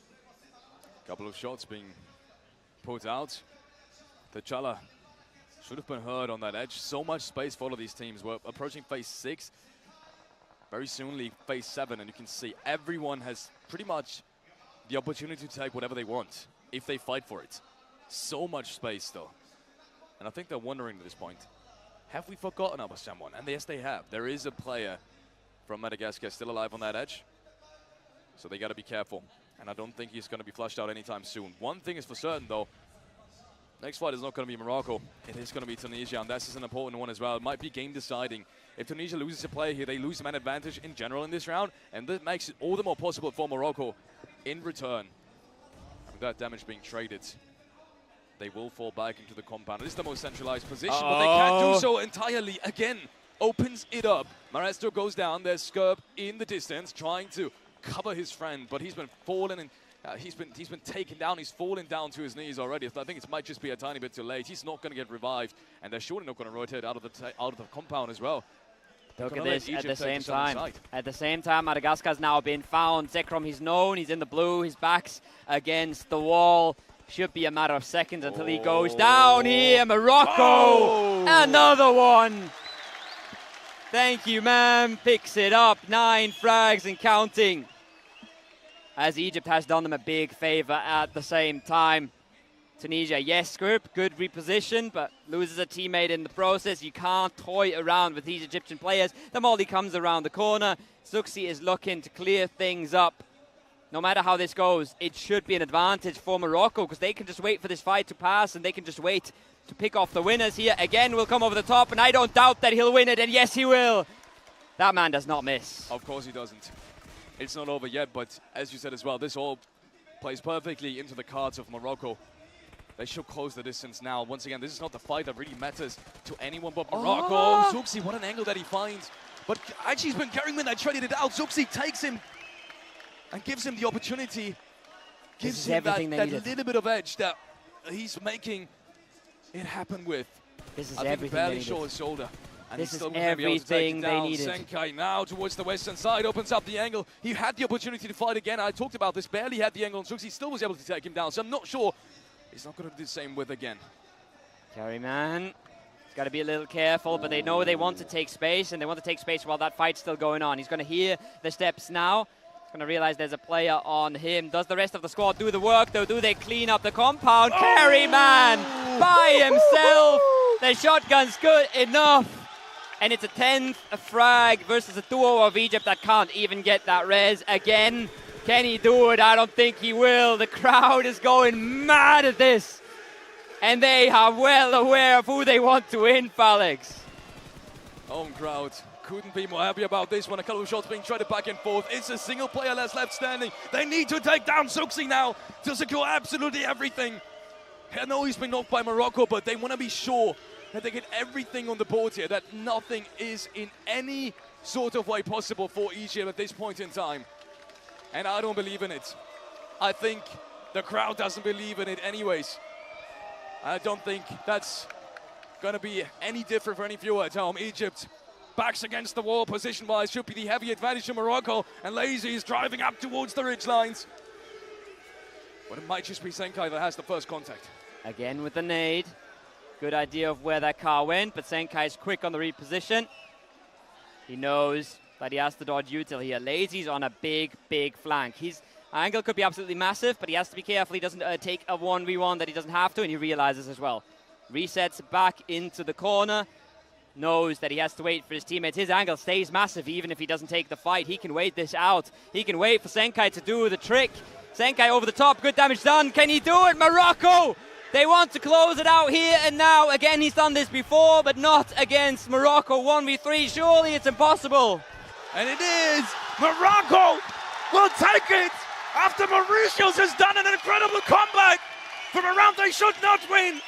Couple of shots being put out. T'Challa Should have been heard on that edge. So much space for all of these teams. We're approaching phase 6. Very soonly phase 7, and you can see everyone has pretty much the opportunity to take whatever they want if they fight for it. So much space though. And I think they're wondering at this point, have we forgotten about someone? And yes, they have. There is a player from Madagascar still alive on that edge. So they got to be careful. And I don't think he's going to be flushed out anytime soon. One thing is for certain though, next fight is not going to be Morocco. It is going to be Tunisia, and this is an important one as well. It might be game deciding. If Tunisia loses a player here, they lose the man advantage in general in this round, and that makes it all the more possible for Morocco in return. And with that damage being traded, they will fall back into the compound. It is the most centralized position, but they can't do so entirely. Again, opens it up. Maestro goes down. There's Skirb in the distance, trying to cover his friend, but he's been fallen and he's been taken down. He's fallen down to his knees already. I think it might just be a tiny bit too late. He's not going to get revived, and they're surely not going to rotate out of the compound as well. Look at this, at the same time, Madagascar's now been found. Zekrom, he's known, he's in the blue, his back's against the wall. Should be a matter of seconds until he goes down here. Morocco, another one. Thank you, man. Picks it up, 9 frags and counting. As Egypt has done them a big favor at the same time. Tunisia, yes, group, good reposition, but loses a teammate in the process. You can't toy around with these Egyptian players. The molly comes around the corner. Zuxi is looking to clear things up. No matter how this goes, it should be an advantage for Morocco because they can just wait for this fight to pass and they can just wait to pick off the winners here. Again, will come over the top, and I don't doubt that he'll win it, and yes, he will. That man does not miss. Of course he doesn't. It's not over yet, but as you said as well, this all plays perfectly into the cards of Morocco. They should close the distance now. Once again, this is not the fight that really matters to anyone but Morocco. Zuxi, what an angle that he finds. But actually, he's been carrying him and traded it out. Zuxi takes him and gives him the opportunity. Gives him that little bit of edge that he's making it happen with. This is everything barely short his shoulder. And this is everything they needed. Senkai now towards the western side, opens up the angle. He had the opportunity to fight again. I talked about this, barely had the angle, and Zuxi still was able to take him down. So I'm not sure he's not going to do the same with again. Carryman, he's got to be a little careful, but they know they want to take space, and they want to take space while that fight's still going on. He's going to hear the steps now. He's going to realize there's a player on him. Does the rest of the squad do the work, though? Do they clean up the compound? Carryman by himself. The shotgun's good enough. And it's a 10th frag versus a duo of Egypt that can't even get that res again. Can he do it? I don't think he will. The crowd is going mad at this. And they are well aware of who they want to win, Falex. Home crowd couldn't be more happy about this one. A couple of shots being traded back and forth. It's a single player that's left standing. They need to take down Zuxi now to secure absolutely everything. I know he's been knocked by Morocco, but they want to be sure that they get everything on the board here, that nothing is in any sort of way possible for Egypt at this point in time. And I don't believe in it. I think the crowd doesn't believe in it anyways. I don't think that's going to be any different for any viewer at home. Egypt, backs against the wall, position-wise, should be the heavy advantage to Morocco, and Lazy is driving up towards the ridge lines. But it might just be Senkai that has the first contact. Again with the nade. Good idea of where that car went, but Senkai is quick on the reposition. He knows that he has to dodge util here. Lazy's on a big, big flank. His angle could be absolutely massive, but he has to be careful he doesn't take a 1v1 that he doesn't have to, and he realizes as well. Resets back into the corner. Knows that he has to wait for his teammates. His angle stays massive even if he doesn't take the fight. He can wait this out. He can wait for Senkai to do the trick. Senkai over the top. Good damage done. Can he do it? Morocco! They want to close it out here and now. Again, he's done this before, but not against Morocco. 1v3, surely it's impossible. And it is. Morocco will take it after Mauritius has done an incredible comeback from a round they should not win.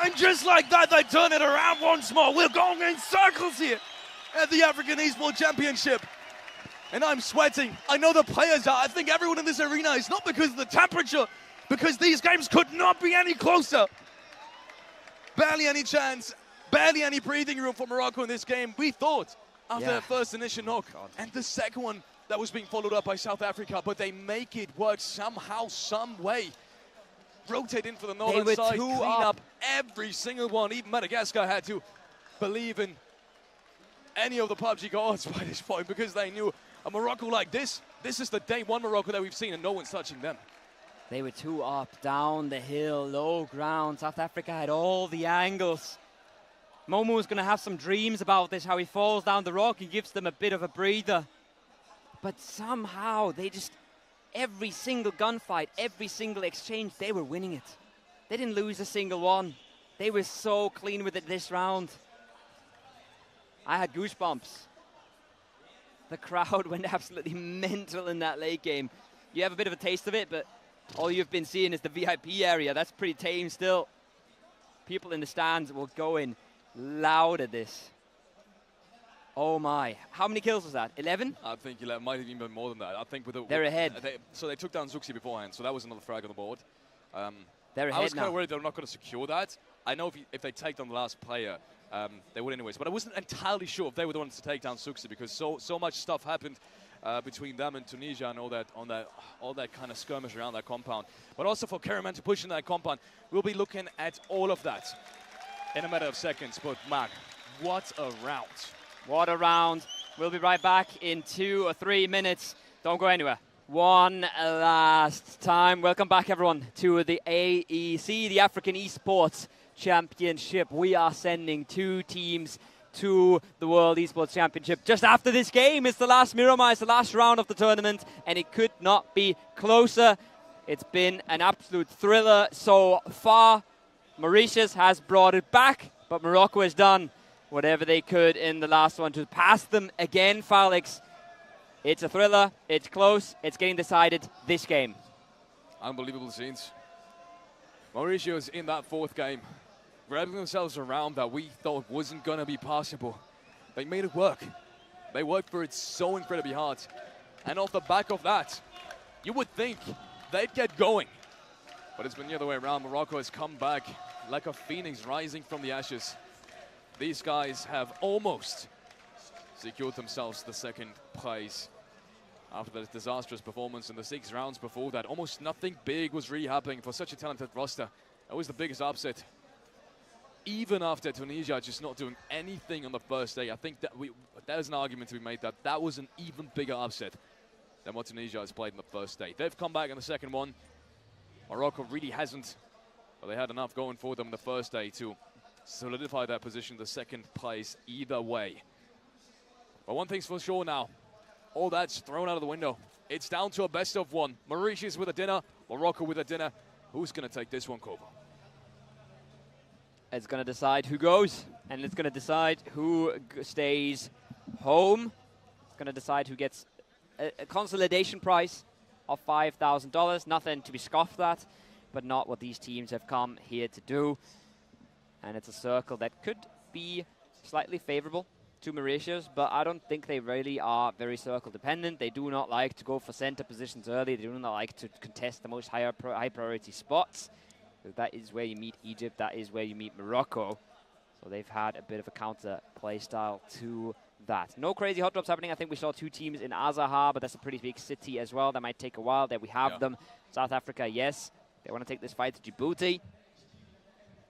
And just like that, they turn it around once more. We're going in circles here at the African Esports Championship. And I'm sweating. I know the players are. I think everyone in this arena is, not because of the temperature, because these games could not be any closer. Barely any chance, barely any breathing room for Morocco in this game. We thought after their first initial knock and the second one that was being followed up by South Africa, but they make it work somehow, some way. rotate in for the northern side, clean up every single one. Even Madagascar had to believe in any of the Pubgm gods by this point because they knew a Morocco like this is the day one Morocco that we've seen and no one's touching them. They were 2 up, down the hill, low ground. South Africa had all the angles. Momo was going to have some dreams about this, how he falls down the rock. He gives them a bit of a breather. But somehow they just, every single gunfight, every single exchange, they were winning it. They didn't lose a single one. They were so clean with it this round. I had goosebumps. The crowd went absolutely mental in that late game. You have a bit of a taste of it, but all you've been seeing is the VIP area. That's pretty tame still. People in the stands will go in loud at this. Oh my. How many kills was that? 11? I think 11 might have even been more than that. I think with they're ahead. So they took down Zuxi beforehand, so that was another frag on the board. They're ahead now. I was kind of worried they're not going to secure that. I know if they take down the last player, they would anyways. But I wasn't entirely sure if they were the ones to take down Zuxi because so much stuff happened between them and Tunisia and all that kind of skirmish around that compound. But also for Karaman to push in that compound, we'll be looking at all of that in a matter of seconds. But man, what a round. What a round. We'll be right back in 2 or 3 minutes. Don't go anywhere. One last time. Welcome back, everyone, to the AEC, the African Esports Championship. We are sending 2 teams to the World Esports Championship. Just after this game, it's the last Miramar, it's the last round of the tournament, and it could not be closer. It's been an absolute thriller so far. Mauritius has brought it back, but Morocco has done whatever they could in the last one to pass them again, Felix. It's a thriller, it's close, it's getting decided this game. Unbelievable scenes. Mauritius in that 4th game, grabbing themselves around that we thought wasn't going to be possible. They made it work. They worked for it so incredibly hard. And off the back of that, you would think they'd get going. But it's been the other way around. Morocco has come back like a phoenix rising from the ashes. These guys have almost secured themselves the 2nd prize after the disastrous performance in the 6 rounds before that. Almost nothing big was really happening for such a talented roster. That was the biggest upset. Even after Tunisia just not doing anything on the first day, I think that there's an argument to be made that that was an even bigger upset than what Tunisia has played in the first day. They've come back in the second one. Morocco really hasn't, but they had enough going for them in the first day to solidify their position, the 2nd place either way. But one thing's for sure now, all that's thrown out of the window. It's down to a best of 1. Mauritius with a dinner, Morocco with a dinner. Who's going to take this one, Kobo? It's going to decide who goes, and it's going to decide who stays home. It's going to decide who gets a consolidation prize of $5,000. Nothing to be scoffed at, but not what these teams have come here to do. And it's a circle that could be slightly favorable to Mauritius, but I don't think they really are very circle dependent. They do not like to go for center positions early. They do not like to contest the most high priority spots. That is where you meet Egypt. That is where you meet Morocco. So they've had a bit of a counter play style to that. No crazy hot drops happening. I think we saw 2 teams in Azahar, but that's a pretty big city as well. That might take a while. There we have them. South Africa, yes. They want to take this fight to Djibouti.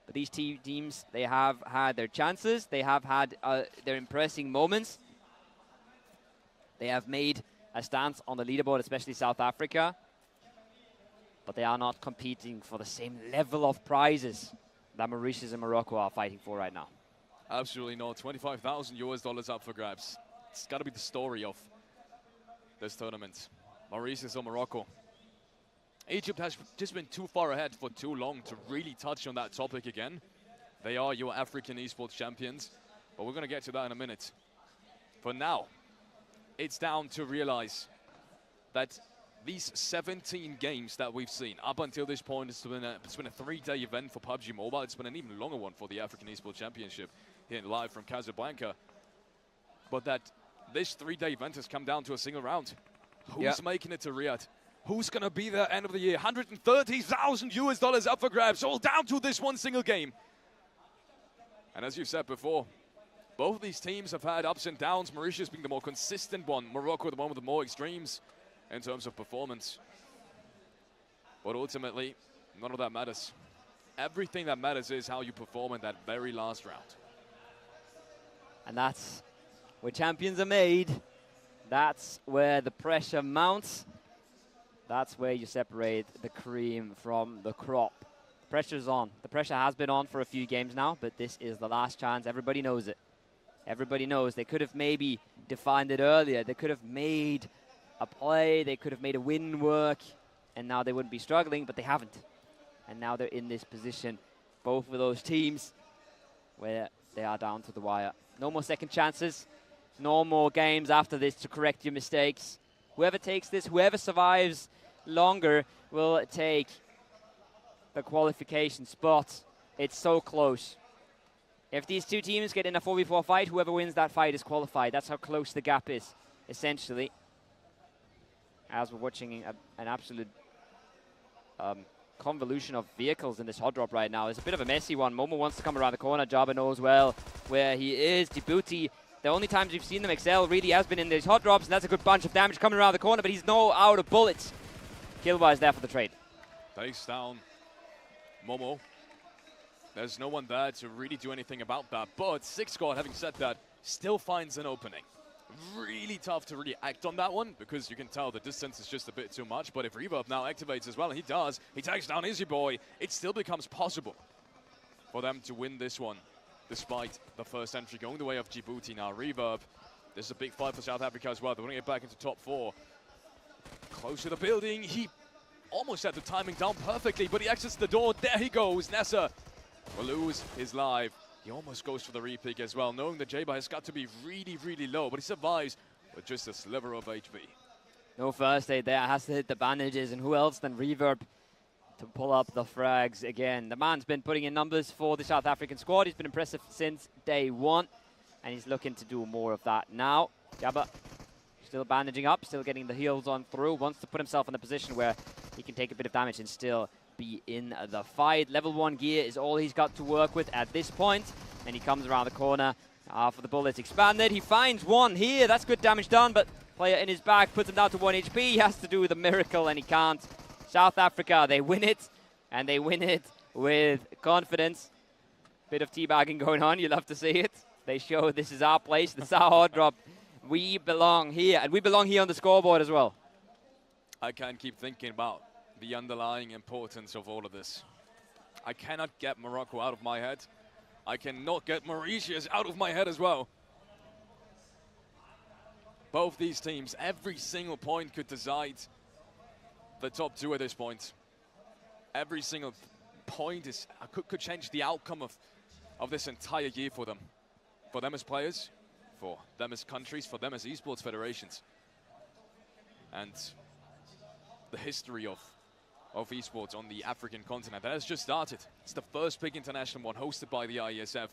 But these teams, they have had their chances. They have had their impressing moments. They have made a stance on the leaderboard, especially South Africa. But they are not competing for the same level of prizes that Mauritius and Morocco are fighting for right now. Absolutely not. $25,000 up for grabs. It's got to be the story of this tournament. Mauritius or Morocco. Egypt has just been too far ahead for too long to really touch on that topic again. They are your African Esports champions, but we're going to get to that in a minute. For now, it's down to realize that these 17 games that we've seen up until this point, it's been a 3-day event for Pubgm Mobile. It's been an even longer one for the African Esports Championship here live from Casablanca. But that this 3-day event has come down to a single round. Who's making it to Riyadh? Who's going to be there end of the year? $130,000 up for grabs, all down to this one single game. And as you've said before, both of these teams have had ups and downs. Mauritius being the more consistent one, Morocco the one with the more extremes in terms of performance. But ultimately, None of that matters. Everything that matters is how you perform in that very last round. And that's where champions are made. That's where the pressure mounts. That's where you separate the cream from the crop. The pressure's on. The pressure has been on for a few games now, but this is the last chance. Everybody knows it. Everybody knows they could have maybe defined it earlier. They could have made a play. They could have made a win work, and now they wouldn't be struggling, but they haven't. And now they're in this position, both of those teams, where they are down to the wire. No more second chances. No more games after this to correct your mistakes. Whoever takes this, whoever survives longer will take the qualification spot. It's so close. If these two teams get in a 4v4 fight, whoever wins that fight is qualified. That's how close the gap is, essentially. As we're watching an absolute convolution of vehicles in this hot drop right now. It's a bit of a messy one. Momo wants to come around the corner. Jabba knows well where he is. Djibouti, the only times we've seen them excel really has been in these hot drops, and that's a good bunch of damage coming around the corner, but he's no out of bullets. Killwise there for the trade. Takes down Momo. There's no one there to really do anything about that, but Six God, having said that, still finds an opening. Really tough to really act on that one, because you can tell the distance is just a bit too much, but if Reverb now activates as well, and he does, he takes down Izzy Boy, it still becomes possible for them to win this one, despite the first entry going the way of Djibouti. Now Reverb, this is a big fight for South Africa as well. They want to get back into top 4. Close to the building, he almost had the timing down perfectly, but he exits the door. There he goes. Nessa will lose his life. He almost goes for the repick as well, knowing that Jaba has got to be really, really low, but he survives with just a sliver of HP. No first aid there, has to hit the bandages, and who else than Reverb to pull up the frags again. The man's been putting in numbers for the South African squad. He's been impressive since day one, and he's looking to do more of that now. Jaba still bandaging up, still getting the heals on through, wants to put himself in a position where he can take a bit of damage and still be in the fight. Level 1 gear is all he's got to work with at this point, and he comes around the corner for the bullets expanded. He finds one here. That's good damage done, but player in his back puts him down to 1 HP. He has to do the miracle, and he can't. South Africa, they win it, and they win it with confidence. Bit of teabagging going on. You love to see it. They show this is our place. This is our hard drop. We belong here, and we belong here on the scoreboard as well. I can't keep thinking about the underlying importance of all of this. I cannot get Morocco out of my head. I cannot get Mauritius out of my head as well. Both these teams, every single point could decide the top 2 at this point. Every single point is could change the outcome of this entire year for them. For them as players, for them as countries, for them as esports federations. And the history of esports on the African continent that has just started. It's the first big international one hosted by the Iesf,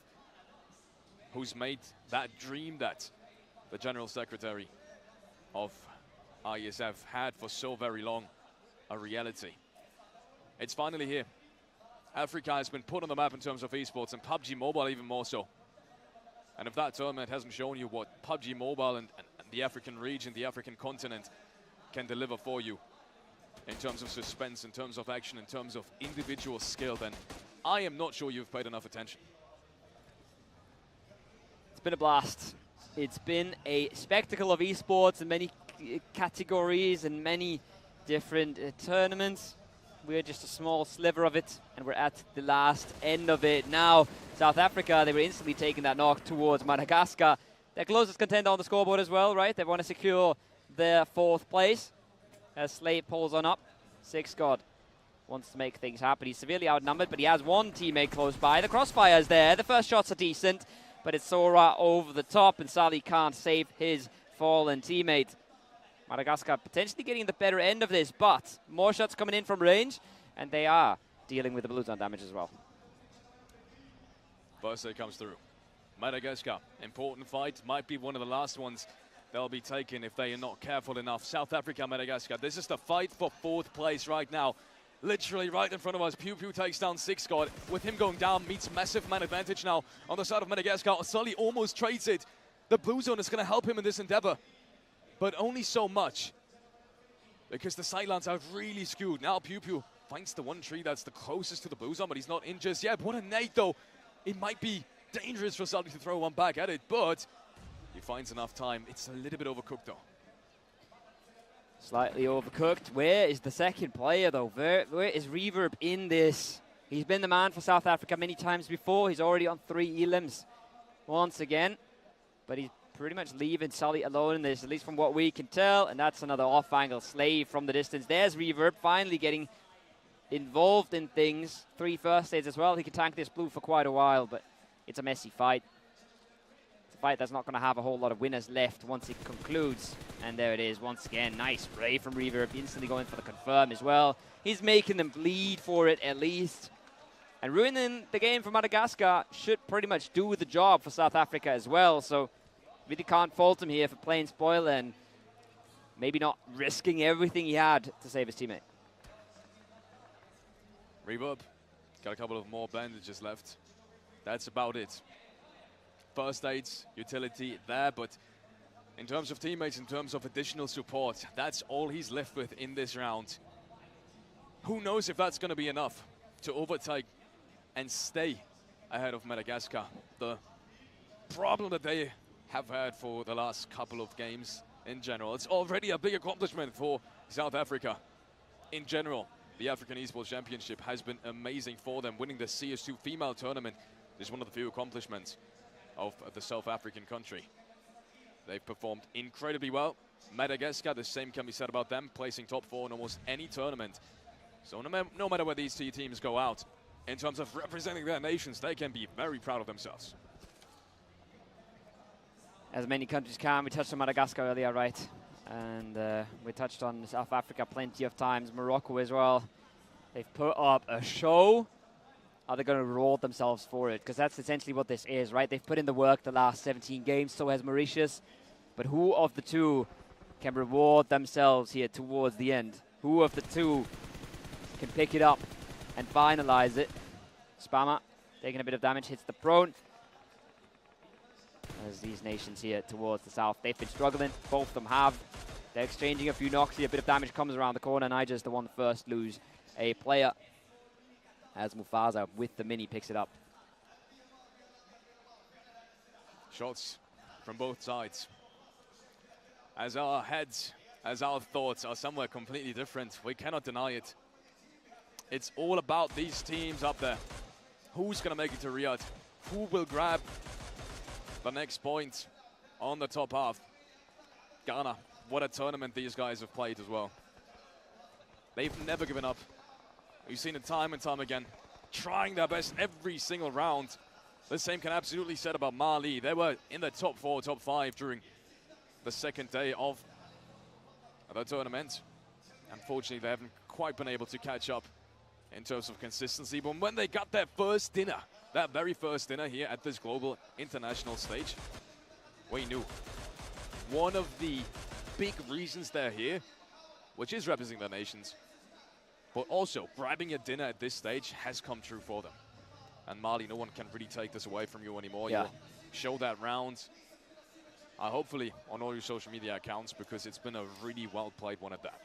who's made that dream that the General Secretary of Iesf had for so very long a reality. It's finally here. Africa has been put on the map in terms of esports, and PUBG Mobile even more so. And if that tournament hasn't shown you what PUBG Mobile and the African region, the African continent can deliver for you, in terms of suspense, in terms of action, in terms of individual skill, then I am not sure you've paid enough attention. It's been a blast. It's been a spectacle of esports in many categories and many different tournaments. We're just a small sliver of it, and we're at the last end of it. Now, South Africa, they were instantly taking that knock towards Madagascar. Their closest contender on the scoreboard as well, right? They want to secure their 4th place. As Slate pulls on up, Six God wants to make things happen. He's severely outnumbered, but he has one teammate close by. The crossfire's there. The first shots are decent, but it's Sora over the top, and Sally can't save his fallen teammate. Madagascar potentially getting the better end of this, but more shots coming in from range, and they are dealing with the blue zone damage as well. First aid comes through. Madagascar, important fight, might be one of the last ones they'll be taken if they are not careful enough. South Africa, Madagascar. This is the fight for 4th place right now. Literally right in front of us. Pew Pew takes down Six God. With him going down, meets massive man advantage now on the side of Madagascar. Sully almost trades it. The blue zone is going to help him in this endeavor, but only so much, because the sidelines are really skewed. Now Pew Pew finds the one tree that's the closest to the blue zone, but he's not in just yet. What a nade, though. It might be dangerous for Salty to throw one back at it, but he finds enough time. It's a little bit overcooked, though. Slightly overcooked. Where is the second player, though? Where is Reverb in this? He's been the man for South Africa many times before. He's already on 3 elims once again, but he's pretty much leaving Sully alone in this, at least from what we can tell, and that's another off-angle slave from the distance. There's Reverb finally getting involved in things. 3 first aids as well. He can tank this blue for quite a while, but it's a messy fight. It's a fight that's not going to have a whole lot of winners left once it concludes. And there it is once again. Nice spray from Reverb, instantly going for the confirm as well. He's making them bleed for it at least. And ruining the game for Madagascar should pretty much do the job for South Africa as well. So really can't fault him here for playing spoiler and maybe not risking everything he had to save his teammate. Reverb, got a couple of more bandages left. That's about it. First aids, utility there, but in terms of teammates, in terms of additional support, that's all he's left with in this round. Who knows if that's going to be enough to overtake and stay ahead of Madagascar. The problem that they have had for the last couple of games in general. It's already a big accomplishment for South Africa in general. The African Esports Championship has been amazing for them. Winning the CS2 female tournament is one of the few accomplishments of the South African country. They've performed incredibly well. Madagascar, the same can be said about them, placing top 4 in almost any tournament. So no matter where these 2 teams go out, in terms of representing their nations, they can be very proud of themselves. As many countries can. We touched on Madagascar earlier, right? And we touched on South Africa plenty of times. Morocco as well. They've put up a show. Are they going to reward themselves for it? Because that's essentially what this is, right? They've put in the work the last 17 games, so has Mauritius. But who of the 2 can reward themselves here towards the end? Who of the 2 can pick it up and finalize it? Spammer taking a bit of damage, hits the prone. As these nations here towards the south, they've been struggling. Both of them have. They're exchanging a few knocks here. A bit of damage comes around the corner. Niger's the one first lose a player. As Mufasa with the mini picks it up. Shots from both sides. As our heads, as our thoughts are somewhere completely different, we cannot deny it. It's all about these teams up there. Who's going to make it to Riyadh? Who will grab the next point on the top half? Ghana, what a tournament these guys have played as well. They've never given up. We've seen it time and time again, trying their best every single round. The same can absolutely be said about Mali. They were in the top 4, top 5 during the second day of the tournament. Unfortunately, they haven't quite been able to catch up in terms of consistency. But when they got their first dinner, that very first dinner here at this global international stage, we knew one of the big reasons they're here, which is representing their nations, but also grabbing a dinner at this stage has come true for them. And Mali, no one can really take this away from you anymore. Yeah. You'll show that round, hopefully, on all your social media accounts, because it's been a really well-played one at that.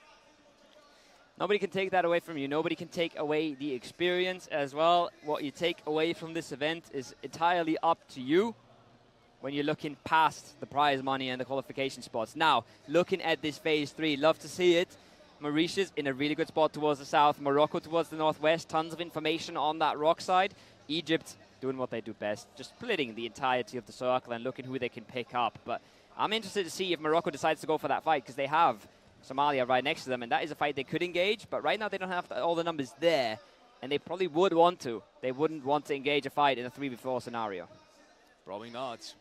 Nobody can take that away from you. Nobody can take away the experience as well. What you take away from this event is entirely up to you when you're looking past the prize money and the qualification spots. Now, looking at this phase 3, love to see it. Mauritius in a really good spot towards the south. Morocco towards the northwest. Tons of information on that rock side. Egypt doing what they do best, just splitting the entirety of the circle and looking who they can pick up. But I'm interested to see if Morocco decides to go for that fight, because they have Somalia right next to them, and that is a fight they could engage, but right now they don't have all the numbers there, and they probably would want to. They wouldn't want to engage a fight in a 3v4 scenario. Probably not.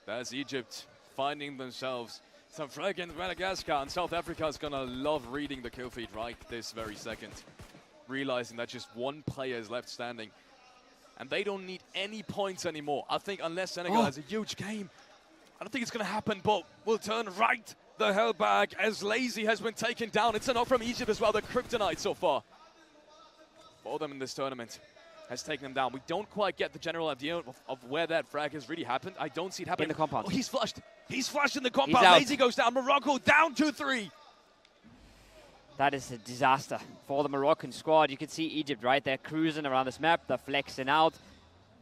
There's Egypt finding themselves some frag against Madagascar, and South Africa is going to love reading the kill feed right this very second, realizing that just one player is left standing, and they don't need any points anymore. I think unless Senegal has a huge game, I don't think it's going to happen, but we'll turn right the hell back as Lazy has been taken down. It's a knock from Egypt as well, the Kryptonite so far for them in this tournament has taken them down. We don't quite get the general idea of where that frag has really happened. I don't see it happening. In the compound. Oh, he's flushed. He's flushed in the compound. Lazy goes down. Morocco down 2-3. That is a disaster for the Moroccan squad. You can see Egypt right there cruising around this map. They're flexing out.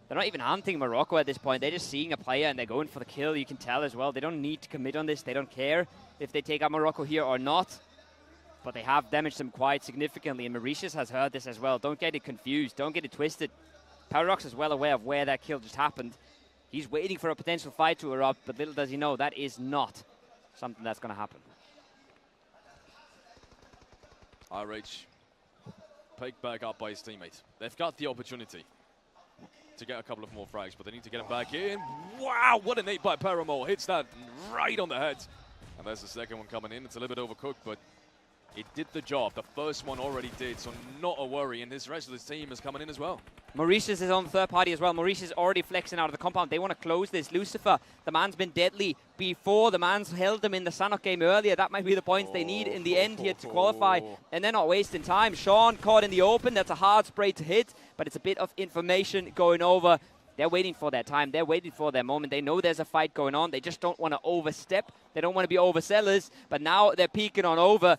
They're not even hunting Morocco at this point. They're just seeing a player and they're going for the kill. You can tell as well. They don't need to commit on this. They don't care if they take out Morocco here or not. But they have damaged them quite significantly. And Mauritius has heard this as well. Don't get it confused. Don't get it twisted. Paradox is well aware of where that kill just happened. He's waiting for a potential fight to erupt. But little does he know, that is not something that's going to happen. RH picked back up by his teammates. They've got the opportunity to get a couple of more frags, but they need to get him back in. Wow, what a nade by Paramore. Hits that right on the head. And there's the second one coming in. It's a little bit overcooked, but it did the job. The first one already did, so not a worry. And this rest of this team is coming in as well. Mauritius is on the third party as well. Mauritius is already flexing out of the compound. They want to close this. Lucifer, the man's been deadly before. The man's held them in the Sanok game earlier. That might be the points they need in the end here to qualify. And they're not wasting time. Sean caught in the open. That's a hard spray to hit, but it's a bit of information going over. They're waiting for their time. They're waiting for their moment. They know there's a fight going on. They just don't want to overstep. They don't want to be oversellers, but now they're peeking on over.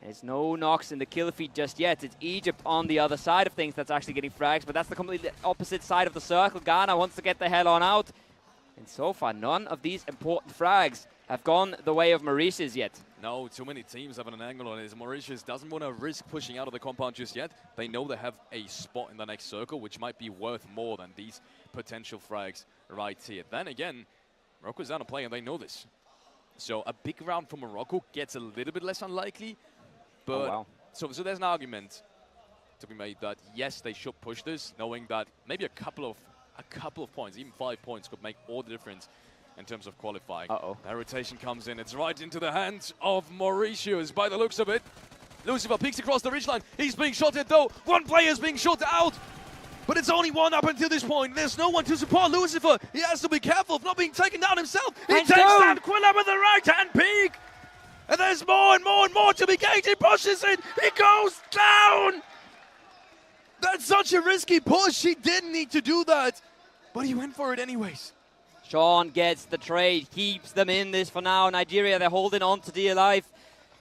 There's no knocks in the kill feed just yet. It's Egypt on the other side of things that's actually getting frags, but that's the completely opposite side of the circle. Ghana wants to get the hell on out. And so far, none of these important frags have gone the way of Mauritius yet. No, too many teams having an angle on it. Mauritius doesn't want to risk pushing out of the compound just yet. They know they have a spot in the next circle, which might be worth more than these potential frags right here. Then again, Morocco's down to play, and they know this. So a big round for Morocco gets a little bit less unlikely. But so there's an argument to be made that yes, they should push this, knowing that maybe a couple of points, even 5 points, could make all the difference in terms of qualifying. That rotation comes in. It's right into the hands of Mauritius by the looks of it. Lucifer peeks across the ridgeline. He's being shot at though. One player is being shot out. But it's only one up until this point. There's no one to support Lucifer. He has to be careful of not being taken down himself. He takes down Quilla with the right-hand peek. And there's more and more and more to be gained. He pushes it. He goes down. That's such a risky push. He didn't need to do that. But he went for it anyways. Sean gets the trade, keeps them in this for now. Nigeria, they're holding on to dear life.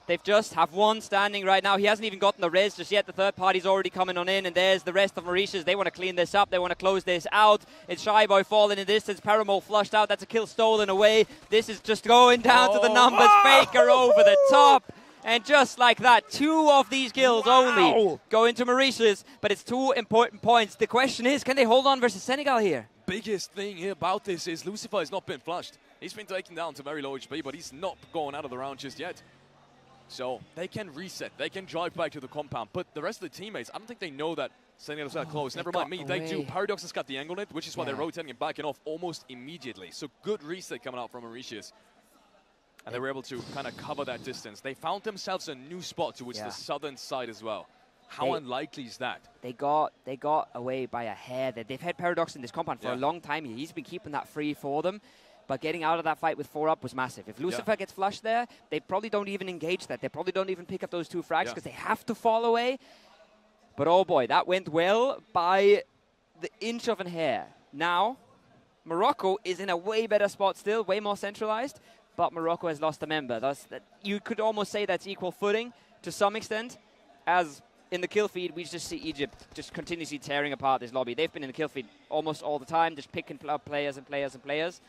They've just have one standing right now. He hasn't even gotten the res just yet. The third party's already coming on in, and there's the rest of Mauritius. They want to clean this up. They want to close this out. It's Shy Boy falling in distance. Paramore flushed out. That's a kill stolen away. This is just going down to the numbers. Faker over the top. And just like that, 2 of these kills only go into Mauritius, but it's 2 important points. The question is, can they hold on versus Senegal here? Biggest thing here about this is Lucifer has not been flushed. He's been taken down to very low HP, but he's not going out of the round just yet. So they can reset, they can drive back to the compound, but the rest of the teammates, I don't think they know that Senegal's that close. Never mind me, they do. Paradox has got the angle on it, which is why they're rotating and backing off almost immediately. So good reset coming out from Mauritius. And they were able to kind of cover that distance. They found themselves a new spot towards the southern side as well. How unlikely is that? They got away by a hair. They've had Paradox in this compound for a long time. He's been keeping that free for them. But getting out of that fight with 4 up was massive. If Lucifer gets flushed there, they probably don't even engage that. They probably don't even pick up those 2 frags because they have to fall away. But oh boy, that went well by the inch of a hair. Now, Morocco is in a way better spot still, way more centralized. But Morocco has lost a member. You could almost say that's equal footing to some extent. As in the kill feed, we just see Egypt just continuously tearing apart this lobby. They've been in the kill feed almost all the time, just picking up players and players and players.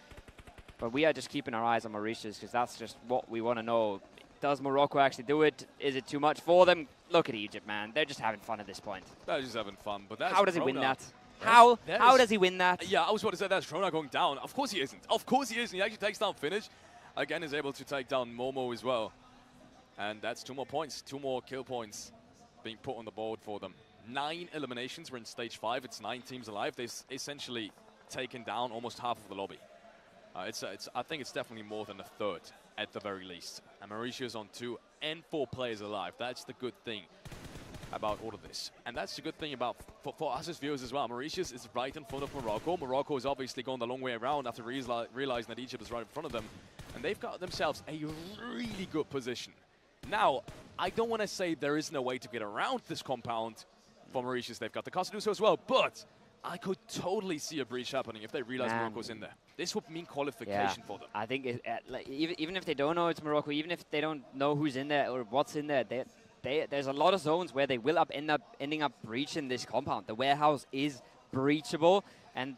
But we are just keeping our eyes on Mauritius because that's just what we want to know. Does Morocco actually do it? Is it too much for them? Look at Egypt, man. They're just having fun at this point. They're just having fun. But that's how does he win that? How does he win that? Yeah, I was about to say that's Trona going down. Of course he isn't. Of course he isn't. He actually takes down Finish. Again, is able to take down Momo as well. And that's 2 more points. 2 more kill points being put on the board for them. 9 eliminations. We're in stage 5. It's 9 teams alive. They've essentially taken down almost half of the lobby. I think it's definitely more than a third at the very least. And Mauritius on 2 and 4 players alive. That's the good thing about all of this. And that's the good thing about for us as viewers as well. Mauritius is right in front of Morocco. Morocco has obviously gone the long way around after realizing that Egypt is right in front of them. And they've got themselves a really good position. Now, I don't want to say there is no way to get around this compound for Mauritius. They've got the cost to do so as well, but I could totally see a breach happening if they realize Morocco's in there. This would mean qualification for them. I think even if they don't know it's Morocco, even if they don't know who's in there or what's in there, there's a lot of zones where they will ending up breaching this compound. The warehouse is breachable, and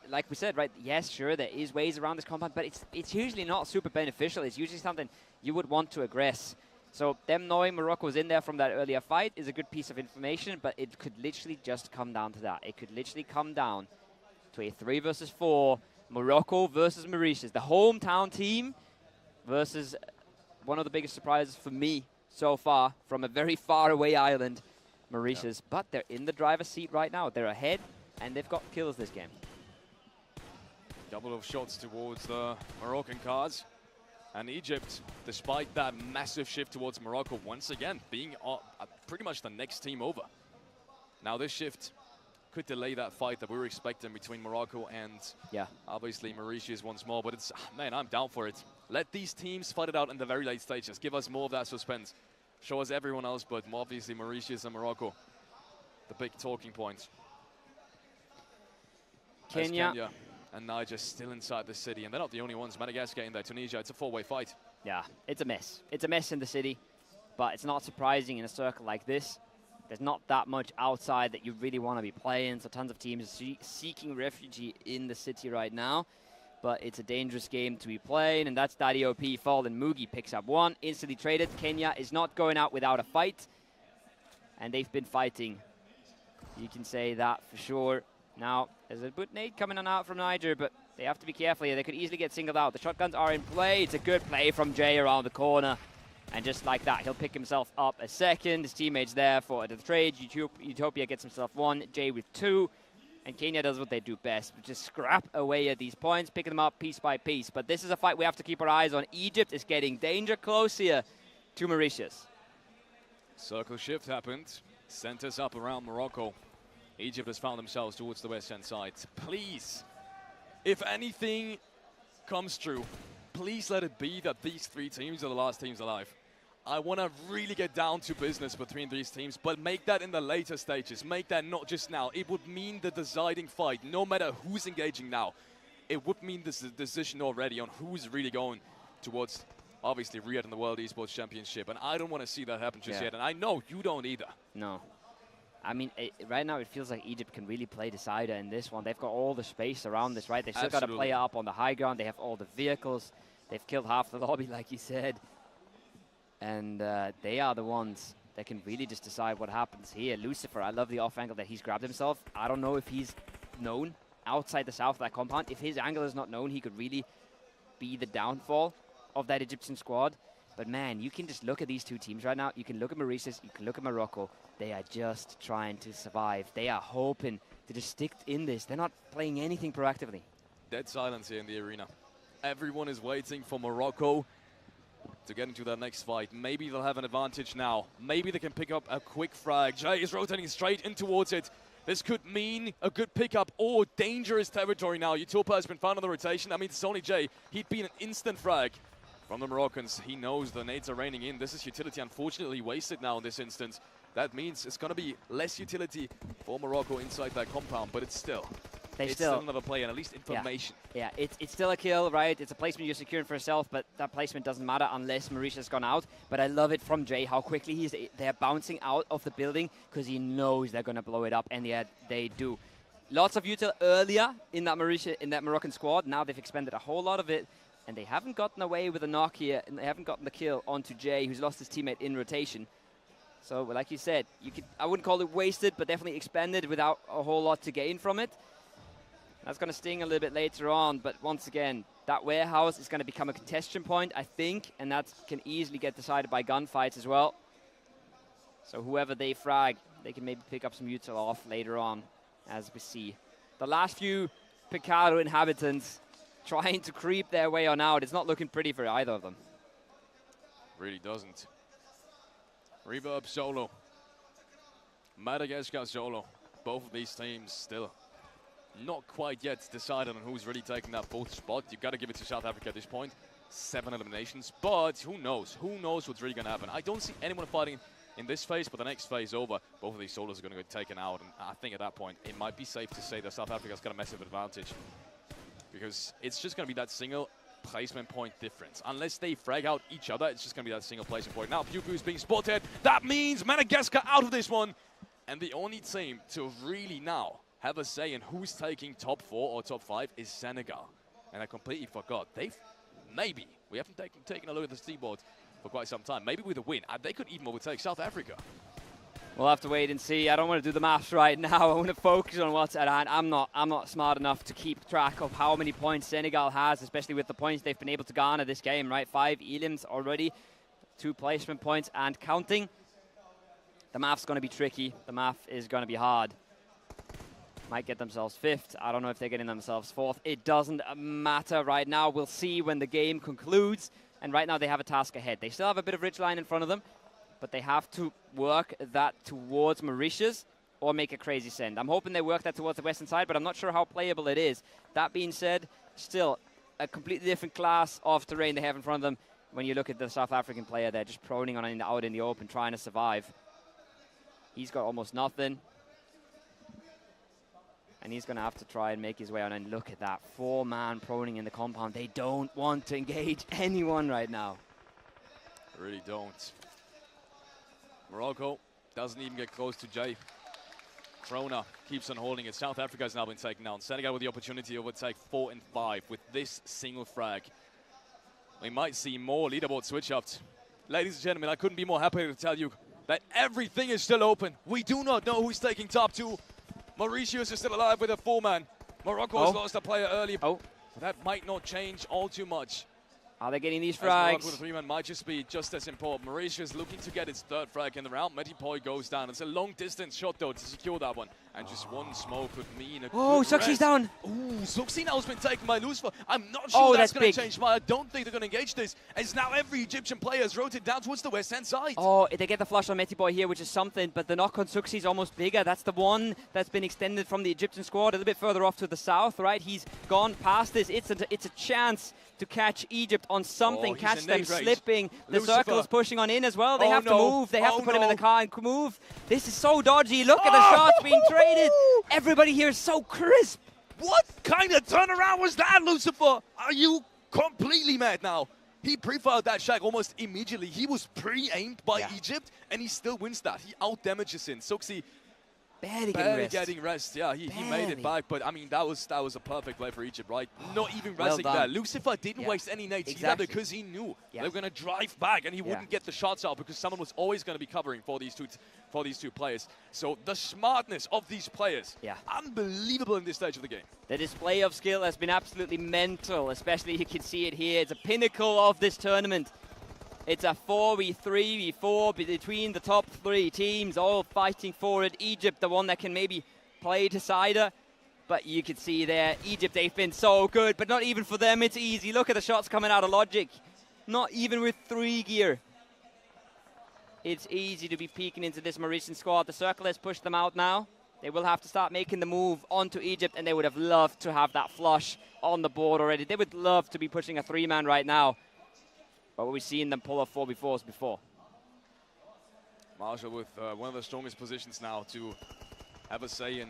like we said, right, yes, sure, there is ways around this compound, but it's usually not super beneficial. It's usually something you would want to aggress. So them knowing Morocco's in there from that earlier fight is a good piece of information, but it could literally just come down to that. It could literally come down to a 3 versus 4, Morocco versus Mauritius, the hometown team versus one of the biggest surprises for me so far from a very far away island, Mauritius. But they're in the driver's seat right now. They're ahead, and they've got kills this game. Couple of shots towards the Moroccan cards. And Egypt, despite that massive shift towards Morocco, once again being pretty much the next team over. Now this shift could delay that fight that we were expecting between Morocco and obviously Mauritius once more. But it's, man, I'm down for it. Let these teams fight it out in the very late stages. Give us more of that suspense. Show us everyone else, but more obviously Mauritius and Morocco, the big talking points. Kenya and Niger still inside the city, and they're not the only ones. Madagascar in there, Tunisia, it's a 4-way fight. Yeah, it's a mess. It's a mess in the city, but it's not surprising in a circle like this. There's not that much outside that you really want to be playing, so tons of teams seeking refuge in the city right now. But it's a dangerous game to be playing, and that's Daddy OP fall, and Mugi picks up one, instantly traded. Kenya is not going out without a fight, and they've been fighting. You can say that for sure. Now, there's a boot nade coming on out from Niger, but they have to be careful here. They could easily get singled out. The shotguns are in play. It's a good play from Jay around the corner. And just like that, he'll pick himself up a second. His teammates there for the trade. Utopia gets himself 1, Jay with 2. And Kenya does what they do best, which is scrap away at these points, picking them up piece by piece. But this is a fight we have to keep our eyes on. Egypt is getting danger close here to Mauritius. Circle shift happened. Sent us up around Morocco. Egypt has found themselves towards the west-hand side. Please, if anything comes true, please let it be that these 3 teams are the last teams alive. I want to really get down to business between these teams, but make that in the later stages. Make that not just now. It would mean the deciding fight, no matter who's engaging now. It would mean this decision already on who's really going towards, obviously, Riyadh in the World Esports Championship. And I don't want to see that happen just yet, and I know you don't either. No. I mean, right now it feels like Egypt can really play decider in this one. They've got all the space around this, right? They've still got to play up on the high ground. They have all the vehicles. They've killed half the lobby, like you said. And they are the ones that can really just decide what happens here. Lucifer, I love the off angle that he's grabbed himself. I don't know if he's known outside the south of that compound. If his angle is not known, he could really be the downfall of that Egyptian squad. But man, you can just look at these 2 teams right now. You can look at Mauritius, you can look at Morocco. They are just trying to survive. They are hoping to just stick in this. They're not playing anything proactively. Dead silence here in the arena. Everyone is waiting for Morocco to get into that next fight. Maybe they'll have an advantage now. Maybe they can pick up a quick frag. Jay is rotating straight in towards it. This could mean a good pickup or dangerous territory now. Utopia has been found on the rotation. That means it's only Jay. He'd been an instant frag from the Moroccans. He knows the nades are raining in. This is utility unfortunately wasted now in this instance. That means it's going to be less utility for Morocco inside that compound, but it's still another play and at least information. Yeah, it's still a kill, right? It's a placement you're securing for yourself, but that placement doesn't matter unless Mauritius has gone out. But I love it from Jay, how quickly they're bouncing out of the building because he knows they're going to blow it up, and yet they do. Lots of util earlier in that Moroccan squad. Now they've expended a whole lot of it, and they haven't gotten away with a knock here, and they haven't gotten the kill onto Jay, who's lost his teammate in rotation. So, like you said, I wouldn't call it wasted, but definitely expended without a whole lot to gain from it. That's going to sting a little bit later on, but once again, that warehouse is going to become a contention point, I think, and that can easily get decided by gunfights as well. So whoever they frag, they can maybe pick up some util off later on, as we see. The last few Picaro inhabitants trying to creep their way on out. It's not looking pretty for either of them. Really doesn't. Reverb solo. Madagascar solo. Both of these teams still not quite yet decided on who's really taking that 4th spot. You've got to give it to South Africa at this point. 7 eliminations, but who knows? Who knows what's really going to happen? I don't see anyone fighting in this phase, but the next phase over, both of these solos are going to get taken out, and I think at that point, it might be safe to say that South Africa's got a massive advantage, because it's just going to be that single placement point difference. Unless they frag out each other, it's just going to be that single placement point. Now, Pubgm is being spotted. That means Madagascar out of this one. And the only team to really now have a say in who's taking top 4 or top 5 is Senegal. And I completely forgot. We haven't taken a look at the Seaboard for quite some time. Maybe with a win, they could even overtake South Africa. We'll have to wait and see. I don't want to do the maths right now. I want to focus on what's at hand. I'm not smart enough to keep track of how many points Senegal has, especially with the points they've been able to garner this game, right? 5 elims already, 2 placement points and counting. The math's going to be tricky. The math is going to be hard. Might get themselves 5th. I don't know if they're getting themselves 4th. It doesn't matter right now. We'll see when the game concludes. And right now they have a task ahead. They still have a bit of ridgeline in front of them, but they have to work that towards Mauritius or make a crazy send. I'm hoping they work that towards the western side, but I'm not sure how playable it is. That being said, still a completely different class of terrain they have in front of them. When you look at the South African player, they're just proning on out in the open, trying to survive. He's got almost nothing. And he's going to have to try and make his way on. And look at that, 4-man proning in the compound. They don't want to engage anyone right now. Really don't. Morocco doesn't even get close to Jay. Krona keeps on holding it. South Africa has now been taken down. Senegal with the opportunity to overtake 4 and 5 with this single frag. We might see more leaderboard switch-ups. Ladies and gentlemen, I couldn't be more happy to tell you that everything is still open. We do not know who's taking top 2. Mauritius is still alive with a 4-man. Morocco has lost a player early. That might not change all too much. Are they getting these frags? Morocco with a 3-man might just be just as important. Mauritius looking to get its 3rd frag in the round. Metipoy goes down. It's a long distance shot though to secure that one. And just one smoke would mean a Suxi's down. Ooh, Suxi now has been taken by Lucifer. I'm not sure that's going to change. I don't think they're going to engage this. As now every Egyptian player has rotated down towards the west-hand side. Oh, they get the flush on Metipoy here, which is something, but the knock on Suxi is almost bigger. That's the one that's been extended from the Egyptian squad a little bit further off to the south, right? He's gone past this. It's a chance to catch Egypt on something, catch them slipping. The circle is pushing on in as well. They have to move. They have to put him in the car and move. This is so dodgy. Look at the shots being traded. Everybody here is so crisp. What kind of turnaround was that, Lucifer? Are you completely mad now? He pre-fired that shack almost immediately. He was pre-aimed by Egypt, and he still wins that. He out-damages in. Suxi barely getting rest. Yeah, he made it back, but I mean, that was a perfect play for Egypt, right? Not even resting that. Lucifer didn't waste any nades either because he knew they were going to drive back and he wouldn't get the shots out because someone was always going to be covering for these two players. So the smartness of these players, unbelievable in this stage of the game. The display of skill has been absolutely mental, especially you can see it here. It's a pinnacle of this tournament. It's a 4v3v4 between the top 3 teams, all fighting for it. Egypt, the one that can maybe play decider. But you can see there, Egypt, they've been so good, but not even for them, it's easy. Look at the shots coming out of Logic. Not even with 3 gear. It's easy to be peeking into this Mauritian squad. The circle has pushed them out now. They will have to start making the move onto Egypt, and they would have loved to have that flush on the board already. They would love to be pushing a 3-man right now. But we've seen them pull off 4v4s before. Marshall with one of the strongest positions now to have a say in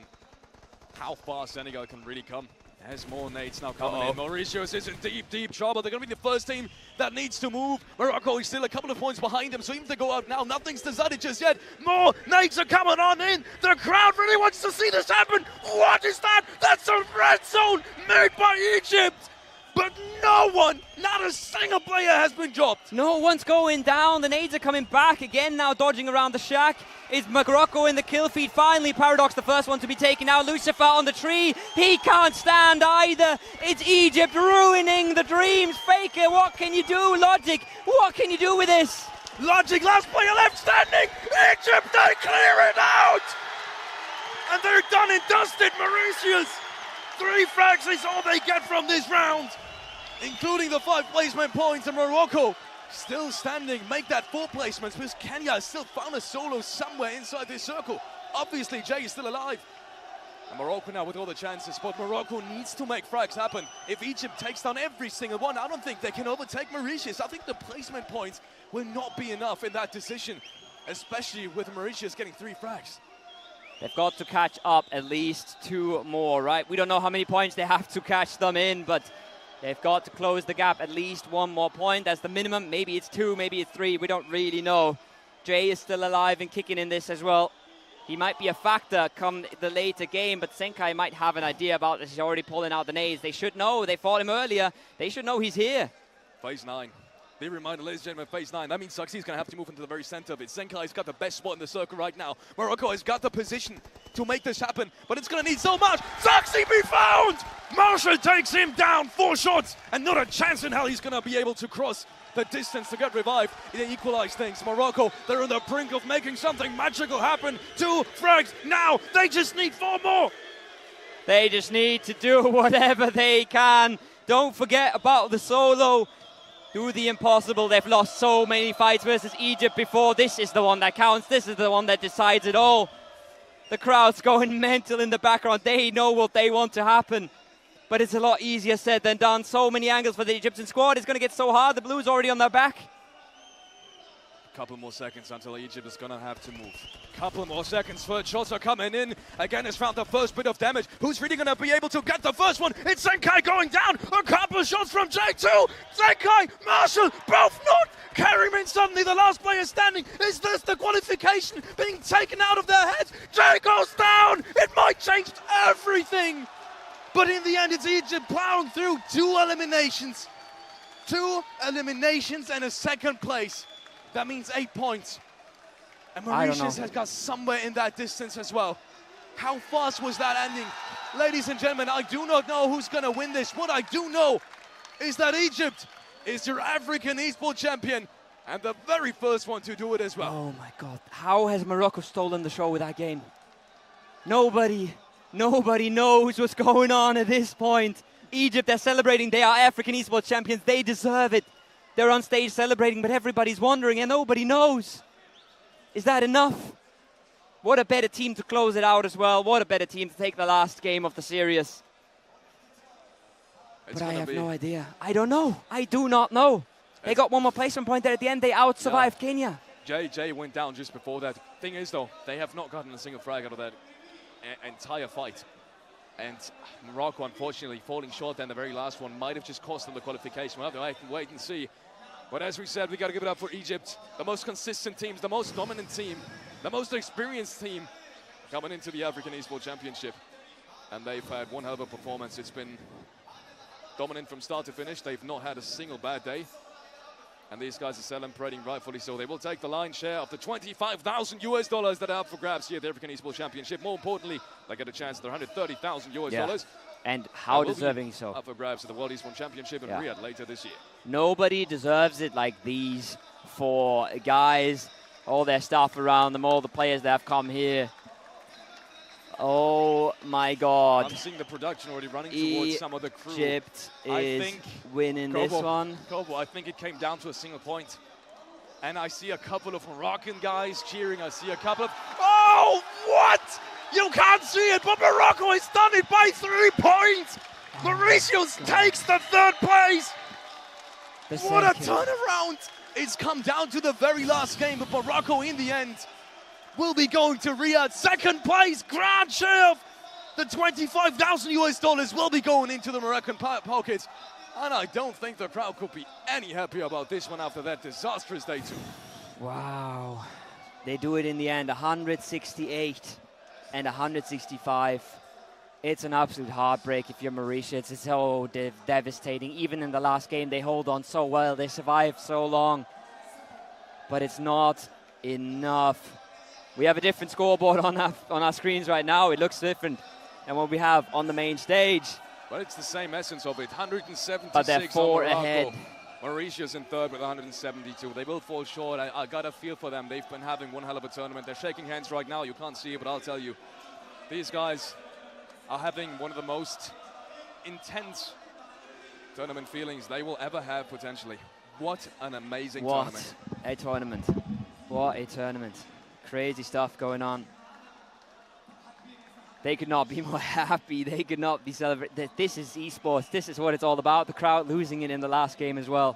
how far Senegal can really come. There's more nades now coming in. Mauritius is in deep, deep trouble. They're going to be the first team that needs to move. Morocco is still a couple of points behind them, so even if they go out now, nothing's decided just yet. More nades are coming on in. The crowd really wants to see this happen. What is that? That's a red zone made by Egypt. But no one, not a single player has been dropped. No one's going down. The nades are coming back again now, dodging around the shack. Is Morocco in the kill feed? Finally, Paradox, the first one to be taken out. Lucifer on the tree. He can't stand either. It's Egypt ruining the dreams. Faker, what can you do? Logic, what can you do with this? Logic, last player left standing. Egypt, they clear it out. And they're done and dusted, Mauritius. 3 frags is all they get from this round. Including the 5 placement points, and Morocco still standing, make that 4 placements because Kenya has still found a solo somewhere inside this circle. Obviously, Jay is still alive. And Morocco now with all the chances, but Morocco needs to make frags happen. If Egypt takes down every single one, I don't think they can overtake Mauritius. I think the placement points will not be enough in that decision, especially with Mauritius getting 3 frags. They've got to catch up at least 2 more, right? We don't know how many points they have to catch them in, but They've got to close the gap at least one more point. That's the minimum. Maybe it's 2, maybe it's 3. We don't really know. Jay is still alive and kicking in this as well. He might be a factor come the later game, but Senkai might have an idea about this. He's already pulling out the nades. They should know. They fought him earlier. They should know he's here. Phase 9. Be reminded, ladies and gentlemen, phase 9. That means Succeed's going to have to move into the very center of it. Senkai's got the best spot in the circle right now. Morocco has got the position to make this happen, but it's going to need so much. Succeed be found! Marshall takes him down. 4 shots, and not a chance in hell he's going to be able to cross the distance to get revived. They equalize things. Morocco, they're on the brink of making something magical happen. 2 frags now. They just need 4 more. They just need to do whatever they can. Don't forget about the solo. Do the impossible. They've lost so many fights versus Egypt before. This is the one that counts. This is the one that decides it all. The crowd's going mental in the background. They know what they want to happen. But it's a lot easier said than done. So many angles for the Egyptian squad. It's going to get so hard. The Blues already on their back. Couple more seconds until Egypt is going to have to move. Couple more seconds. First shots are coming in. Again, has found the first bit of damage. Who's really going to be able to get the first one? It's Senkai going down. A couple of shots from J2. Senkai, Marshall, both not. Carryman suddenly the last player standing. Is this the qualification being taken out of their heads? Jay goes down. It might change everything. But in the end, it's Egypt plowing through 2 eliminations. 2 eliminations and a second place. That means 8 points. And Mauritius has got somewhere in that distance as well. How fast was that ending? Ladies and gentlemen, I do not know who's going to win this. What I do know is that Egypt is your African Esports champion and the very first one to do it as well. Oh my God. How has Morocco stolen the show with that game? Nobody knows what's going on at this point. Egypt, they're celebrating. They are African Esports champions. They deserve it. They're on stage celebrating, but everybody's wondering and nobody knows. Is that enough? What a better team to close it out as well. What a better team to take the last game of the series. But I have no idea. I don't know. I do not know. They got one more placement point there at the end. They out-survived Kenya. Jay went down just before that. Thing is, though, they have not gotten a single frag out of that entire fight. And Morocco, unfortunately, falling short then the very last one might have just cost them the qualification. We'll have to wait and see. But as we said, we got to give it up for Egypt. The most consistent teams, the most dominant team, the most experienced team coming into the African Esports Championship. And they've had one hell of a performance. It's been dominant from start to finish. They've not had a single bad day. And these guys are celebrating rightfully so. They will take the lion's share of the $25,000 that are up for grabs here at the African Esports Championship. More importantly, they get a chance at the $130,000. And how deserving so. Up for grabs at the World Esports Championship in Riyadh later this year. Nobody deserves it like these 4 guys. All their staff around them, all the players that have come here. Oh my God. I'm seeing the production already running towards some of the crew. Egypt is winning this one. Kobo, I think it came down to a single point. And I see a couple of Moroccan guys cheering. I see a couple of... Oh, what? You can't see it, but Morocco has done it by 3 points. Mauritius takes the 3rd place. What a turnaround. It's come down to the very last game, but Morocco in the end will be going to Riyadh. 2nd place, grand share of the $25,000 will be going into the Moroccan pockets. And I don't think the crowd could be any happier about this one after that disastrous day 2. Wow. They do it in the end, 168 and 165. It's an absolute heartbreak if you're Mauritius. It's so devastating. Even in the last game, they hold on so well. They survived so long. But it's not enough. We have a different scoreboard on our screens right now. It looks different than what we have on the main stage. But it's the same essence of it. 176 but they're 4 ahead. Mauritius in 3rd with 172. They will fall short. I got a feel for them. They've been having one hell of a tournament. They're shaking hands right now. You can't see it, but I'll tell you. These guys are having one of the most intense tournament feelings they will ever have, potentially. What an amazing tournament. What a tournament. What a tournament. Crazy stuff going on. They could not be more happy. They could not be celebrating. This is esports. This is what it's all about. The crowd losing it in the last game as well.